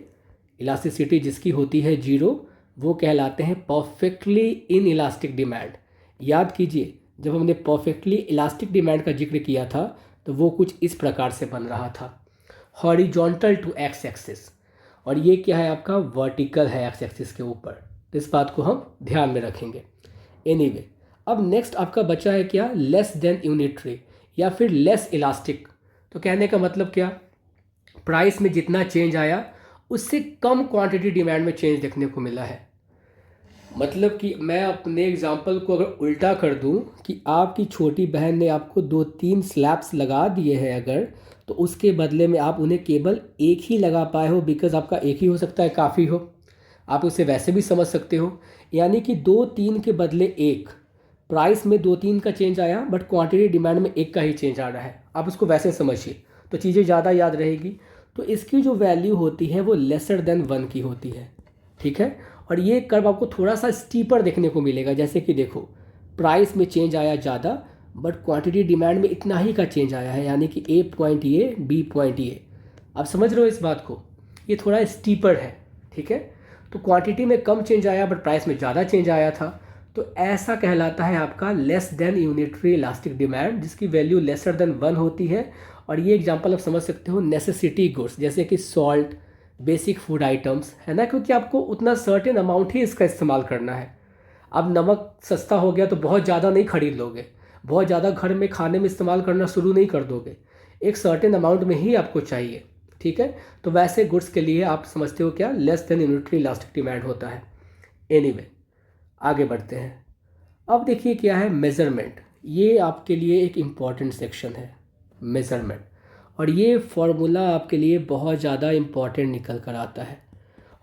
इलास्टिसिटी जिसकी होती है जीरो, वो कहलाते हैं परफेक्टली इन इलास्टिक डिमांड। याद कीजिए, जब हमने परफेक्टली इलास्टिक डिमांड का जिक्र किया था तो वो कुछ इस प्रकार से बन रहा था, हॉरिजॉन्टल टू एक्स एक्सिस, और ये क्या है? आपका वर्टिकल है एक्स एक्सिस के ऊपर। तो इस बात को हम ध्यान में रखेंगे। एनीवे, अब नेक्स्ट आपका बचा है क्या? लेस देन यूनिटरी या फिर लेस इलास्टिक। तो कहने का मतलब क्या? प्राइस में जितना चेंज आया उससे कम क्वांटिटी डिमांड में चेंज देखने को मिला है। मतलब कि मैं अपने एग्जांपल को अगर उल्टा कर दूं कि आपकी छोटी बहन ने आपको 2-3 स्लैब्स लगा दिए हैं अगर, तो उसके बदले में आप उन्हें केवल एक ही लगा पाए हो, बिकॉज आपका एक ही हो सकता है काफ़ी हो। आप उसे वैसे भी समझ सकते हो, यानी कि 2-3 के बदले एक। प्राइस में 2-3 का चेंज आया बट क्वांटिटी डिमांड में एक का ही चेंज आ रहा है। आप उसको वैसे समझिए तो चीज़ें ज़्यादा याद रहेगी। तो इसकी जो वैल्यू होती है वो लेसर देन 1 की होती है। ठीक है, और ये कर्व आपको थोड़ा सा स्टीपर देखने को मिलेगा। जैसे कि देखो, प्राइस में चेंज आया ज़्यादा बट क्वांटिटी डिमांड में इतना ही का चेंज आया है, यानी कि ए पॉइंट ये, बी पॉइंट ये। आप समझ रहे हो इस बात को? ये थोड़ा स्टीपर है। ठीक है, तो क्वांटिटी में कम चेंज आया बट प्राइस में ज़्यादा चेंज आया था, तो ऐसा कहलाता है आपका less than unitary elastic demand, जिसकी वैल्यू लेसर देन 1 होती है। और ये एग्जांपल आप समझ सकते हो नेसेसिटी गुड्स, जैसे कि सॉल्ट, बेसिक फूड आइटम्स, है ना, क्योंकि आपको उतना सर्टेन अमाउंट ही इसका इस्तेमाल करना है। अब नमक सस्ता हो गया तो बहुत ज़्यादा नहीं खरीद लोगे, बहुत ज़्यादा घर में खाने में इस्तेमाल करना शुरू नहीं कर दोगे, एक सर्टेन अमाउंट में ही आपको चाहिए। ठीक है, तो वैसे गुड्स के लिए आप समझते हो क्या? Less than unitary elastic demand होता है। एनीवे, आगे बढ़ते हैं। अब देखिए क्या है मेज़रमेंट। ये आपके लिए एक इम्पॉर्टेंट सेक्शन है, मेज़रमेंट। और ये फार्मूला आपके लिए बहुत ज़्यादा इम्पॉर्टेंट निकल कर आता है,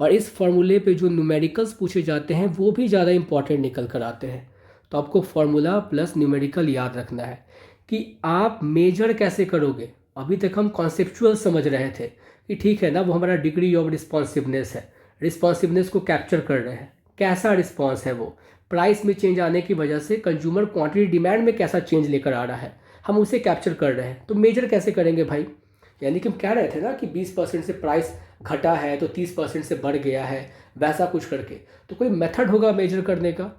और इस फार्मूले पे जो न्यूमेरिकल्स पूछे जाते हैं वो भी ज़्यादा इम्पॉर्टेंट निकल कर आते हैं। तो आपको फार्मूला प्लस न्यूमेरिकल याद रखना है कि आप मेजर कैसे करोगे। अभी तक हम कॉन्सेप्चुअल समझ रहे थे कि ठीक है ना, वो हमारा डिग्री ऑफ रिस्पॉन्सिवनेस है, रिस्पॉन्सिवनेस को कैप्चर कर रहे हैं, कैसा रिस्पॉन्स है वो, प्राइस में चेंज आने की वजह से कंज्यूमर क्वांटिटी डिमांड में कैसा चेंज लेकर आ रहा है, हम उसे कैप्चर कर रहे हैं। तो मेजर कैसे करेंगे भाई? यानी कि हम कह रहे थे ना कि 20% से प्राइस घटा है तो 30% से बढ़ गया है, वैसा कुछ करके। तो कोई मेथड होगा मेजर करने का।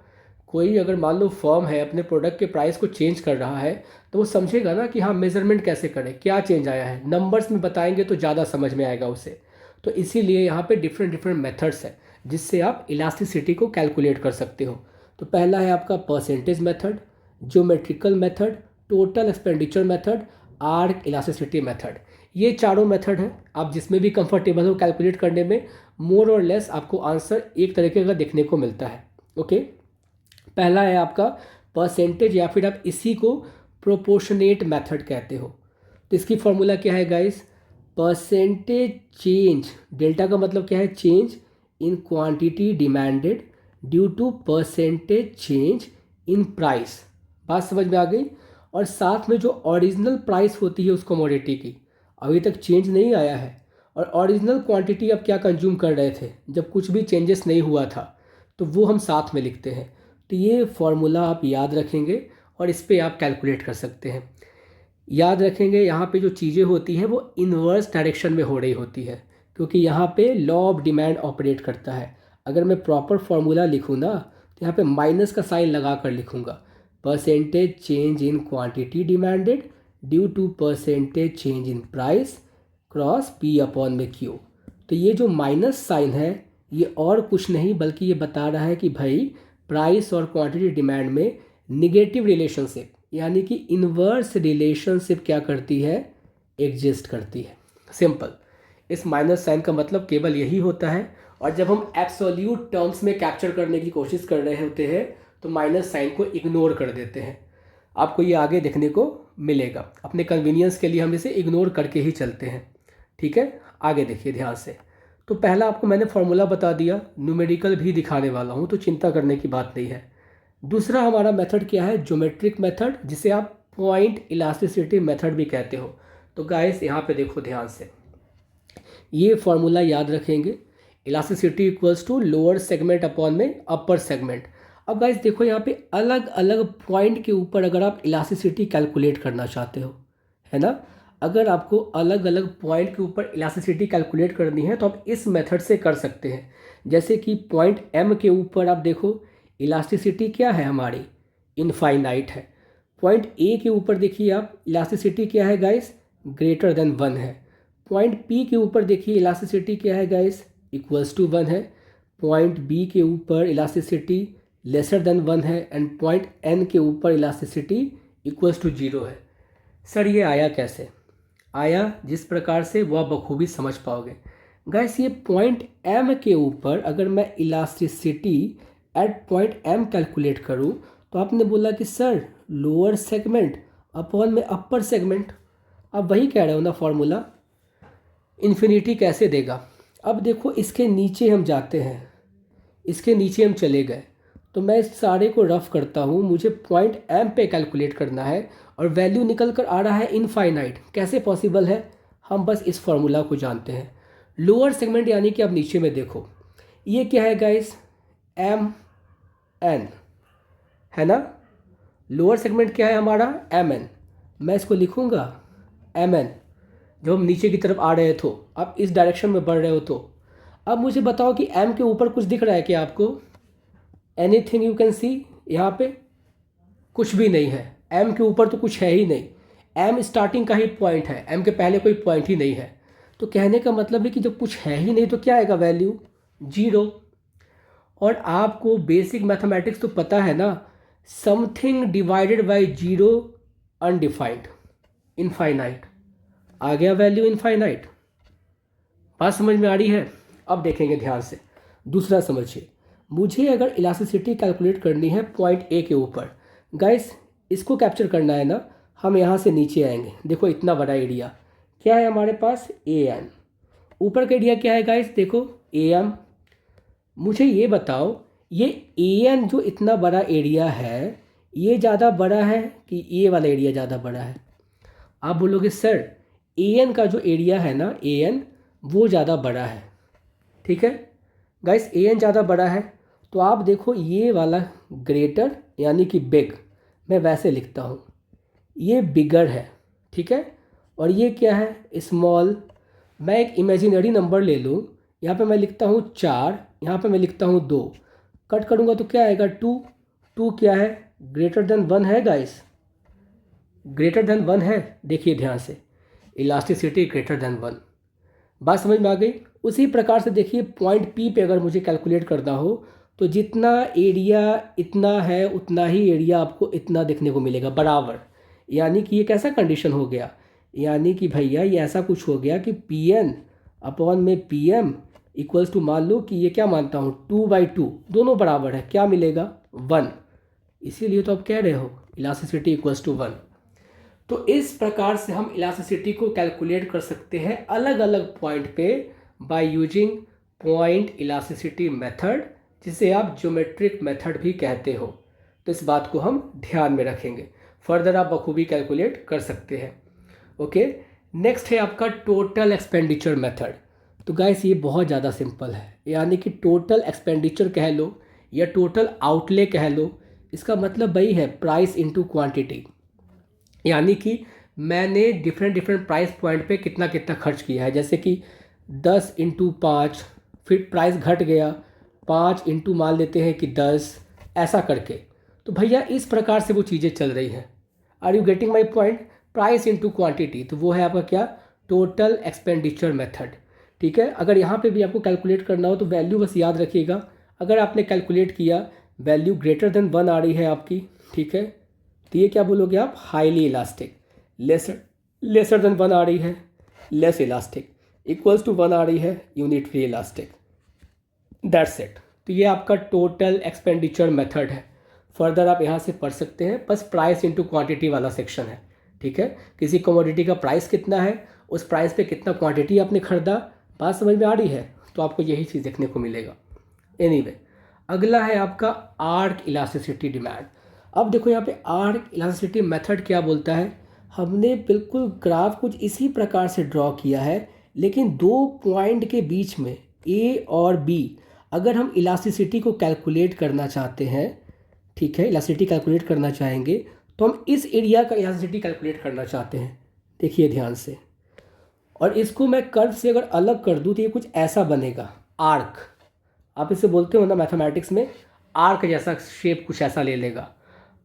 कोई अगर मान लो फर्म है अपने प्रोडक्ट के प्राइस को चेंज कर रहा है, तो वो समझेगा ना कि हाँ मेजरमेंट कैसे करें, क्या चेंज आया है, नंबर्स में बताएंगे तो ज़्यादा समझ में आएगा उसे। तो इसीलिए यहाँ पे डिफरेंट डिफरेंट मेथड्स हैं जिससे आप इलास्टिसिटी को कैलकुलेट कर सकते हो। तो पहला है आपका percentage method, geometrical method, total expenditure method, arc elasticity method. ये चारों मेथड हैं, आप जिसमें भी कंफर्टेबल हो कैलकुलेट करने में, मोर और लेस आपको आंसर एक तरीके का देखने को मिलता है। ओके, पहला है आपका परसेंटेज, या फिर आप इसी को प्रोपोर्शनेट मेथड कहते हो। तो इसकी फॉर्मूला क्या है गाइस? परसेंटेज चेंज, डेल्टा का मतलब क्या है? Change in quantity demanded due to percentage change in price. बात समझ में आ गई? और साथ में जो ओरिजिनल प्राइस होती है उस कमोडिटी की, अभी तक चेंज नहीं आया है, और ओरिजिनल क्वांटिटी आप क्या कंज्यूम कर रहे थे जब कुछ भी चेंजेस नहीं हुआ था, तो वो हम साथ में लिखते हैं। तो ये फॉर्मूला आप याद रखेंगे और इस पर आप कैलकुलेट कर सकते हैं। याद रखेंगे यहाँ पे जो चीज़ें होती हैं वो इन्वर्स डायरेक्शन में हो रही होती है, क्योंकि यहाँ पे लॉ ऑफ डिमांड ऑपरेट करता है। अगर मैं प्रॉपर फॉर्मूला लिखूँ ना, तो यहाँ पे माइनस का साइन लगा कर लिखूँगा, percentage change in quantity demanded due to percentage change in price cross P upon में क्यू। तो ये जो माइनस साइन है ये और कुछ नहीं बल्कि ये बता रहा है कि भाई प्राइस और क्वांटिटी डिमांड में निगेटिव रिलेशनशिप यानी कि इन्वर्स रिलेशनशिप क्या करती है, एग्जिस्ट करती है। सिंपल। इस माइनस साइन का मतलब केवल यही होता है, और जब हम एब्सोल्यूट टर्म्स में कैप्चर करने की कोशिश कर रहे होते हैं तो माइनस साइन को इग्नोर कर देते हैं। आपको ये आगे देखने को मिलेगा। अपने कन्वीनियंस के लिए हम इसे इग्नोर करके ही चलते हैं, ठीक है। आगे देखिए ध्यान से। तो पहला आपको मैंने फॉर्मूला बता दिया, न्यूमेरिकल भी दिखाने वाला हूँ, तो चिंता करने की बात नहीं है। दूसरा हमारा मेथड क्या है, ज्योमेट्रिक मेथड, जिसे आप पॉइंट इलास्टिसिटी मेथड भी कहते हो। तो गाइस यहाँ पे देखो ध्यान से, ये फॉर्मूला याद रखेंगे, elasticity equals to lower segment upon में अपर सेगमेंट। अब गाइस देखो यहाँ पे अलग अलग पॉइंट के ऊपर अगर आप इलास्टिसिटी कैलकुलेट करना चाहते हो, है ना, अगर आपको अलग अलग पॉइंट के ऊपर इलास्टिसिटी कैलकुलेट करनी है तो आप इस मेथड से कर सकते हैं। जैसे कि पॉइंट एम के ऊपर आप देखो इलास्टिसिटी क्या है हमारी, इनफाइनाइट है। पॉइंट ए के ऊपर देखिए आप, इलास्टिसिटी क्या है गाइस, ग्रेटर देन 1 है। पॉइंट पी के ऊपर देखिए इलास्टिसिटी क्या है गाइस, इक्वल्स टू 1 है। पॉइंट बी के ऊपर इलास्टिसिटी लेसर देन 1 है, एंड पॉइंट एन के ऊपर इलास्टिसिटी इक्वल्स टू 0 है। सर ये आया कैसे? आया जिस प्रकार से वो आप बखूबी समझ पाओगे। गाइस ये पॉइंट एम के ऊपर अगर मैं elasticity at point M calculate करूँ तो आपने बोला कि सर लोअर सेगमेंट अपॉन में अपर सेगमेंट। अब वही कह रहे हो ना फॉर्मूला, इन्फिनिटी कैसे देगा। अब देखो इसके नीचे हम जाते हैं, इसके नीचे हम चले गए, तो मैं इस सारे को रफ करता हूँ। मुझे पॉइंट एम पे कैलकुलेट करना है और वैल्यू निकल कर आ रहा है इनफाइनाइट। कैसे पॉसिबल है, हम बस इस फॉर्मूला को जानते हैं। लोअर सेगमेंट यानी कि अब नीचे में देखो, ये क्या है गाइस, एम एन, है ना। लोअर सेगमेंट क्या है हमारा, एम एन। मैं इसको लिखूँगा एम एन, जब हम नीचे की तरफ आ रहे हो तो, आप इस डायरेक्शन में बढ़ रहे हो तो। अब मुझे बताओ कि एम के ऊपर कुछ दिख रहा है क्या आपको, एनीथिंग यू कैन सी। यहाँ पे कुछ भी नहीं है, एम के ऊपर तो कुछ है ही नहीं। एम स्टार्टिंग का ही पॉइंट है, एम के पहले कोई पॉइंट ही नहीं है। तो कहने का मतलब है कि जब कुछ है ही नहीं तो क्या आएगा, वैल्यू 0। और आपको बेसिक मैथमेटिक्स तो पता है ना, something divided by 0 undefined, infinite. आ गया वैल्यू इनफाइनाइट। बात समझ में आ रही है। अब देखेंगे ध्यान से, दूसरा समझिए। मुझे अगर इलास्टिसिटी कैलकुलेट करनी है पॉइंट ए के ऊपर, गाइस इसको कैप्चर करना है ना, हम यहाँ से नीचे आएंगे। देखो इतना बड़ा एरिया क्या है हमारे पास, ए एन। ऊपर का एरिया क्या है गाइस, देखो ए एम। मुझे ये बताओ, ये ए एन जो इतना बड़ा एरिया है, ये ज़्यादा बड़ा है कि ये वाला एरिया ज़्यादा बड़ा है। आप बोलोगे सर ए एन का जो एरिया है ना, ए एन वो ज़्यादा बड़ा है, ठीक है गाइस, ए एन ज़्यादा बड़ा है। तो आप देखो ये वाला ग्रेटर यानी कि बिग, मैं वैसे लिखता हूँ, ये बिगर है, ठीक है। और ये क्या है, स्मॉल। मैं एक इमेजिनरी नंबर ले लूँ, यहाँ पे मैं लिखता हूँ 4, यहाँ पे मैं लिखता हूँ 2, कट करूँगा तो क्या आएगा, 2। 2 क्या है, ग्रेटर देन 1 है गाइस, ग्रेटर देन 1 है। देखिए ध्यान से, इलास्टिसिटी ग्रेटर देन 1। बात समझ में आ गई। उसी प्रकार से देखिए पॉइंट पी पे अगर मुझे कैलकुलेट करना हो तो जितना एरिया इतना है उतना ही एरिया आपको इतना देखने को मिलेगा बराबर। यानी कि ये कैसा कंडीशन हो गया, यानी कि भैया ये ऐसा कुछ हो गया कि पी एन अपॉन में पी एम इक्वल्स टू, मान लो कि ये क्या मानता हूँ 2/2, दोनों बराबर है, क्या मिलेगा 1। इसीलिए तो आप कह रहे हो इलास्टिसिटी इक्वल्स टू 1। तो इस प्रकार से हम इलास्टिसिटी को कैलकुलेट कर सकते हैं अलग अलग पॉइंट पे by using point elasticity method, जिसे आप ज्योमेट्रिक मेथड भी कहते हो। तो इस बात को हम ध्यान में रखेंगे, फर्दर आप बखूबी कैलकुलेट कर सकते हैं। ओके, नेक्स्ट है आपका टोटल एक्सपेंडिचर मेथड। तो गाइस ये बहुत ज़्यादा सिंपल है, यानी कि टोटल एक्सपेंडिचर कह लो या टोटल आउटले कह लो, इसका मतलब वही है प्राइस इनटू क्वांटिटी। यानी कि मैंने डिफरेंट प्राइस पॉइंट पे कितना कितना खर्च किया है, जैसे कि 10 इंटू 5, फिर प्राइस घट गया 5 इंटू मान लेते हैं कि 10, ऐसा करके। तो भैया इस प्रकार से वो चीज़ें चल रही हैं। Are you getting my point? Price into quantity, तो वो है आपका क्या, टोटल एक्सपेंडिचर मेथड। ठीक है, अगर यहाँ पे भी आपको कैलकुलेट करना हो तो वैल्यू बस याद रखिएगा। अगर आपने कैलकुलेट किया वैल्यू ग्रेटर देन 1 आ रही है आपकी, ठीक है, तो ये क्या बोलोगे आप, हाईली इलास्टिक। लेसर देन 1 आ रही है, लेस इलास्टिक। इक्वल्स टू 1 आ रही है, unit free elastic. That's it. तो ये आपका टोटल एक्सपेंडिचर मेथड है। फर्दर आप यहाँ से पढ़ सकते हैं, बस प्राइस इंटू क्वांटिटी वाला सेक्शन है। ठीक है, किसी कमोडिटी का प्राइस कितना है, उस प्राइस पे कितना क्वांटिटी आपने खरीदा, बात समझ में आ रही है, तो आपको यही चीज़ देखने को मिलेगा। एनीवे, अगला है आपका आर्क इलास्टिसिटी डिमांड। अब देखो यहाँ पे आर्क इलास्टिसिटी मेथड क्या बोलता है, हमने बिल्कुल ग्राफ कुछ इसी प्रकार से ड्रॉ किया है, लेकिन दो पॉइंट के बीच में ए और बी अगर हम इलास्टिसिटी को कैलकुलेट करना चाहते हैं, ठीक है, इलास्टिसिटी कैलकुलेट करना चाहेंगे, तो हम इस एरिया का इलास्टिसिटी कैलकुलेट करना चाहते हैं। देखिए ध्यान से, और इसको मैं कर्व से अगर अलग कर दूँ तो ये कुछ ऐसा बनेगा, आर्क। आप इसे बोलते हो ना मैथमेटिक्स में, आर्क जैसा शेप कुछ ऐसा ले लेगा,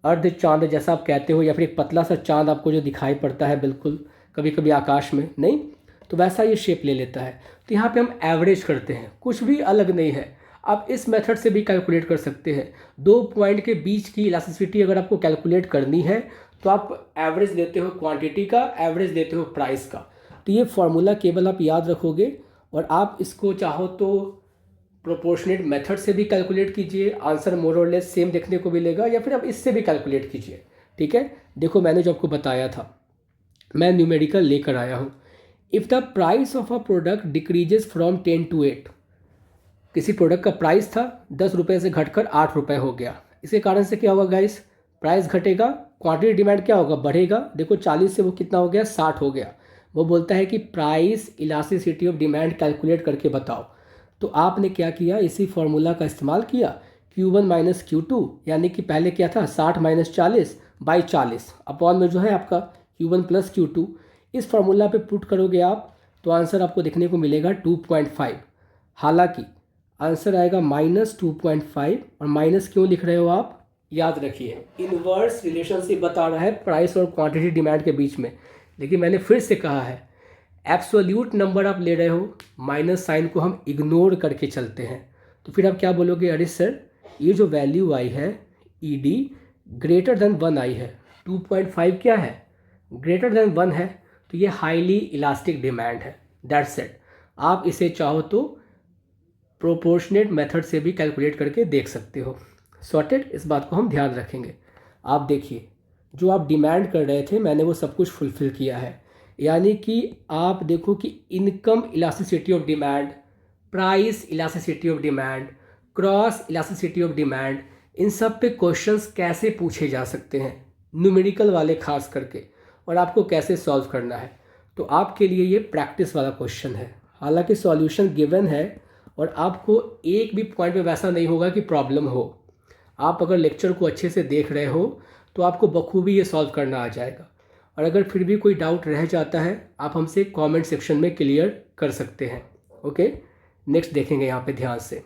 अर्ध चांद जैसा आप कहते हो, या फिर एक पतला सा चांद आपको जो दिखाई पड़ता है बिल्कुल कभी कभी आकाश में, नहीं, तो वैसा ये शेप ले लेता है। तो यहाँ पे हम एवरेज करते हैं, कुछ भी अलग नहीं है। आप इस मेथड से भी कैलकुलेट कर सकते हैं। दो पॉइंट के बीच की इलास्टिसिटी अगर आपको कैलकुलेट करनी है तो आप एवरेज लेते हो क्वांटिटी का, एवरेज लेते हो प्राइस का। तो ये फार्मूला केवल आप याद रखोगे, और आप इसको चाहो तो प्रोपोर्शनेट मेथड से भी कैलकुलेट कीजिए, आंसर मोर और लेस सेम देखने को मिलेगा, या फिर आप इससे भी कैलकुलेट कीजिए। ठीक है, देखो मैंने जो आपको बताया था, मैं न्यूमेरिकल लेकर आया हूँ। If the price of a product decreases from 10 to 8, किसी प्रोडक्ट का प्राइस था 10 रुपये से घटकर 8 रुपये हो गया, इसके कारण से क्या होगा गाइस, प्राइस घटेगा, क्वांटिटी डिमांड क्या होगा, बढ़ेगा। देखो 40 से वो कितना हो गया, 60 हो गया। वो बोलता है कि price elasticity of demand calculate करके बताओ। तो आपने क्या किया, इसी फॉर्मूला का इस्तेमाल किया, Q1 माइनस Q2, यानी कि पहले क्या था 60 माइनस 40 बाई 40 अपॉन में जो है आपका Q1 प्लस Q2, इस फॉर्मूला पे पुट करोगे आप, तो आंसर आपको देखने को मिलेगा 2.5। हालांकि आंसर आएगा -2.5, और माइनस क्यों लिख रहे हो आप, याद रखिए इनवर्स रिलेशनशिप बता रहा है प्राइस और क्वांटिटी डिमांड के बीच में। लेकिन मैंने फिर से कहा है, एब्सोल्यूट नंबर आप ले रहे हो, माइनस साइन को हम इग्नोर करके चलते हैं। तो फिर आप क्या बोलोगे, अरे सर ये जो वैल्यू आई है ED ग्रेटर देन 1 आई है, 2.5 क्या है, ग्रेटर देन 1 है, तो ये हाईली इलास्टिक डिमांड है। That's it. आप इसे चाहो तो प्रोपोर्शनेट मेथड से भी कैलकुलेट करके देख सकते हो। सॉर्टेड, इस बात को हम ध्यान रखेंगे। आप देखिए, जो आप डिमांड कर रहे थे मैंने वो सब कुछ फुलफिल किया है। यानी कि आप देखो कि income elasticity of demand, price elasticity of demand, cross elasticity of demand, इन सब पे क्वेश्चंस कैसे पूछे जा सकते हैं, न्यूमेरिकल वाले खास करके, और आपको कैसे सॉल्व करना है। तो आपके लिए ये प्रैक्टिस वाला क्वेश्चन है। हालांकि सॉल्यूशन गिवन है, और आपको एक भी पॉइंट पे वैसा नहीं होगा कि प्रॉब्लम हो। आप अगर लेक्चर को अच्छे से देख रहे हो तो आपको बखूबी ये सॉल्व करना आ जाएगा। और अगर फिर भी कोई डाउट रह जाता है, आप हमसे कमेंट सेक्शन में क्लियर कर सकते हैं। ओके, नेक्स्ट देखेंगे यहाँ पे ध्यान से।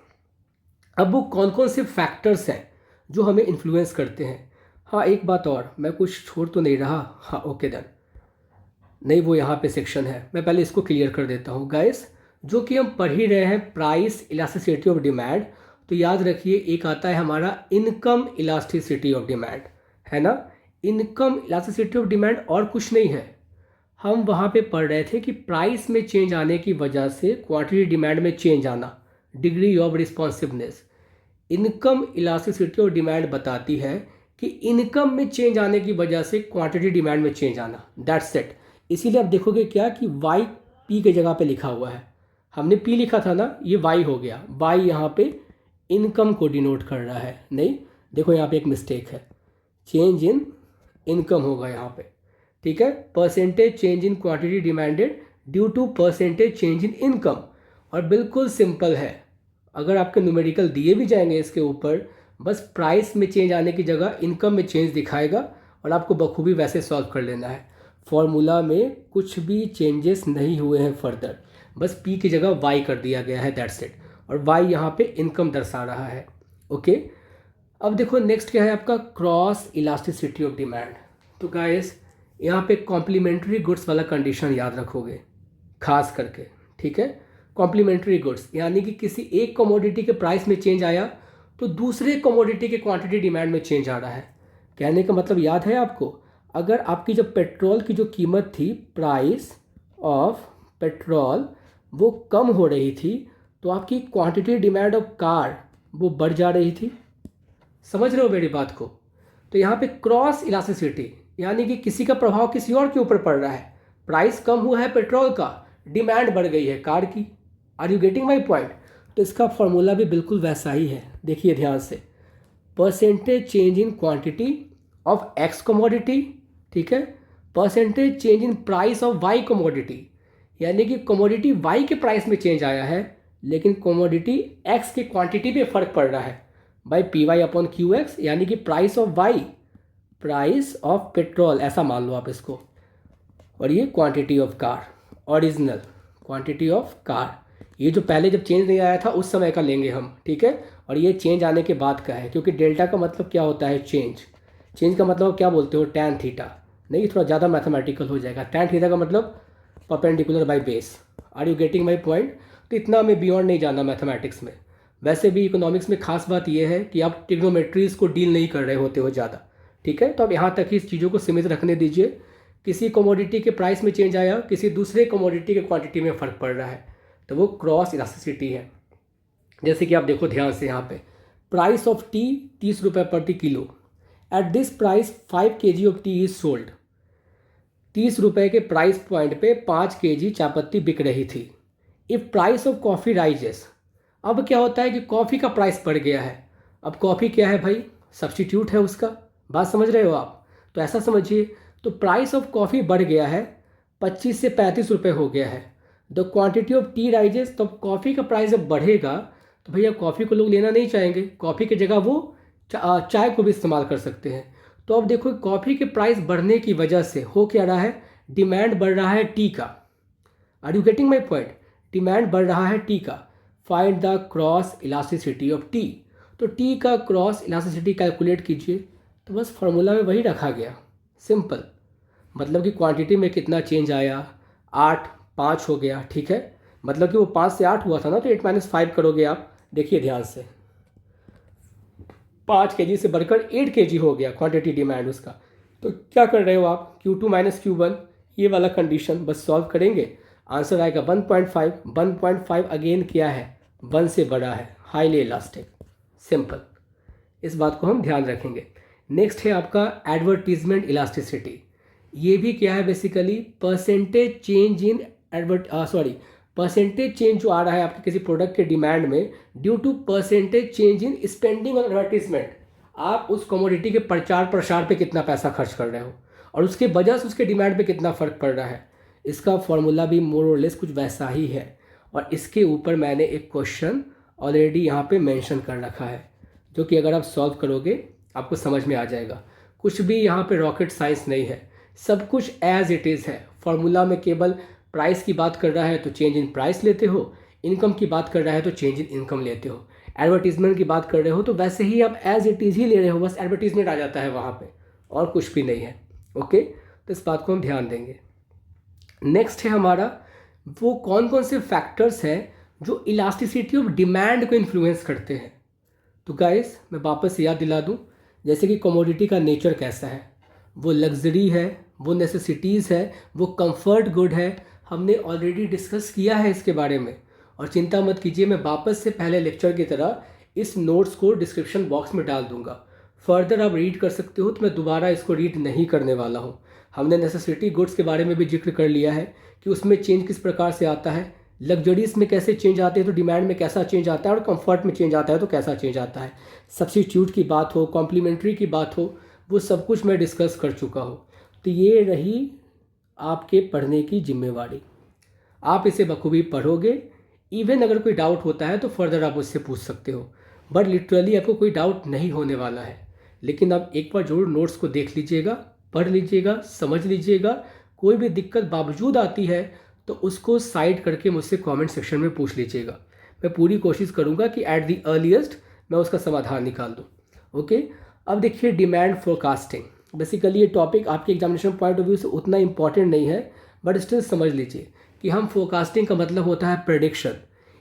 अब वो कौन कौन से फैक्टर्स हैं जो हमें इन्फ्लुएंस करते हैं। हाँ, एक बात और, मैं कुछ छोड़ तो नहीं रहा, हाँ ओके डन, नहीं वो यहाँ पे सेक्शन है, मैं पहले इसको क्लियर कर देता हूँ गाइस। जो कि हम पढ़ ही रहे हैं प्राइस इलास्टिसिटी ऑफ डिमांड, तो याद रखिए एक आता है हमारा इनकम इलास्टिसिटी ऑफ डिमांड, है ना। इनकम इलास्टिसिटी ऑफ डिमांड और कुछ नहीं है, हम वहाँ पे पढ़ रहे थे कि प्राइस में चेंज आने की वजह से क्वांटिटी डिमांड में चेंज आना, degree of responsiveness. Income elasticity of demand बताती है कि इनकम में चेंज आने की वजह से क्वांटिटी डिमांड में चेंज आना। That's it. इसीलिए आप देखोगे क्या कि वाई पी के जगह पे लिखा हुआ है, हमने पी लिखा था ना, ये वाई हो गया, वाई यहाँ पे इनकम को डिनोट कर रहा है। नहीं, देखो यहाँ पे एक मिस्टेक है, चेंज इन इनकम होगा यहाँ पे। ठीक है, percentage change in quantity demanded due to percentage change in income. और बिल्कुल सिंपल है, अगर आपके न्यूमेरिकल दिए भी जाएंगे इसके ऊपर, बस प्राइस में चेंज आने की जगह इनकम में चेंज दिखाएगा और आपको बखूबी वैसे सॉल्व कर लेना है। फॉर्मूला में कुछ भी चेंजेस नहीं हुए हैं फर्दर, बस पी की जगह वाई कर दिया गया है, दैट्स इट। और वाई यहाँ पे इनकम दर्शा रहा है। ओके, अब देखो नेक्स्ट क्या है आपका, क्रॉस इलास्टिसिटी ऑफ डिमांड। तो गाइस यहाँ पे कॉम्प्लीमेंट्री गुड्स वाला कंडीशन याद रखोगे खास करके, ठीक है। कॉम्प्लीमेंट्री गुड्स यानी कि किसी एक कमोडिटी के प्राइस में चेंज आया तो दूसरे कमोडिटी के क्वांटिटी डिमांड में चेंज आ रहा है। कहने का मतलब याद है आपको, अगर आपकी जो पेट्रोल की जो कीमत थी, प्राइस ऑफ पेट्रोल, वो कम हो रही थी तो आपकी क्वांटिटी डिमांड ऑफ कार वो बढ़ जा रही थी। समझ रहे हो मेरी बात को? तो यहाँ पे क्रॉस इलास्टिसिटी यानी कि किसी का प्रभाव किसी और के ऊपर पड़ रहा है। प्राइस कम हुआ है पेट्रोल का, डिमांड बढ़ गई है कार की। Are you getting my point? तो इसका फॉर्मूला भी बिल्कुल वैसा ही है, देखिए ध्यान से। Percentage change in quantity of X commodity, ठीक है, percentage change in price of Y commodity, यानी कि कमोडिटी वाई के प्राइस में चेंज आया है लेकिन कमोडिटी एक्स की क्वांटिटी पे फर्क पड़ रहा है by P Y upon Q X, यानी कि price of Y, price of petrol ऐसा मान लो आप इसको, और ये quantity of car, original quantity of car. ये जो पहले जब चेंज नहीं आया था उस समय का लेंगे हम, ठीक है, और ये चेंज आने के बाद का है, क्योंकि डेल्टा का मतलब क्या होता है, चेंज। चेंज का मतलब क्या बोलते हो, टैन थीटा। नहीं, थोड़ा ज़्यादा मैथमेटिकल हो जाएगा। टैन थीटा का मतलब perpendicular by base. Are you getting my point? तो इतना हमें बियॉन्ड नहीं जाना मैथमेटिक्स में। वैसे भी इकोनॉमिक्स में खास बात यह है कि आप ट्रिग्नोमेट्रीज को डील नहीं कर रहे होते हो ज़्यादा, ठीक है। तो अब यहाँ तक ही इस चीज़ों को सीमित रखने दीजिए। किसी कमोडिटी के प्राइस में चेंज आया, किसी दूसरे कमोडिटी के क्वांटिटी में फ़र्क पड़ रहा है, तो वो क्रॉस इलास्टिसिटी है। जैसे कि आप देखो ध्यान से यहाँ पे, प्राइस ऑफ टी 30 रुपये प्रति kilo. At this price 5 kg of T is sold. 30 रुपये के प्राइस पॉइंट पे 5 kg चायपत्ती बिक रही थी। If price of coffee rises, अब क्या होता है कि कॉफ़ी का प्राइस बढ़ गया है। अब कॉफ़ी क्या है भाई, सब्स्टिट्यूट है उसका, बात समझ रहे हो आप? तो ऐसा समझिए, तो प्राइस ऑफ कॉफ़ी बढ़ गया है, 25 से 35 रुपये हो गया है। The quantity of T rises, तो कॉफ़ी का प्राइस जब बढ़ेगा तो भैया कॉफ़ी को लोग लेना नहीं चाहेंगे, कॉफ़ी की जगह वो चाय को भी इस्तेमाल कर सकते हैं। तो अब देखो कॉफ़ी के प्राइस बढ़ने की वजह से हो क्या रहा है, डिमांड बढ़ रहा है टी का। Are you getting my point? Demand बढ़ रहा है टी का। Find the cross elasticity of tea. तो टी का क्रॉस इलास्टिसिटी कैलकुलेट कीजिए, तो बस फार्मूला में वही रखा गया, सिंपल। मतलब कि क्वांटिटी में कितना चेंज आया, 8 5 हो गया, ठीक है। मतलब कि वो 5 से 8 हुआ था ना, तो 8 - 5 करोगे आप। देखिए ध्यान से, 5 kg से बढ़कर 8 kg हो गया क्वांटिटी डिमांड उसका। तो क्या कर रहे हो आप, Q2 - Q1 ये वाला कंडीशन बस सॉल्व करेंगे, आंसर आएगा 1.5। 1.5 अगेन क्या है, 1 से बड़ा है, हाईली इलास्टिक, सिंपल। इस बात को हम ध्यान रखेंगे। नेक्स्ट है आपका एडवर्टीजमेंट इलास्टिसिटी। ये भी क्या है, basically percentage change in percentage change जो आ रहा है आपके किसी प्रोडक्ट के डिमांड में due to percentage change in spending on advertisement. आप उस कमोडिटी के प्रचार प्रसार पे कितना पैसा खर्च कर रहे हो और उसके वजह से उसके डिमांड पे कितना फ़र्क पड़ रहा है। इसका फॉर्मूला भी मोर और लेस कुछ वैसा ही है, और इसके ऊपर मैंने एक क्वेश्चन ऑलरेडी यहाँ पे मेंशन कर रखा है, जो कि अगर आप सॉल्व करोगे आपको समझ में आ जाएगा। कुछ भी यहाँ पे रॉकेट साइंस नहीं है, सब कुछ एज इट इज़ है। फॉर्मूला में केवल प्राइस की बात कर रहा है तो चेंज इन प्राइस लेते हो, इनकम की बात कर रहा है तो चेंज इन इनकम लेते हो, एडवर्टीजमेंट की बात कर रहे हो तो वैसे ही आप एज इट इज़ ही ले रहे हो, बस एडवर्टीजमेंट आ जाता है वहाँ पे, और कुछ भी नहीं है। ओके, तो इस बात को हम ध्यान देंगे। नेक्स्ट है हमारा, वो कौन कौन से फैक्टर्स हैं जो इलास्टिसिटी ऑफ डिमांड को इन्फ्लुएंस करते हैं। तो गाइस मैं वापस याद दिला दूं, जैसे कि कमोडिटी का नेचर कैसा है, वो लग्जरी है, वो नेसेसिटीज़ है, वो कंफर्ट गुड है। हमने ऑलरेडी डिस्कस किया है इसके बारे में, और चिंता मत कीजिए, मैं वापस से पहले लेक्चर की तरह इस नोट्स को डिस्क्रिप्शन बॉक्स में डाल दूंगा। फर्दर आप रीड कर सकते हो, तो मैं दोबारा इसको रीड नहीं करने वाला हूँ। हमने नेसेसिटी गुड्स के बारे में भी जिक्र कर लिया है कि उसमें चेंज किस प्रकार से आता है, लग्जरीज में कैसे चेंज आते हैं तो डिमांड में कैसा चेंज आता है, और कंफर्ट में चेंज आता है तो कैसा चेंज आता है। सब्स्टिट्यूट की बात हो, कॉम्प्लीमेंट्री की बात हो, वो सब कुछ मैं डिस्कस कर चुका हूँ। तो ये रही आपके पढ़ने की जिम्मेवारी। आप इसे बखूबी पढ़ोगे। इवन अगर कोई डाउट होता है तो फर्दर आप उससे पूछ सकते हो, बट लिटरली आपको कोई डाउट नहीं होने वाला है। लेकिन आप एक बार ज़रूर नोट्स को देख लीजिएगा, पढ़ लीजिएगा, समझ लीजिएगा। कोई भी दिक्कत बावजूद आती है तो उसको साइड करके मुझसे कमेंट सेक्शन में पूछ लीजिएगा। मैं पूरी कोशिश करूँगा कि एट दी अर्लीस्ट मैं उसका समाधान निकाल दूँ। ओके, अब देखिए डिमांड फोरकास्टिंग। बेसिकली ये टॉपिक आपके एग्जामिनेशन पॉइंट ऑफ व्यू से उतना इंपॉर्टेंट नहीं है, बट स्टिल समझ लीजिए कि हम फोरकास्टिंग का मतलब होता है प्रेडिक्शन।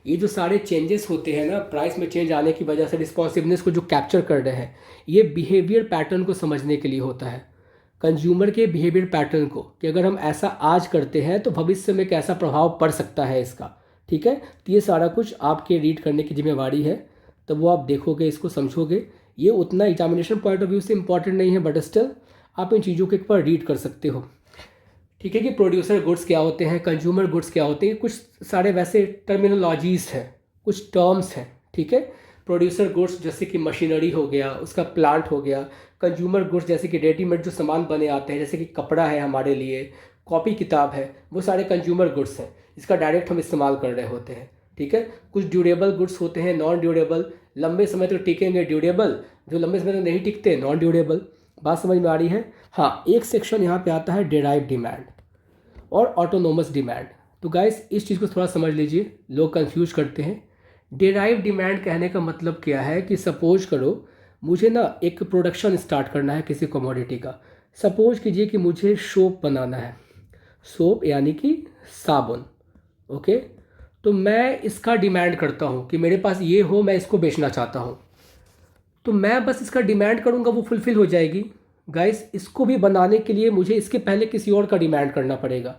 ये जो सारे चेंजेस होते हैं ना, प्राइस में चेंज आने की वजह से रिस्पॉन्सिवनेस को जो कैप्चर कर रहे हैं, ये बिहेवियर पैटर्न को समझने के लिए होता है। कंज्यूमर के बिहेवियर पैटर्न को, कि अगर हम ऐसा आज करते हैं तो भविष्य में कैसा प्रभाव पड़ सकता है इसका। ठीक है, तो ये सारा कुछ आपके रीड करने की जिम्मेवारी है, तो वो आप देखोगे, इसको समझोगे। ये उतना एग्जामिनेशन पॉइंट ऑफ व्यू से इंपॉर्टेंट नहीं है, बट स्टिल आप इन चीज़ों को एक बार रीड कर सकते हो। ठीक है, कि प्रोड्यूसर गुड्स क्या होते हैं, कंज्यूमर गुड्स क्या होते हैं, कुछ सारे वैसे टर्मिनोलॉजीज़ हैं, कुछ टर्म्स हैं। ठीक है, प्रोड्यूसर गुड्स जैसे कि मशीनरी हो गया, उसका प्लांट हो गया। कंज्यूमर गुड्स जैसे कि रेडीमेड जो सामान बने आते हैं, जैसे कि कपड़ा है हमारे लिए, कॉपी किताब है, वो सारे कंज्यूमर गुड्स हैं, इसका डायरेक्ट हम इस्तेमाल कर रहे होते हैं। ठीक है, कुछ ड्यूरेबल गुड्स होते हैं, नॉन ड्यूरेबल, लंबे समय तक टिकेंगे ड्यूरेबल, जो लंबे समय तक नहीं टिकते नॉन ड्यूरेबल। बात समझ में आ रही है? हाँ, एक सेक्शन यहाँ पे आता है डेराइव डिमांड और ऑटोनोमस डिमांड। तो गाइस इस चीज़ को थोड़ा समझ लीजिए, लोग कंफ्यूज करते हैं। डेराइव डिमांड कहने का मतलब क्या है कि सपोज करो मुझे ना एक प्रोडक्शन स्टार्ट करना है किसी कमोडिटी का। सपोज कीजिए कि मुझे सोप बनाना है, सोप यानी कि साबुन। ओके, तो मैं इसका डिमांड करता हूँ कि मेरे पास ये हो, मैं इसको बेचना चाहता हूँ। तो मैं बस इसका डिमांड करूँगा, वो फुलफ़िल हो जाएगी। गाइस इसको भी बनाने के लिए मुझे इसके पहले किसी और का डिमांड करना पड़ेगा।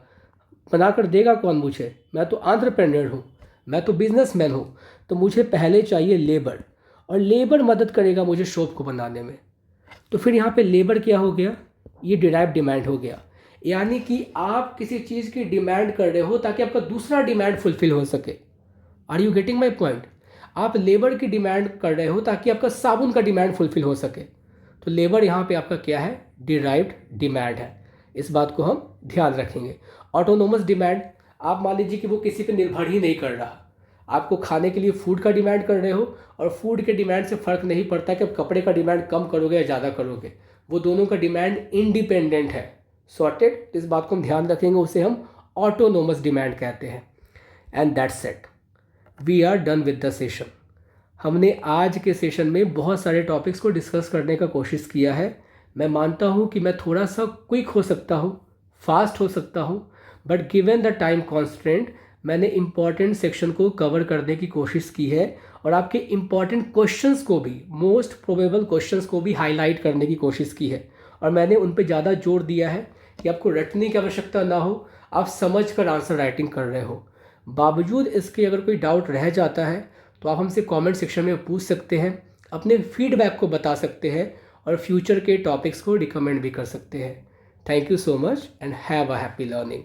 बना कर देगा कौन मुझे? मैं तो एंटरप्रेन्योर हूँ, मैं तो बिजनेसमैन हूँ। तो मुझे पहले चाहिए लेबर, और लेबर मदद करेगा मुझे शॉप को बनाने में। तो फिर यहाँ पे लेबर क्या हो गया? ये डिराइव डिमांड हो गया। यानी कि आप किसी चीज़ की डिमांड कर रहे हो ताकि आपका दूसरा डिमांड फुलफिल हो सके। Are you getting my point? आप लेबर की डिमांड कर रहे हो ताकि आपका साबुन का डिमांड फुलफिल हो सके। तो लेबर यहाँ पे आपका क्या है? डिराइव्ड डिमांड है। इस बात को हम ध्यान रखेंगे। ऑटोनोमस डिमांड, आप मान लीजिए कि वो किसी पे निर्भर ही नहीं कर रहा। आपको खाने के लिए फूड का डिमांड कर रहे हो, और फूड के डिमांड से फ़र्क नहीं पड़ता कि आप कपड़े का डिमांड कम करोगे या ज़्यादा करोगे, वो दोनों का डिमांड इंडिपेंडेंट है। सॉर्टेड? इस बात को हम ध्यान रखेंगे, उसे हम ऑटोनोमस डिमांड कहते हैं। And that's it, we are done with the session. हमने आज के सेशन में बहुत सारे टॉपिक्स को डिस्कस करने का कोशिश किया है। मैं मानता हूँ कि मैं थोड़ा सा क्विक हो सकता हूँ, फास्ट हो सकता हूँ, but given the time constraint मैंने इम्पॉर्टेंट सेक्शन को कवर करने की कोशिश की है, और आपके इम्पॉर्टेंट क्वेश्चंस को भी, मोस्ट प्रोबेबल क्वेश्चंस को भी हाईलाइट करने की कोशिश की है। और मैंने उन पर ज़्यादा जोर दिया है कि आपको रटने की आवश्यकता ना हो, आप समझ कर आंसर राइटिंग कर रहे हो। बावजूद इसके अगर कोई डाउट रह जाता है तो आप हमसे कमेंट सेक्शन में पूछ सकते हैं, अपने फीडबैक को बता सकते हैं, और फ्यूचर के टॉपिक्स को रिकमेंड भी कर सकते हैं। Thank you so much and have a happy learning.